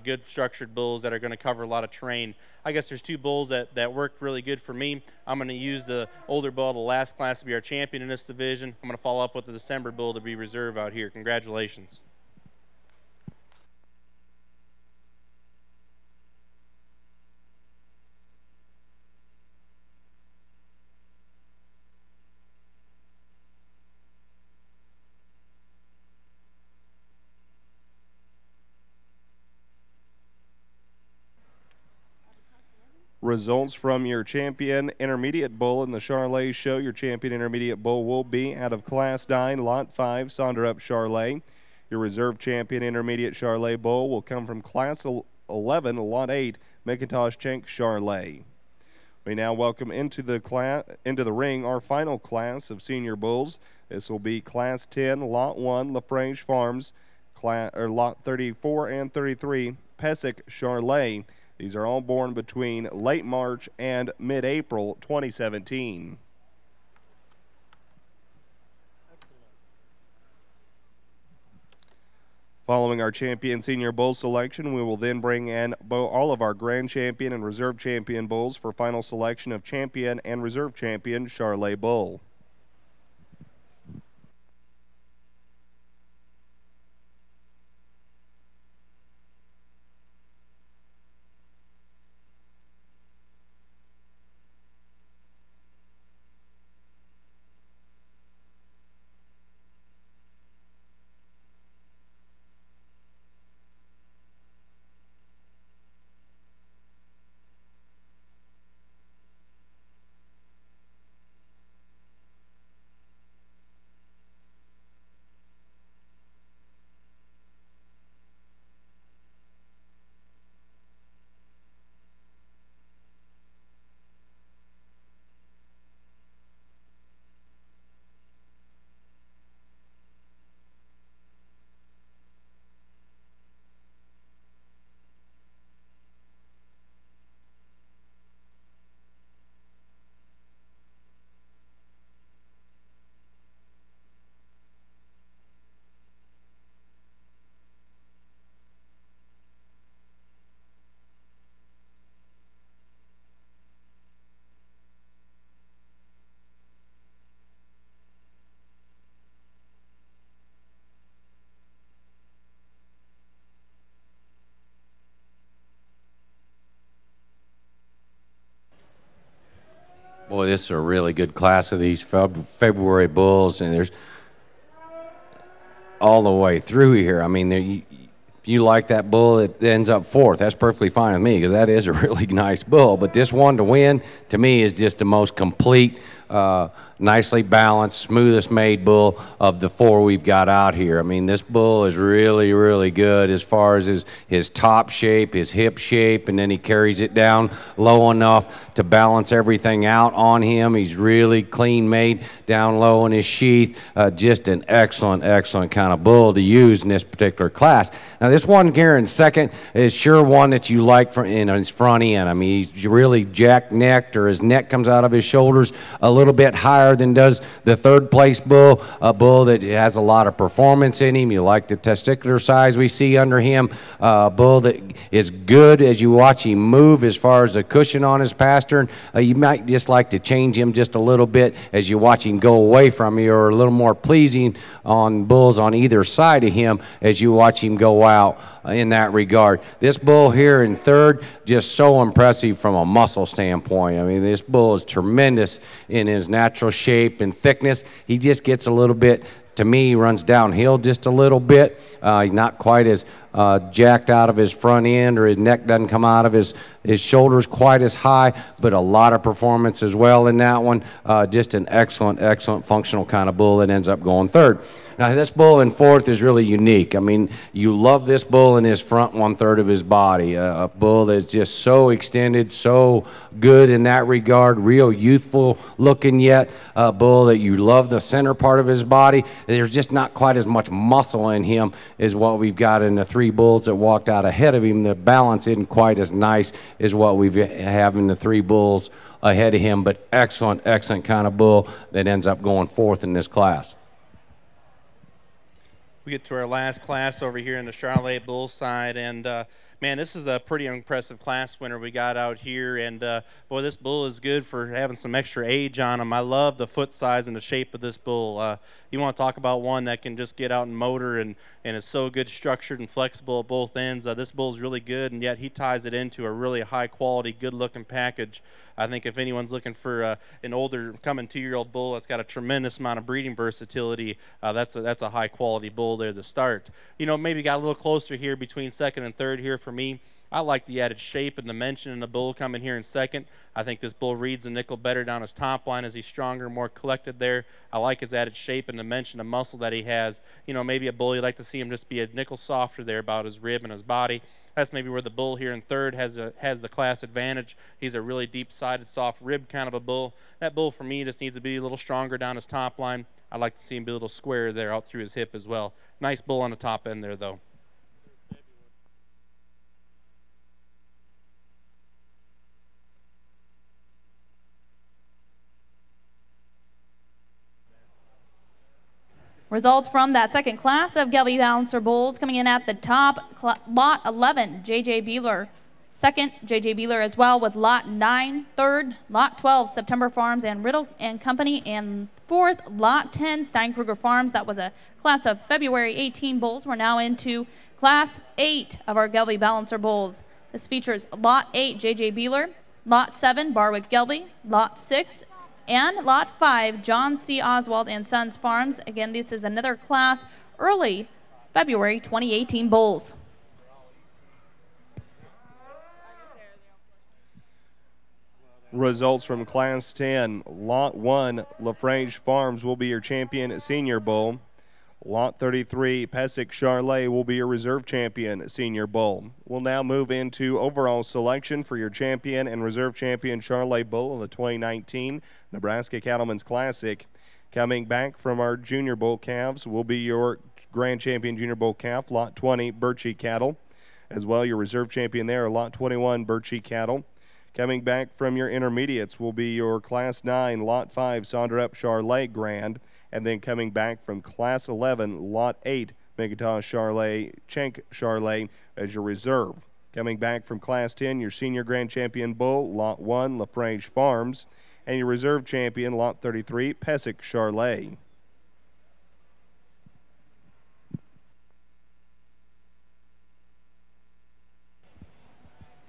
Good structured bulls that are going to cover a lot of terrain. I guess there's 2 bulls that worked really good for me. I'm going to use the older bull of the last class to be our champion in this division. I'm going to follow up with the December bull to be reserve out here. Congratulations. Results from your champion intermediate bull in the Charolais show. Your champion intermediate bull will be out of Class 9, Lot 5, Sonderup Charolais. Your reserve champion intermediate Charolais bull will come from Class 11, Lot 8, McIntosh Schenk Charolais. We now welcome into the ring our final class of senior bulls. This will be Class 10, Lot 1, LaFranche Farms, Lot 34 and 33, Pesic Charolais. These are all born between late March and mid-April 2017. Following our champion senior bull selection, we will then bring in all of our grand champion and reserve champion bulls for final selection of champion and reserve champion Charolais bull. Boy, this is a really good class of these February bulls, and there's all the way through here. I mean, if you like that bull, it ends up fourth. That's perfectly fine with me because that is a really nice bull. But this one to win, to me, is just the most complete, nicely balanced, smoothest made bull of the four we've got out here. I mean, this bull is really, really good as far as his top shape, his hip shape, and then he carries it down low enough to balance everything out on him. He's really clean made down low in his sheath. Just an excellent, excellent kind of bull to use in this particular class. Now, this one here in second is sure one that you like in his front end. I mean, he's really jack-necked, or his neck comes out of his shoulders a little bit higher than does the third place bull, a bull that has a lot of performance in him. You like the testicular size we see under him, a bull that is good as you watch him move as far as the cushion on his pastern. You might just like to change him just a little bit as you watch him go away from you, or a little more pleasing on bulls on either side of him as you watch him go out in that regard. This bull here in third, just so impressive from a muscle standpoint. I mean, this bull is tremendous in his natural shape and thickness. He just gets a little bit, to me, he runs downhill just a little bit. He's not quite as jacked out of his front end, or his neck doesn't come out of his shoulders quite as high, but a lot of performance as well in that one. Just an excellent, excellent functional kind of bull that ends up going third. Now, this bull in fourth is really unique. I mean, you love this bull in his front 1/3 of his body. A bull that's just so extended, so good in that regard, real youthful looking yet. A bull that you love the center part of his body. There's just not quite as much muscle in him as what we've got in the three bulls that walked out ahead of him. The balance isn't quite as nice as what we have in the three bulls ahead of him, but excellent, excellent kind of bull that ends up going fourth in this class. We get to our last class over here in the Charolais bull side, and man, this is a pretty impressive class winner we got out here, and boy, this bull is good for having some extra age on him. I love the foot size and the shape of this bull. You want to talk about one that can just get out and motor and is so good structured and flexible at both ends. This bull's really good, and yet he ties it into a really high quality, good looking package. I think if anyone's looking for an older coming 2-year-old bull that's got a tremendous amount of breeding versatility, that's a high quality bull there to start. You know, maybe got a little closer here between second and third here for me. I like the added shape and dimension in the bull coming here in second. I think this bull reads the nickel better down his top line as he's stronger, more collected there. I like his added shape and dimension of muscle that he has. You know, maybe a bull, you'd like to see him just be a nickel softer there about his rib and his body. That's maybe where the bull here in third has the class advantage. He's a really deep-sided, soft rib kind of a bull. That bull, for me, just needs to be a little stronger down his top line. I'd like to see him be a little square there out through his hip as well. Nice bull on the top end there, though. Results from that second class of Gelbvieh Balancer bulls coming in at the top. Lot 11, J.J. Beeler. Second, J.J. Beeler as well with Lot 9. Third, Lot 12, September Farms and Riddle and Company. And fourth, Lot 10, Steinkruger Farms. That was a class of February 18 bulls. We're now into Class 8 of our Gelbvieh Balancer bulls. This features Lot 8, J.J. Beeler. Lot 7, Barwick Gelbvieh. Lot 6, and Lot 5, John C. Oswald and Sons Farms. Again, this is another class, early February 2018 bulls. Results from Class 10. Lot 1, LaFrange Farms will be your champion senior bull. Lot 33, Pesic Charolais will be your reserve champion senior bull. We'll now move into overall selection for your champion and reserve champion Charolais bull of the 2019 Nebraska Cattlemen's Classic. Coming back from our junior bull calves will be your grand champion junior bull calf, Lot 20, Birchie Cattle. As well, your reserve champion there, Lot 21, Birchie Cattle. Coming back from your intermediates will be your Class 9, Lot 5, Sonderup Charolais Grand. And then coming back from Class 11, Lot 8, Megaton Charolais, Chenk Charolais as your reserve. Coming back from Class 10, your senior grand champion bull, Lot 1, LaFrange Farms. And your reserve champion, Lot 33, Pesic Charolais.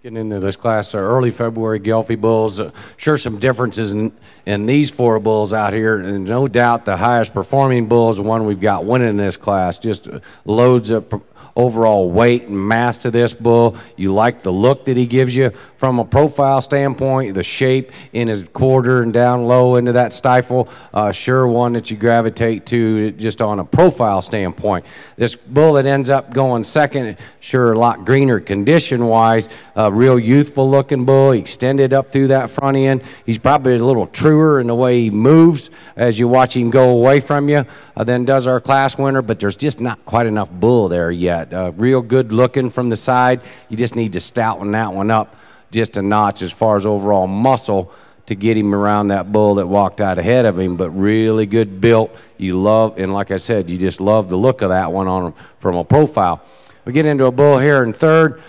Getting into this class, early February Gelbvieh bulls. Sure, some differences in these 4 bulls out here, and no doubt the highest performing bull is the one we've got winning this class. Just loads of overall weight and mass to this bull. You like the look that he gives you from a profile standpoint, the shape in his quarter and down low into that stifle. Sure, one that you gravitate to just on a profile standpoint. This bull that ends up going second, sure, a lot greener condition wise. Real youthful looking bull. He extended up through that front end. He's probably a little truer in the way he moves as you watch him go away from you than does our class winner, but there's just not quite enough bull there yet. Real good looking from the side. You just need to stouten that one up just a notch as far as overall muscle to get him around that bull that walked out ahead of him, but really good built. You love, and like I said, you just love the look of that one on him from a profile. We get into a bull here in third,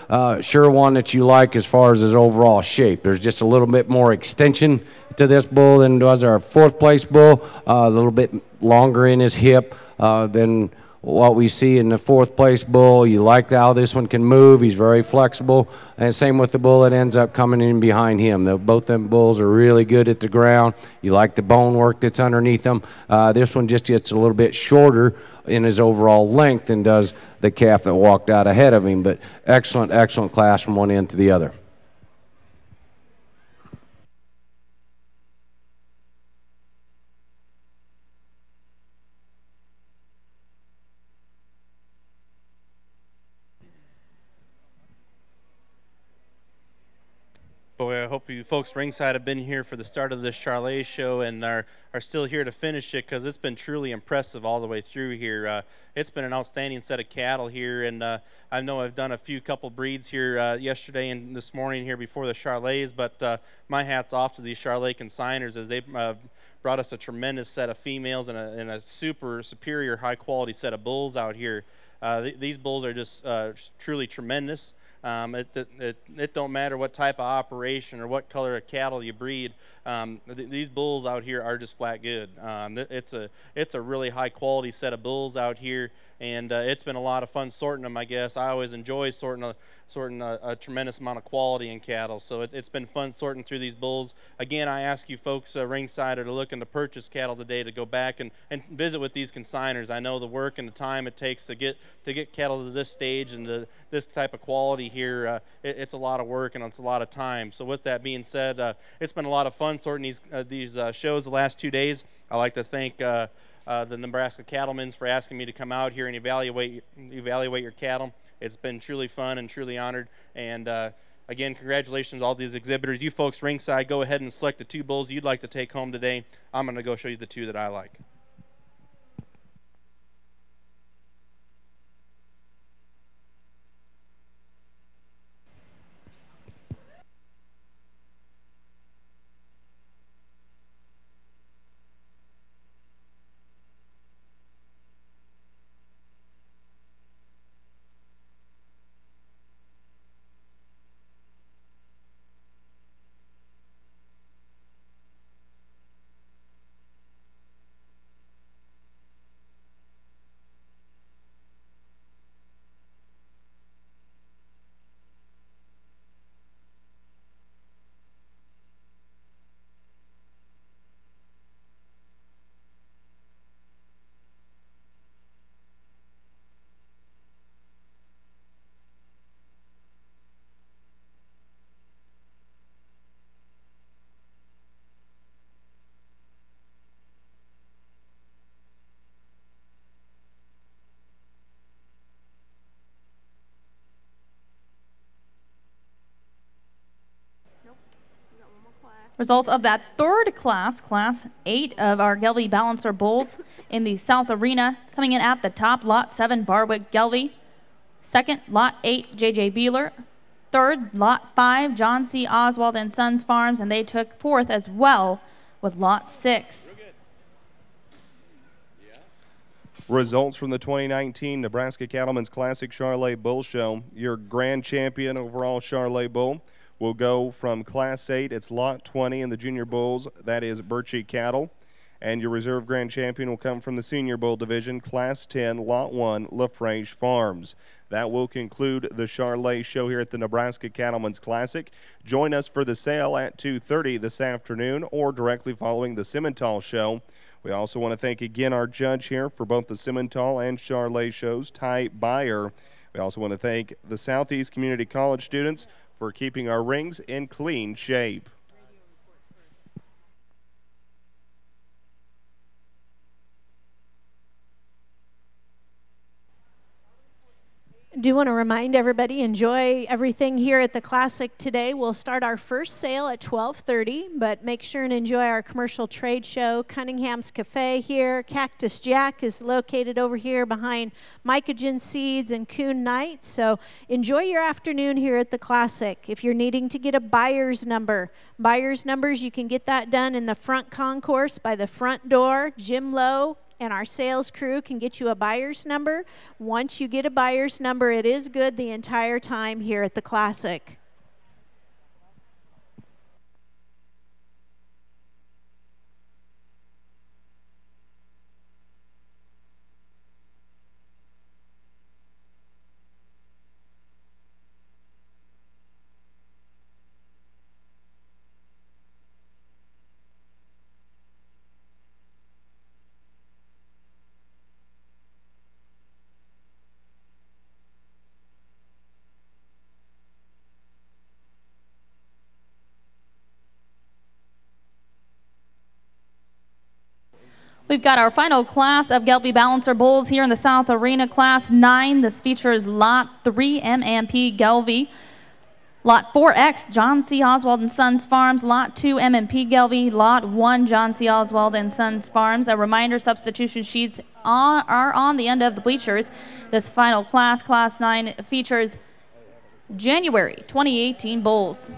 sure one that you like as far as his overall shape. There's just a little bit more extension to this bull than was our 4th place bull, a little bit longer in his hip than what we see in the 4th place bull. You like how this one can move. He's very flexible. And same with the bull that ends up coming in behind him. Both them bulls are really good at the ground. You like the bone work that's underneath them. This one just gets a little bit shorter in his overall length than does the calf that walked out ahead of him. But excellent, excellent class from one end to the other. Boy, I hope you folks ringside have been here for the start of this Charolais show and are still here to finish it, because it's been truly impressive all the way through here. It's been an outstanding set of cattle here, and I know I've done a couple breeds here yesterday and this morning here before the Charolais, but my hat's off to these Charolais consigners as they brought us a tremendous set of females and a superior high quality set of bulls out here. These bulls are just truly tremendous. It don't matter what type of operation or what color of cattle you breed. These bulls out here are just flat good. It's a really high quality set of bulls out here, and it's been a lot of fun sorting them. I guess I always enjoy sorting a tremendous amount of quality in cattle, so it's been fun sorting through these bulls. Again, I ask you folks ringside that are looking to purchase cattle today to go back and visit with these consigners. I know the work and the time it takes to get cattle to this stage and to this type of quality here. It's a lot of work and it's a lot of time. So with that being said, it's been a lot of fun sorting these shows the last 2 days. I'd like to thank the Nebraska Cattlemen for asking me to come out here and evaluate your cattle. It's been truly fun and truly honored. And again, congratulations to all these exhibitors. You folks ringside, go ahead and select the 2 bulls you'd like to take home today. I'm going to go show you the 2 that I like. Results of that third class, Class 8 of our Gelbvieh Balancer Bulls in the South Arena. Coming in at the top, Lot 7, Barwick Gelbvieh. Second, Lot 8, J.J. Beeler. Third, Lot 5, John C. Oswald and Sons Farms, and they took fourth as well with Lot 6. Results from the 2019 Nebraska Cattlemen's Classic Charolais Bull Show. Your grand champion overall Charolais Bull will go from Class 8. It's Lot 20 in the Junior Bulls. That is Birchie Cattle. And your reserve grand champion will come from the Senior Bull Division, Class 10, Lot 1, LaFranche Farms. That will conclude the Charolais show here at the Nebraska Cattlemen's Classic. Join us for the sale at 2:30 this afternoon or directly following the Simmental show. We also want to thank again our judge here for both the Simmental and Charolais shows, Ty Beyer. We also want to thank the Southeast Community College students for keeping our rings in clean shape. Do want to remind everybody, enjoy everything here at the Classic today. We'll start our first sale at 12:30, but make sure and enjoy our commercial trade show. Cunningham's Cafe here. Cactus Jack is located over here behind Mycogen Seeds and Coon Night. So enjoy your afternoon here at the Classic. If you're needing to get a buyer's numbers, you can get that done in the front concourse by the front door. Jim Lowe and our sales crew can get you a buyer's number. Once you get a buyer's number, it is good the entire time here at the Classic. We've got our final class of Gelbvieh Balancer Bulls here in the South Arena, Class 9. This features Lot 3 M&P Gelbvieh, Lot 4X John C. Oswald and Sons Farms, Lot 2 M&P Gelbvieh, Lot 1 John C. Oswald and Sons Farms. A reminder, substitution sheets are on the end of the bleachers. This final class, Class 9, features January 2018 bulls.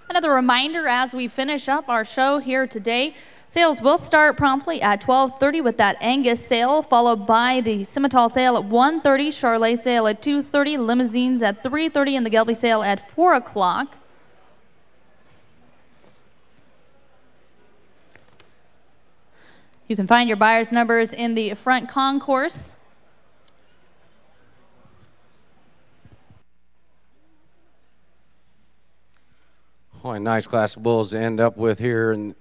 Another reminder as we finish up our show here today, sales will start promptly at 12:30 with that Angus sale, followed by the Simmental sale at 1:30, Charolais sale at 2:30, Limousines at 3:30, and the Gelbvieh sale at 4 o'clock. You can find your buyer's numbers in the front concourse. Boy, nice class of bulls to end up with here in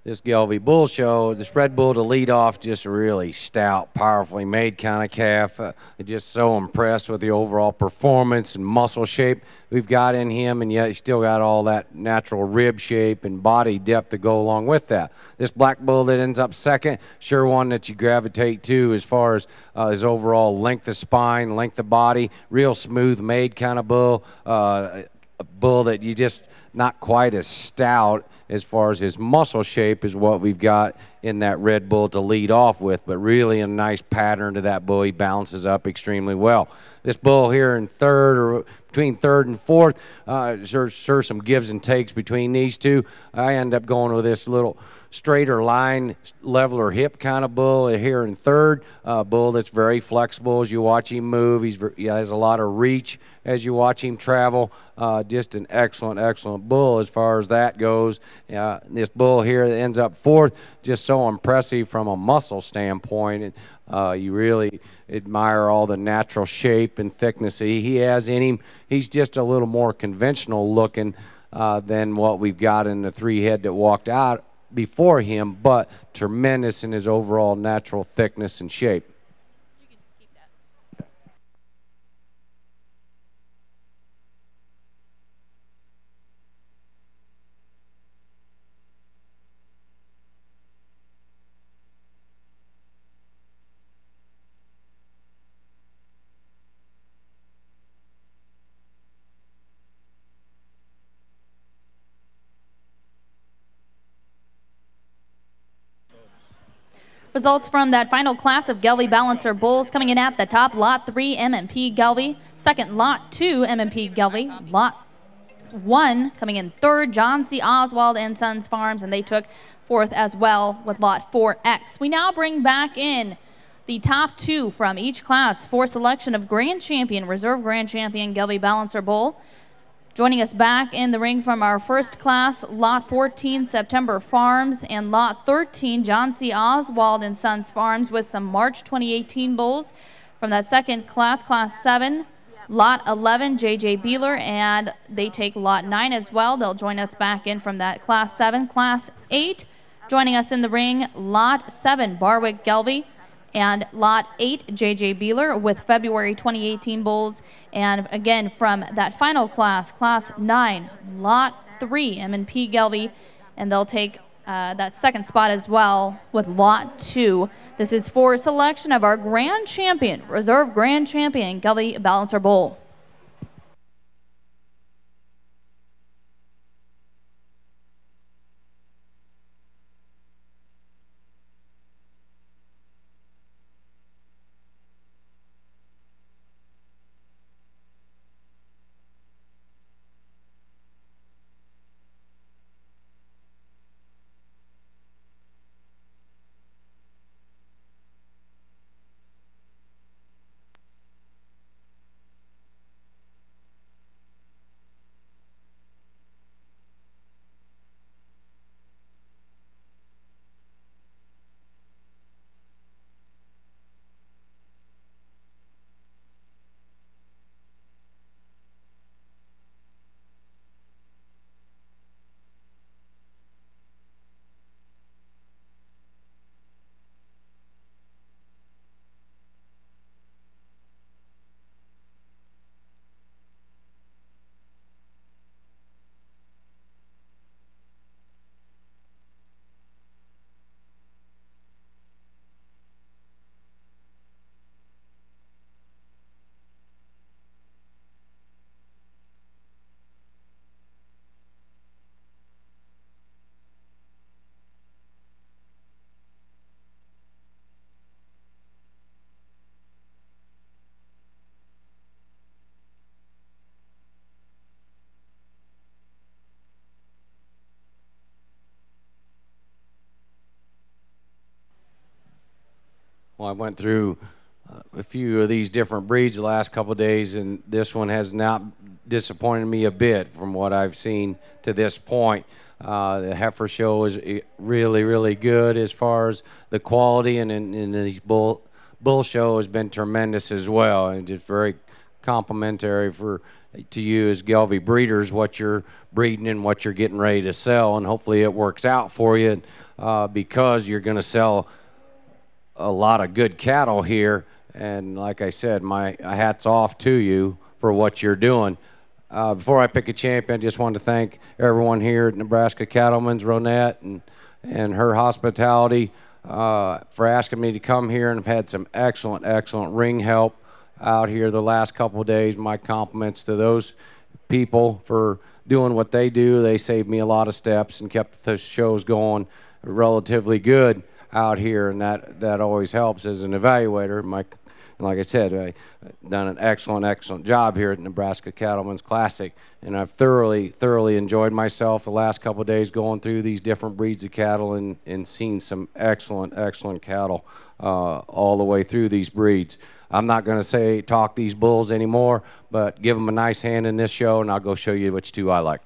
this Gelbvieh Bull Show. The spread bull to lead off, just a really stout, powerfully made kind of calf. Just so impressed with the overall performance and muscle shape we've got in him, and yet he's still got all that natural rib shape and body depth to go along with that. This black bull that ends up second, sure one that you gravitate to as far as his overall length of spine, length of body, real smooth made kind of bull. A bull that you just not quite as stout as far as his muscle shape is what we've got in that red bull to lead off with, but really a nice pattern to that bull. He balances up extremely well. This bull here in third, or between third and fourth, sure some gives and takes between these two. I end up going with this little straighter line, leveler hip kind of bull here in third. Bull that's very flexible as you watch him move. He has a lot of reach as you watch him travel. Just an excellent bull as far as that goes. This bull here that ends up fourth, just so impressive from a muscle standpoint. You really admire all the natural shape and thickness he has in him. He's just a little more conventional looking than what we've got in the three head that walked out before him, but tremendous in his overall natural thickness and shape. Results from that final class of Gelbvieh Balancer bulls coming in at the top. Lot 3, M&P Gelbvieh. Second, Lot 2, M&P Gelbvieh. Lot 1 coming in third, John C. Oswald and Sons Farms, and they took fourth as well with Lot 4X. We now bring back in the top 2 from each class for selection of Grand Champion, Reserve Grand Champion Gelbvieh Balancer bull. Joining us back in the ring from our first class, Lot 14, September Farms, and Lot 13, John C. Oswald and Sons Farms, with some March 2018 bulls. From that second class, Class 7, Lot 11, J.J. Beeler, and they take Lot 9 as well. They'll join us back in from that Class 7. Class 8, joining us in the ring, Lot 7, Barwick Gelbvieh, and Lot 8, J.J. Beeler, with February 2018 bulls. And again, from that final class, Class 9, Lot 3, M&P Gelbvieh, and they'll take that second spot as well with Lot 2. This is for selection of our Grand Champion, Reserve Grand Champion, Gelbvieh Balancer bull. Well, I went through a few of these different breeds the last couple of days, and this one has not disappointed me a bit from what I've seen to this point. The heifer show is really, really good as far as the quality, and the bull show has been tremendous as well, and just very complimentary to you as Gelbvieh breeders, what you're breeding and what you're getting ready to sell, and hopefully it works out for you because you're going to sell a lot of good cattle here. And like I said, my hat's off to you for what you're doing. Before I pick a champion, I just want to thank everyone here at Nebraska Cattlemen's, Ronette and her hospitality for asking me to come here, and I've had some excellent ring help out here the last couple of days. My compliments to those people for doing what they do. They saved me a lot of steps and kept the shows going relatively good out here, and that always helps as an evaluator. And like I said, I've done an excellent job here at Nebraska Cattlemen's Classic, and I've thoroughly enjoyed myself the last couple of days going through these different breeds of cattle and seen some excellent cattle all the way through these breeds. I'm not going to talk these bulls anymore, but give them a nice hand in this show, and I'll go show you which two I like.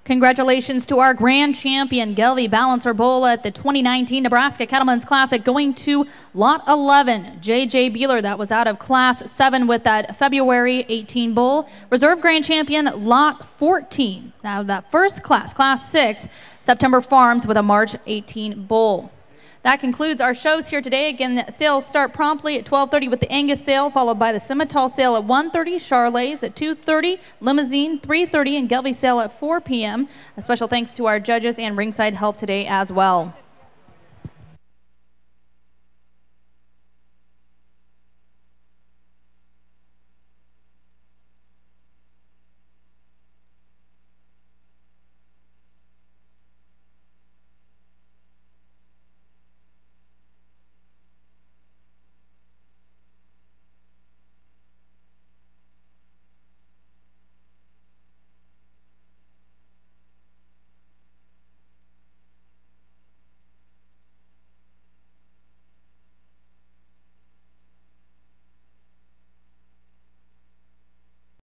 Congratulations to our grand champion, Gelbvieh Balancer Bull at the 2019 Nebraska Cattlemen's Classic, going to Lot 11, J.J. Beeler. That was out of Class 7 with that February 18 bull. Reserve grand champion, Lot 14. Now that first class, Class 6, September Farms with a March 18 bull. That concludes our shows here today. Again, sales start promptly at 12:30 with the Angus sale, followed by the Simmental sale at 1:30, Charolais at 2:30, Limousin 3:30, and Gelbvieh sale at 4 p.m. A special thanks to our judges and ringside help today as well.